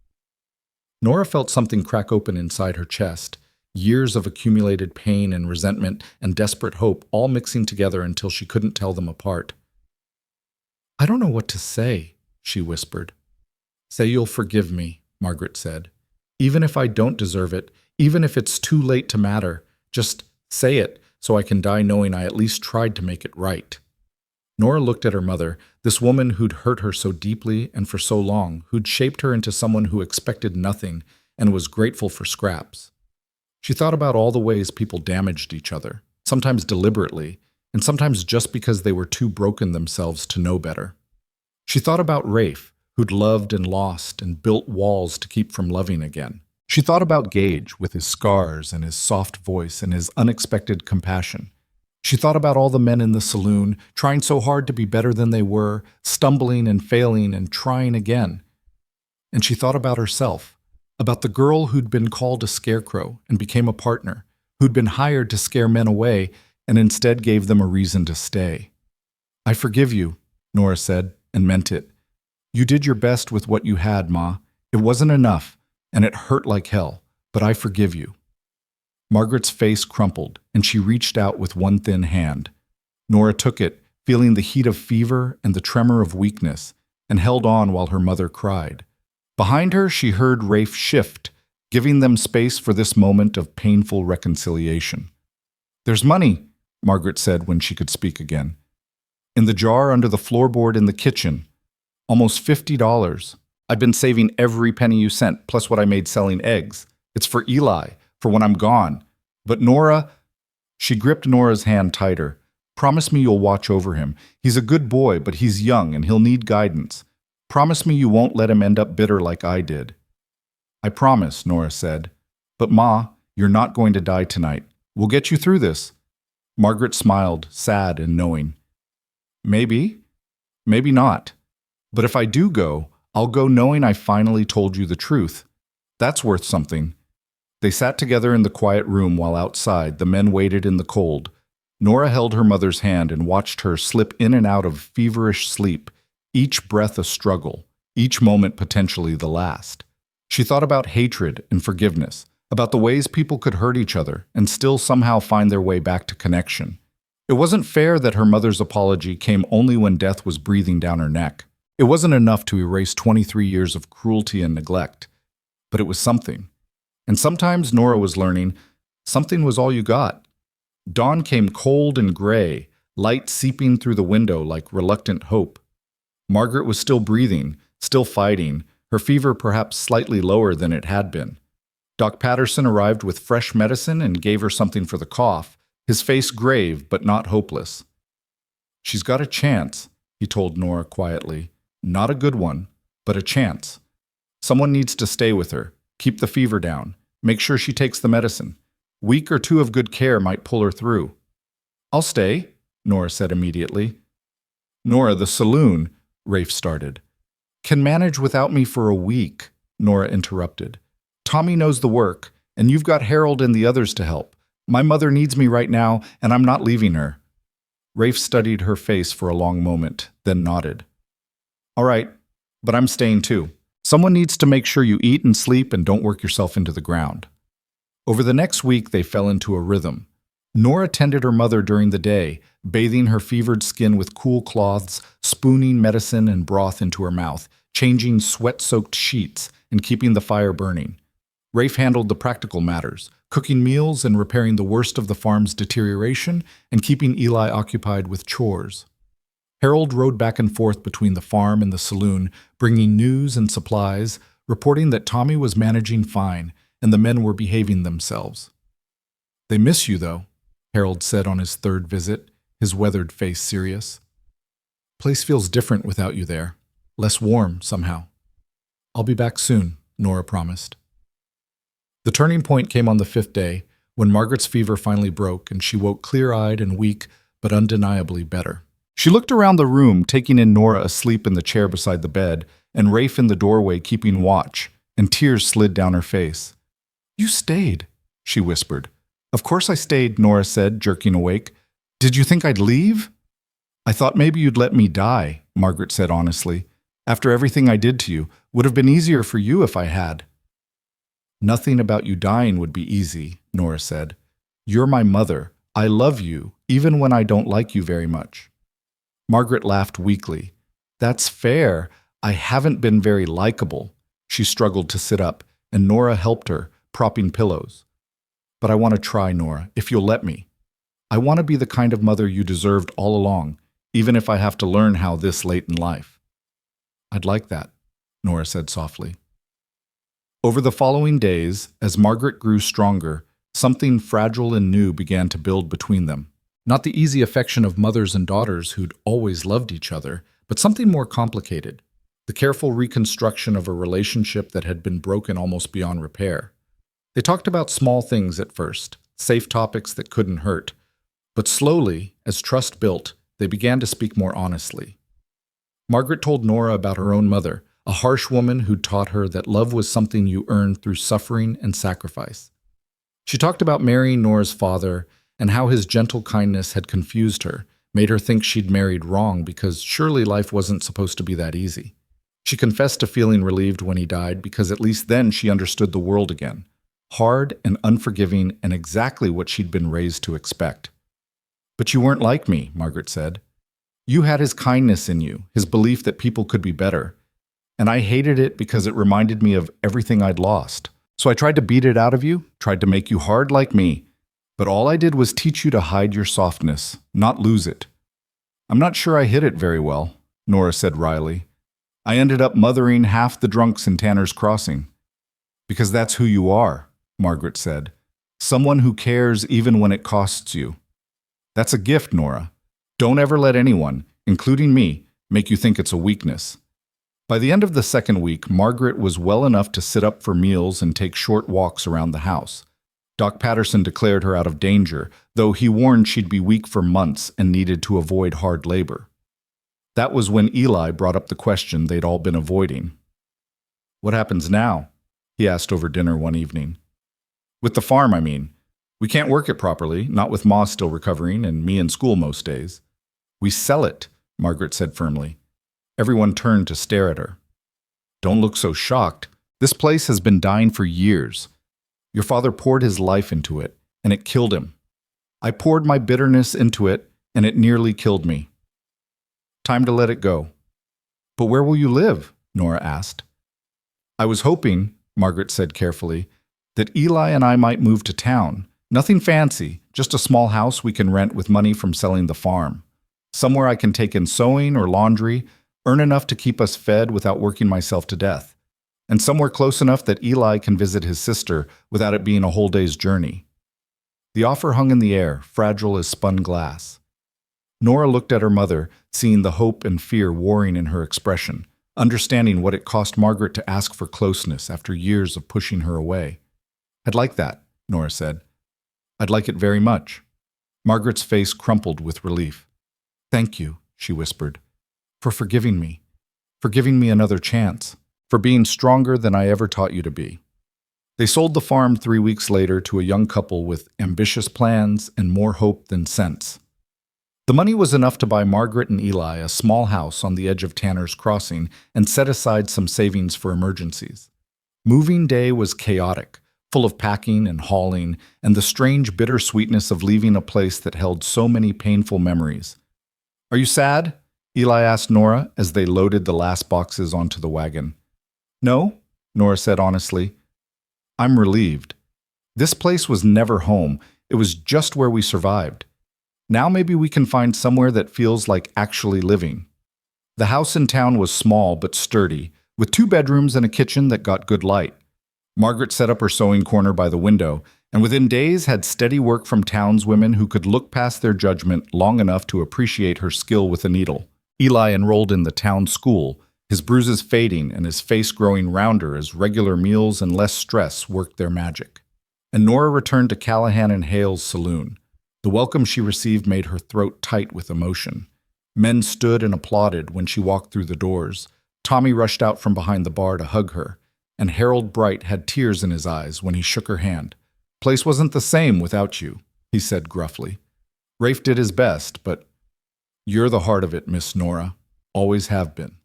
Nora felt something crack open inside her chest, years of accumulated pain and resentment and desperate hope all mixing together until she couldn't tell them apart. "I don't know what to say," she whispered. "Say you'll forgive me," Margaret said. "Even if I don't deserve it, even if it's too late to matter, just say it so I can die knowing I at least tried to make it right." Nora looked at her mother, this woman who'd hurt her so deeply and for so long, who'd shaped her into someone who expected nothing and was grateful for scraps. She thought about all the ways people damaged each other, sometimes deliberately, and sometimes just because they were too broken themselves to know better. She thought about Rafe, who'd loved and lost and built walls to keep from loving again. She thought about Gage with his scars and his soft voice and his unexpected compassion. She thought about all the men in the saloon, trying so hard to be better than they were, stumbling and failing and trying again. And she thought about herself, about the girl who'd been called a scarecrow and became a partner, who'd been hired to scare men away and instead gave them a reason to stay. "I forgive you," Nora said, and meant it. "You did your best with what you had, Ma. It wasn't enough, and it hurt like hell, but I forgive you." Margaret's face crumpled, and she reached out with one thin hand. Nora took it, feeling the heat of fever and the tremor of weakness, and held on while her mother cried, Behind her, she heard Rafe shift, giving them space for this moment of painful reconciliation. "There's money," Margaret said when she could speak again. "In the jar under the floorboard in the kitchen. Almost $50. I've been saving every penny you sent, plus what I made selling eggs. It's for Eli, for when I'm gone. But Nora—" She gripped Nora's hand tighter. "Promise me you'll watch over him. He's a good boy, but he's young and he'll need guidance. Promise me you won't let him end up bitter like I did." "I promise," Nora said. "But Ma, you're not going to die tonight. We'll get you through this." Margaret smiled, sad and knowing. "Maybe. Maybe not. But if I do go, I'll go knowing I finally told you the truth. That's worth something." They sat together in the quiet room while outside the men waited in the cold. Nora held her mother's hand and watched her slip in and out of feverish sleep, each breath a struggle, each moment potentially the last. She thought about hatred and forgiveness, about the ways people could hurt each other and still somehow find their way back to connection. It wasn't fair that her mother's apology came only when death was breathing down her neck. It wasn't enough to erase 23 years of cruelty and neglect, but it was something. And sometimes, Nora was learning, something was all you got. Dawn came cold and gray, light seeping through the window like reluctant hope. Margaret was still breathing, still fighting, her fever perhaps slightly lower than it had been. Doc Patterson arrived with fresh medicine and gave her something for the cough, his face grave but not hopeless. "She's got a chance," he told Nora quietly. "Not a good one, but a chance. Someone needs to stay with her, keep the fever down, make sure she takes the medicine. Week or two of good care might pull her through." "I'll stay," Nora said immediately. "Nora, the saloon," Rafe started. "Can manage without me for a week," Nora interrupted. "Tommy knows the work, and you've got Harold and the others to help. My mother needs me right now, and I'm not leaving her." Rafe studied her face for a long moment, then nodded. "All right, but I'm staying too. Someone needs to make sure you eat and sleep and don't work yourself into the ground." Over the next week, they fell into a rhythm. Nora tended her mother during the day, bathing her fevered skin with cool cloths, spooning medicine and broth into her mouth, changing sweat-soaked sheets, and keeping the fire burning. Rafe handled the practical matters, cooking meals and repairing the worst of the farm's deterioration and keeping Eli occupied with chores. Harold rode back and forth between the farm and the saloon, bringing news and supplies, reporting that Tommy was managing fine and the men were behaving themselves. "They miss you, though," Harold said on his third visit, his weathered face serious. "Place feels different without you there, less warm somehow." "I'll be back soon," Nora promised. The turning point came on the 5th day, when Margaret's fever finally broke and she woke clear-eyed and weak, but undeniably better. She looked around the room, taking in Nora asleep in the chair beside the bed, and Rafe in the doorway keeping watch, and tears slid down her face. "You stayed," she whispered. "Of course I stayed," Nora said, jerking awake. "Did you think I'd leave?" "I thought maybe you'd let me die," Margaret said honestly. "After everything I did to you, would have been easier for you if I had." "Nothing about you dying would be easy," Nora said. "You're my mother. I love you, even when I don't like you very much." Margaret laughed weakly. "That's fair. I haven't been very likable." She struggled to sit up, and Nora helped her, propping pillows. "But I want to try, Nora, if you'll let me. I want to be the kind of mother you deserved all along, even if I have to learn how this late in life." "I'd like that," Nora said softly. Over the following days, as Margaret grew stronger, something fragile and new began to build between them. Not the easy affection of mothers and daughters who'd always loved each other, but something more complicated. The careful reconstruction of a relationship that had been broken almost beyond repair. They talked about small things at first, safe topics that couldn't hurt. But slowly, as trust built, they began to speak more honestly. Margaret told Nora about her own mother, a harsh woman who'd taught her that love was something you earned through suffering and sacrifice. She talked about marrying Nora's father and how his gentle kindness had confused her, made her think she'd married wrong because surely life wasn't supposed to be that easy. She confessed to feeling relieved when he died because at least then she understood the world again. Hard and unforgiving and exactly what she'd been raised to expect. "But you weren't like me," Margaret said. "You had his kindness in you, his belief that people could be better. and I hated it because it reminded me of everything I'd lost. So I tried to beat it out of you, tried to make you hard like me. But all I did was teach you to hide your softness, not lose it. I'm not sure I hid it very well, Nora said wryly. I ended up mothering half the drunks in Tanner's Crossing. Because that's who you are, Margaret said. Someone who cares even when it costs you. That's a gift, Nora. Don't ever let anyone, including me, make you think it's a weakness. By the end of the second week, Margaret was well enough to sit up for meals and take short walks around the house. Doc Patterson declared her out of danger, though he warned she'd be weak for months and needed to avoid hard labor. That was when Eli brought up the question they'd all been avoiding. What happens now? He asked over dinner one evening. With the farm, I mean. We can't work it properly, not with Ma still recovering and me in school most days. We sell it, Margaret said firmly. Everyone turned to stare at her. Don't look so shocked. This place has been dying for years. Your father poured his life into it, and it killed him. I poured my bitterness into it, and it nearly killed me. Time to let it go. But where will you live? Nora asked. I was hoping, Margaret said carefully, that Eli and I might move to town. Nothing fancy, just a small house we can rent with money from selling the farm. Somewhere I can take in sewing or laundry, earn enough to keep us fed without working myself to death. And somewhere close enough that Eli can visit his sister without it being a whole day's journey. The offer hung in the air, fragile as spun glass. Nora looked at her mother, seeing the hope and fear warring in her expression, understanding what it cost Margaret to ask for closeness after years of pushing her away. I'd like that, Nora said. I'd like it very much. Margaret's face crumpled with relief. Thank you, she whispered, for forgiving me another chance, for being stronger than I ever taught you to be. They sold the farm 3 weeks later to a young couple with ambitious plans and more hope than sense. The money was enough to buy Margaret and Eli a small house on the edge of Tanner's Crossing and set aside some savings for emergencies. Moving day was chaotic, full of packing and hauling, and the strange bittersweetness of leaving a place that held so many painful memories. Are you sad? Eli asked Nora as they loaded the last boxes onto the wagon. No, Nora said honestly. I'm relieved. This place was never home. It was just where we survived. Now maybe we can find somewhere that feels like actually living. The house in town was small but sturdy, with 2 bedrooms and a kitchen that got good light. Margaret set up her sewing corner by the window, and within days had steady work from townswomen who could look past their judgment long enough to appreciate her skill with a needle. Eli enrolled in the town school, his bruises fading and his face growing rounder as regular meals and less stress worked their magic. And Nora returned to Callahan and Hale's saloon. The welcome she received made her throat tight with emotion. Men stood and applauded when she walked through the doors. Tommy rushed out from behind the bar to hug her, and Harold Bright had tears in his eyes when he shook her hand. Place wasn't the same without you, he said gruffly. Rafe did his best, but you're the heart of it, Miss Nora. Always have been.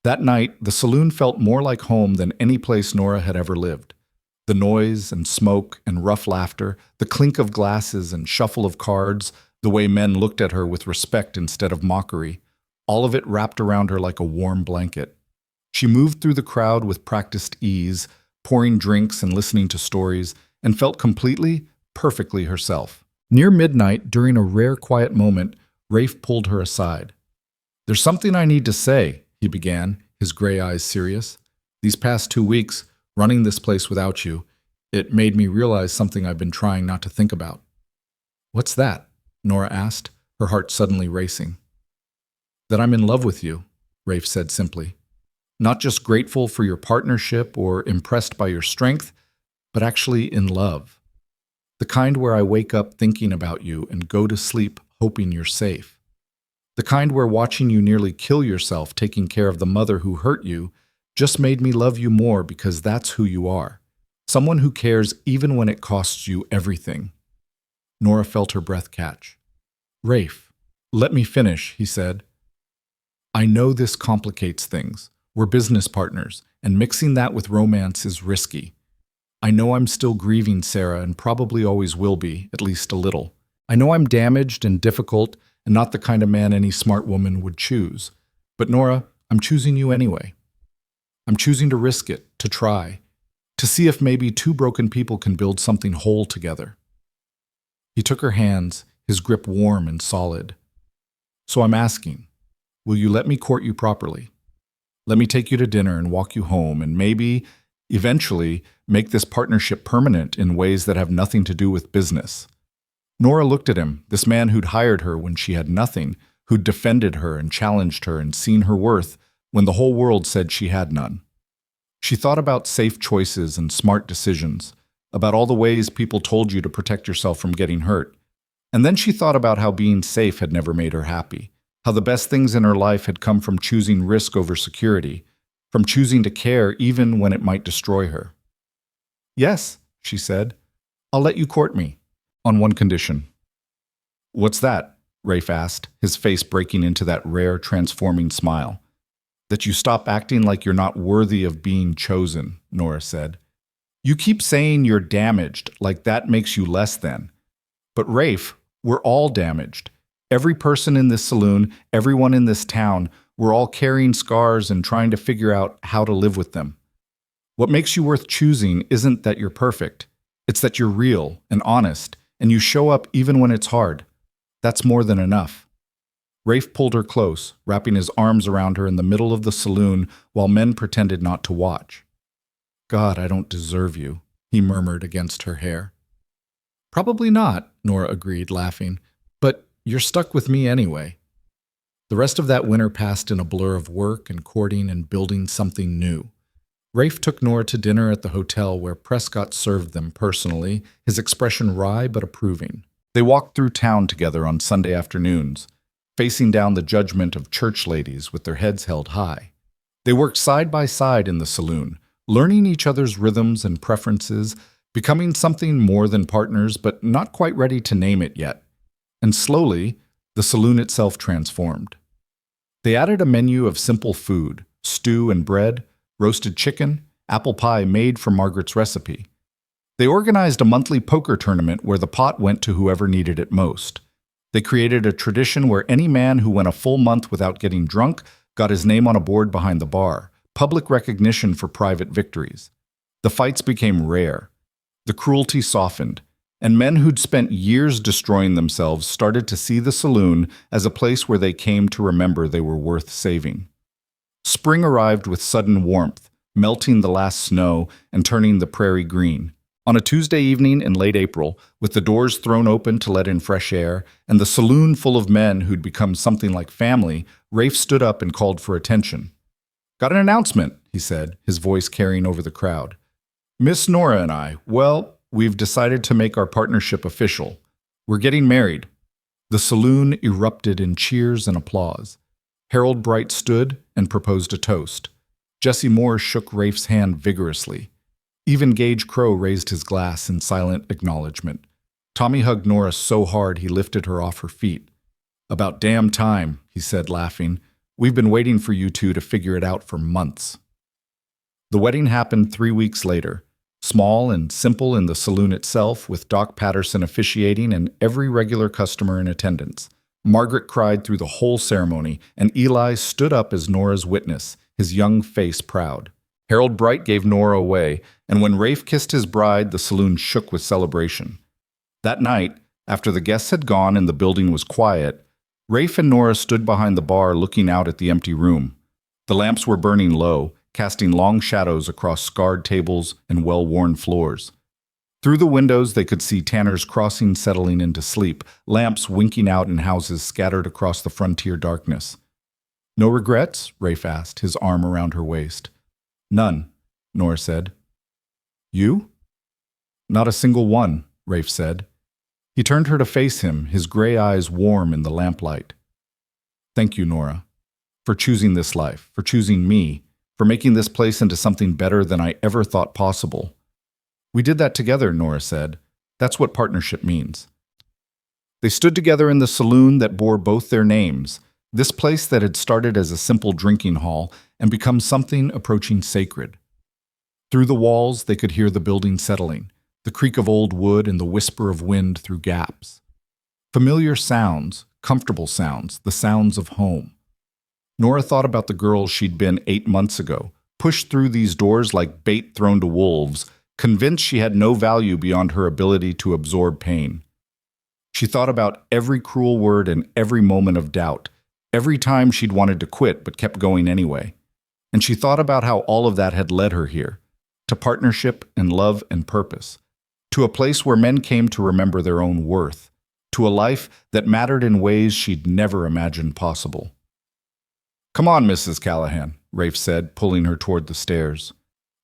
That night, the saloon felt more like home than any place Nora had ever lived. The noise and smoke and rough laughter, the clink of glasses and shuffle of cards, the way men looked at her with respect instead of mockery, all of it wrapped around her like a warm blanket. She moved through the crowd with practiced ease, pouring drinks and listening to stories, and felt completely, perfectly herself. Near midnight, during a rare quiet moment, Rafe pulled her aside. There's something I need to say, he began, his gray eyes serious. These past 2 weeks, running this place without you, it made me realize something I've been trying not to think about. What's that? Nora asked, her heart suddenly racing. That I'm in love with you, Rafe said simply. Not just grateful for your partnership or impressed by your strength, but actually in love. The kind where I wake up thinking about you and go to sleep hoping you're safe. The kind where watching you nearly kill yourself taking care of the mother who hurt you just made me love you more because that's who you are. Someone who cares even when it costs you everything. Nora felt her breath catch. Rafe, let me finish, he said. I know this complicates things. We're business partners, and mixing that with romance is risky. I know I'm still grieving Sarah and probably always will be, at least a little. I know I'm damaged and difficult and not the kind of man any smart woman would choose. But Nora, I'm choosing you anyway. I'm choosing to risk it, to try, to see if maybe two broken people can build something whole together. He took her hands, his grip warm and solid. So I'm asking, will you let me court you properly? Let me take you to dinner and walk you home and maybe, eventually, make this partnership permanent in ways that have nothing to do with business. Nora looked at him, this man who'd hired her when she had nothing, who'd defended her and challenged her and seen her worth when the whole world said she had none. She thought about safe choices and smart decisions, about all the ways people told you to protect yourself from getting hurt. And then she thought about how being safe had never made her happy, how the best things in her life had come from choosing risk over security, from choosing to care even when it might destroy her. Yes, she said, I'll let you court me, on one condition. What's that? Rafe asked, his face breaking into that rare, transforming smile. That you stop acting like you're not worthy of being chosen, Nora said. You keep saying you're damaged, like that makes you less than. But Rafe, we're all damaged. Every person in this saloon, everyone in this town, we're all carrying scars and trying to figure out how to live with them. What makes you worth choosing isn't that you're perfect. It's that you're real and honest, and you show up even when it's hard. That's more than enough. Rafe pulled her close, wrapping his arms around her in the middle of the saloon while men pretended not to watch. God, I don't deserve you, he murmured against her hair. Probably not, Nora agreed, laughing, but you're stuck with me anyway. The rest of that winter passed in a blur of work and courting and building something new. Rafe took Nora to dinner at the hotel where Prescott served them personally, his expression wry but approving. They walked through town together on Sunday afternoons, facing down the judgment of church ladies with their heads held high. They worked side by side in the saloon, learning each other's rhythms and preferences, becoming something more than partners, but not quite ready to name it yet. And slowly, the saloon itself transformed. They added a menu of simple food, stew and bread, roasted chicken, apple pie made from Margaret's recipe. They organized a monthly poker tournament where the pot went to whoever needed it most. They created a tradition where any man who went a full month without getting drunk got his name on a board behind the bar, public recognition for private victories. The fights became rare. The cruelty softened, and men who'd spent years destroying themselves started to see the saloon as a place where they came to remember they were worth saving. Spring arrived with sudden warmth, melting the last snow and turning the prairie green. On a Tuesday evening in late April, with the doors thrown open to let in fresh air, and the saloon full of men who'd become something like family, Rafe stood up and called for attention. Got an announcement, he said, his voice carrying over the crowd. Miss Nora and I, well, we've decided to make our partnership official. We're getting married. The saloon erupted in cheers and applause. Harold Bright stood and proposed a toast. Jesse Moore shook Rafe's hand vigorously. Even Gage Crow raised his glass in silent acknowledgement. Tommy hugged Nora so hard he lifted her off her feet. About damn time, he said, laughing. We've been waiting for you two to figure it out for months. The wedding happened 3 weeks later, small and simple in the saloon itself, with Doc Patterson officiating and every regular customer in attendance. Margaret cried through the whole ceremony, and Eli stood up as Nora's witness, his young face proud. Harold Bright gave Nora away, and when Rafe kissed his bride, the saloon shook with celebration. That night, after the guests had gone and the building was quiet, Rafe and Nora stood behind the bar looking out at the empty room. The lamps were burning low, casting long shadows across scarred tables and well-worn floors. Through the windows, they could see Tanner's Crossing settling into sleep, lamps winking out in houses scattered across the frontier darkness. No regrets? Rafe asked, his arm around her waist. None, Nora said. You? Not a single one, Rafe said. He turned her to face him, his gray eyes warm in the lamplight. Thank you, Nora, for choosing this life, for choosing me, for making this place into something better than I ever thought possible. We did that together, Nora said. That's what partnership means. They stood together in the saloon that bore both their names, this place that had started as a simple drinking hall and become something approaching sacred. Through the walls, they could hear the building settling, the creak of old wood and the whisper of wind through gaps. Familiar sounds, comfortable sounds, the sounds of home. Nora thought about the girl she'd been 8 months ago, pushed through these doors like bait thrown to wolves, convinced she had no value beyond her ability to absorb pain. She thought about every cruel word and every moment of doubt, every time she'd wanted to quit but kept going anyway. And she thought about how all of that had led her here, to partnership and love and purpose, to a place where men came to remember their own worth, to a life that mattered in ways she'd never imagined possible. "Come on, Mrs. Callahan," Rafe said, pulling her toward the stairs.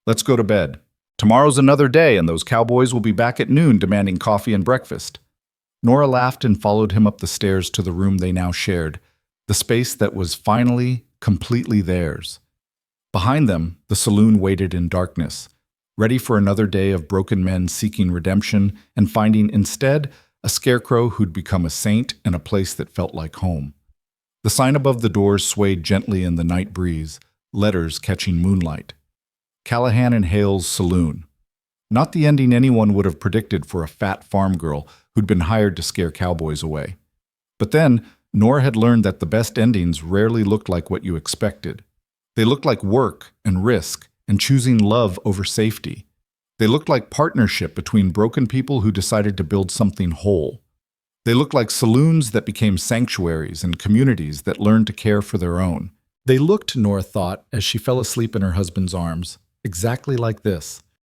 "Let's go to bed. Tomorrow's another day, and those Cowboys will be back at noon demanding coffee and breakfast." Nora laughed and followed him up the stairs to the room they now shared, the space that was finally completely theirs. Behind them, the saloon waited in darkness, ready for another day of broken men seeking redemption and finding instead a scarecrow who'd become a saint and a place that felt like home. The sign above the doors swayed gently in the night breeze, letters catching moonlight. Callahan and Hale's Saloon. Not the ending anyone would have predicted for a fat farm girl who'd been hired to scare cowboys away. But then, Nora had learned that the best endings rarely looked like what you expected. They looked like work and risk and choosing love over safety. They looked like partnership between broken people who decided to build something whole. They looked like saloons that became sanctuaries and communities that learned to care for their own. They looked, Nora thought, as she fell asleep in her husband's arms, exactly like this.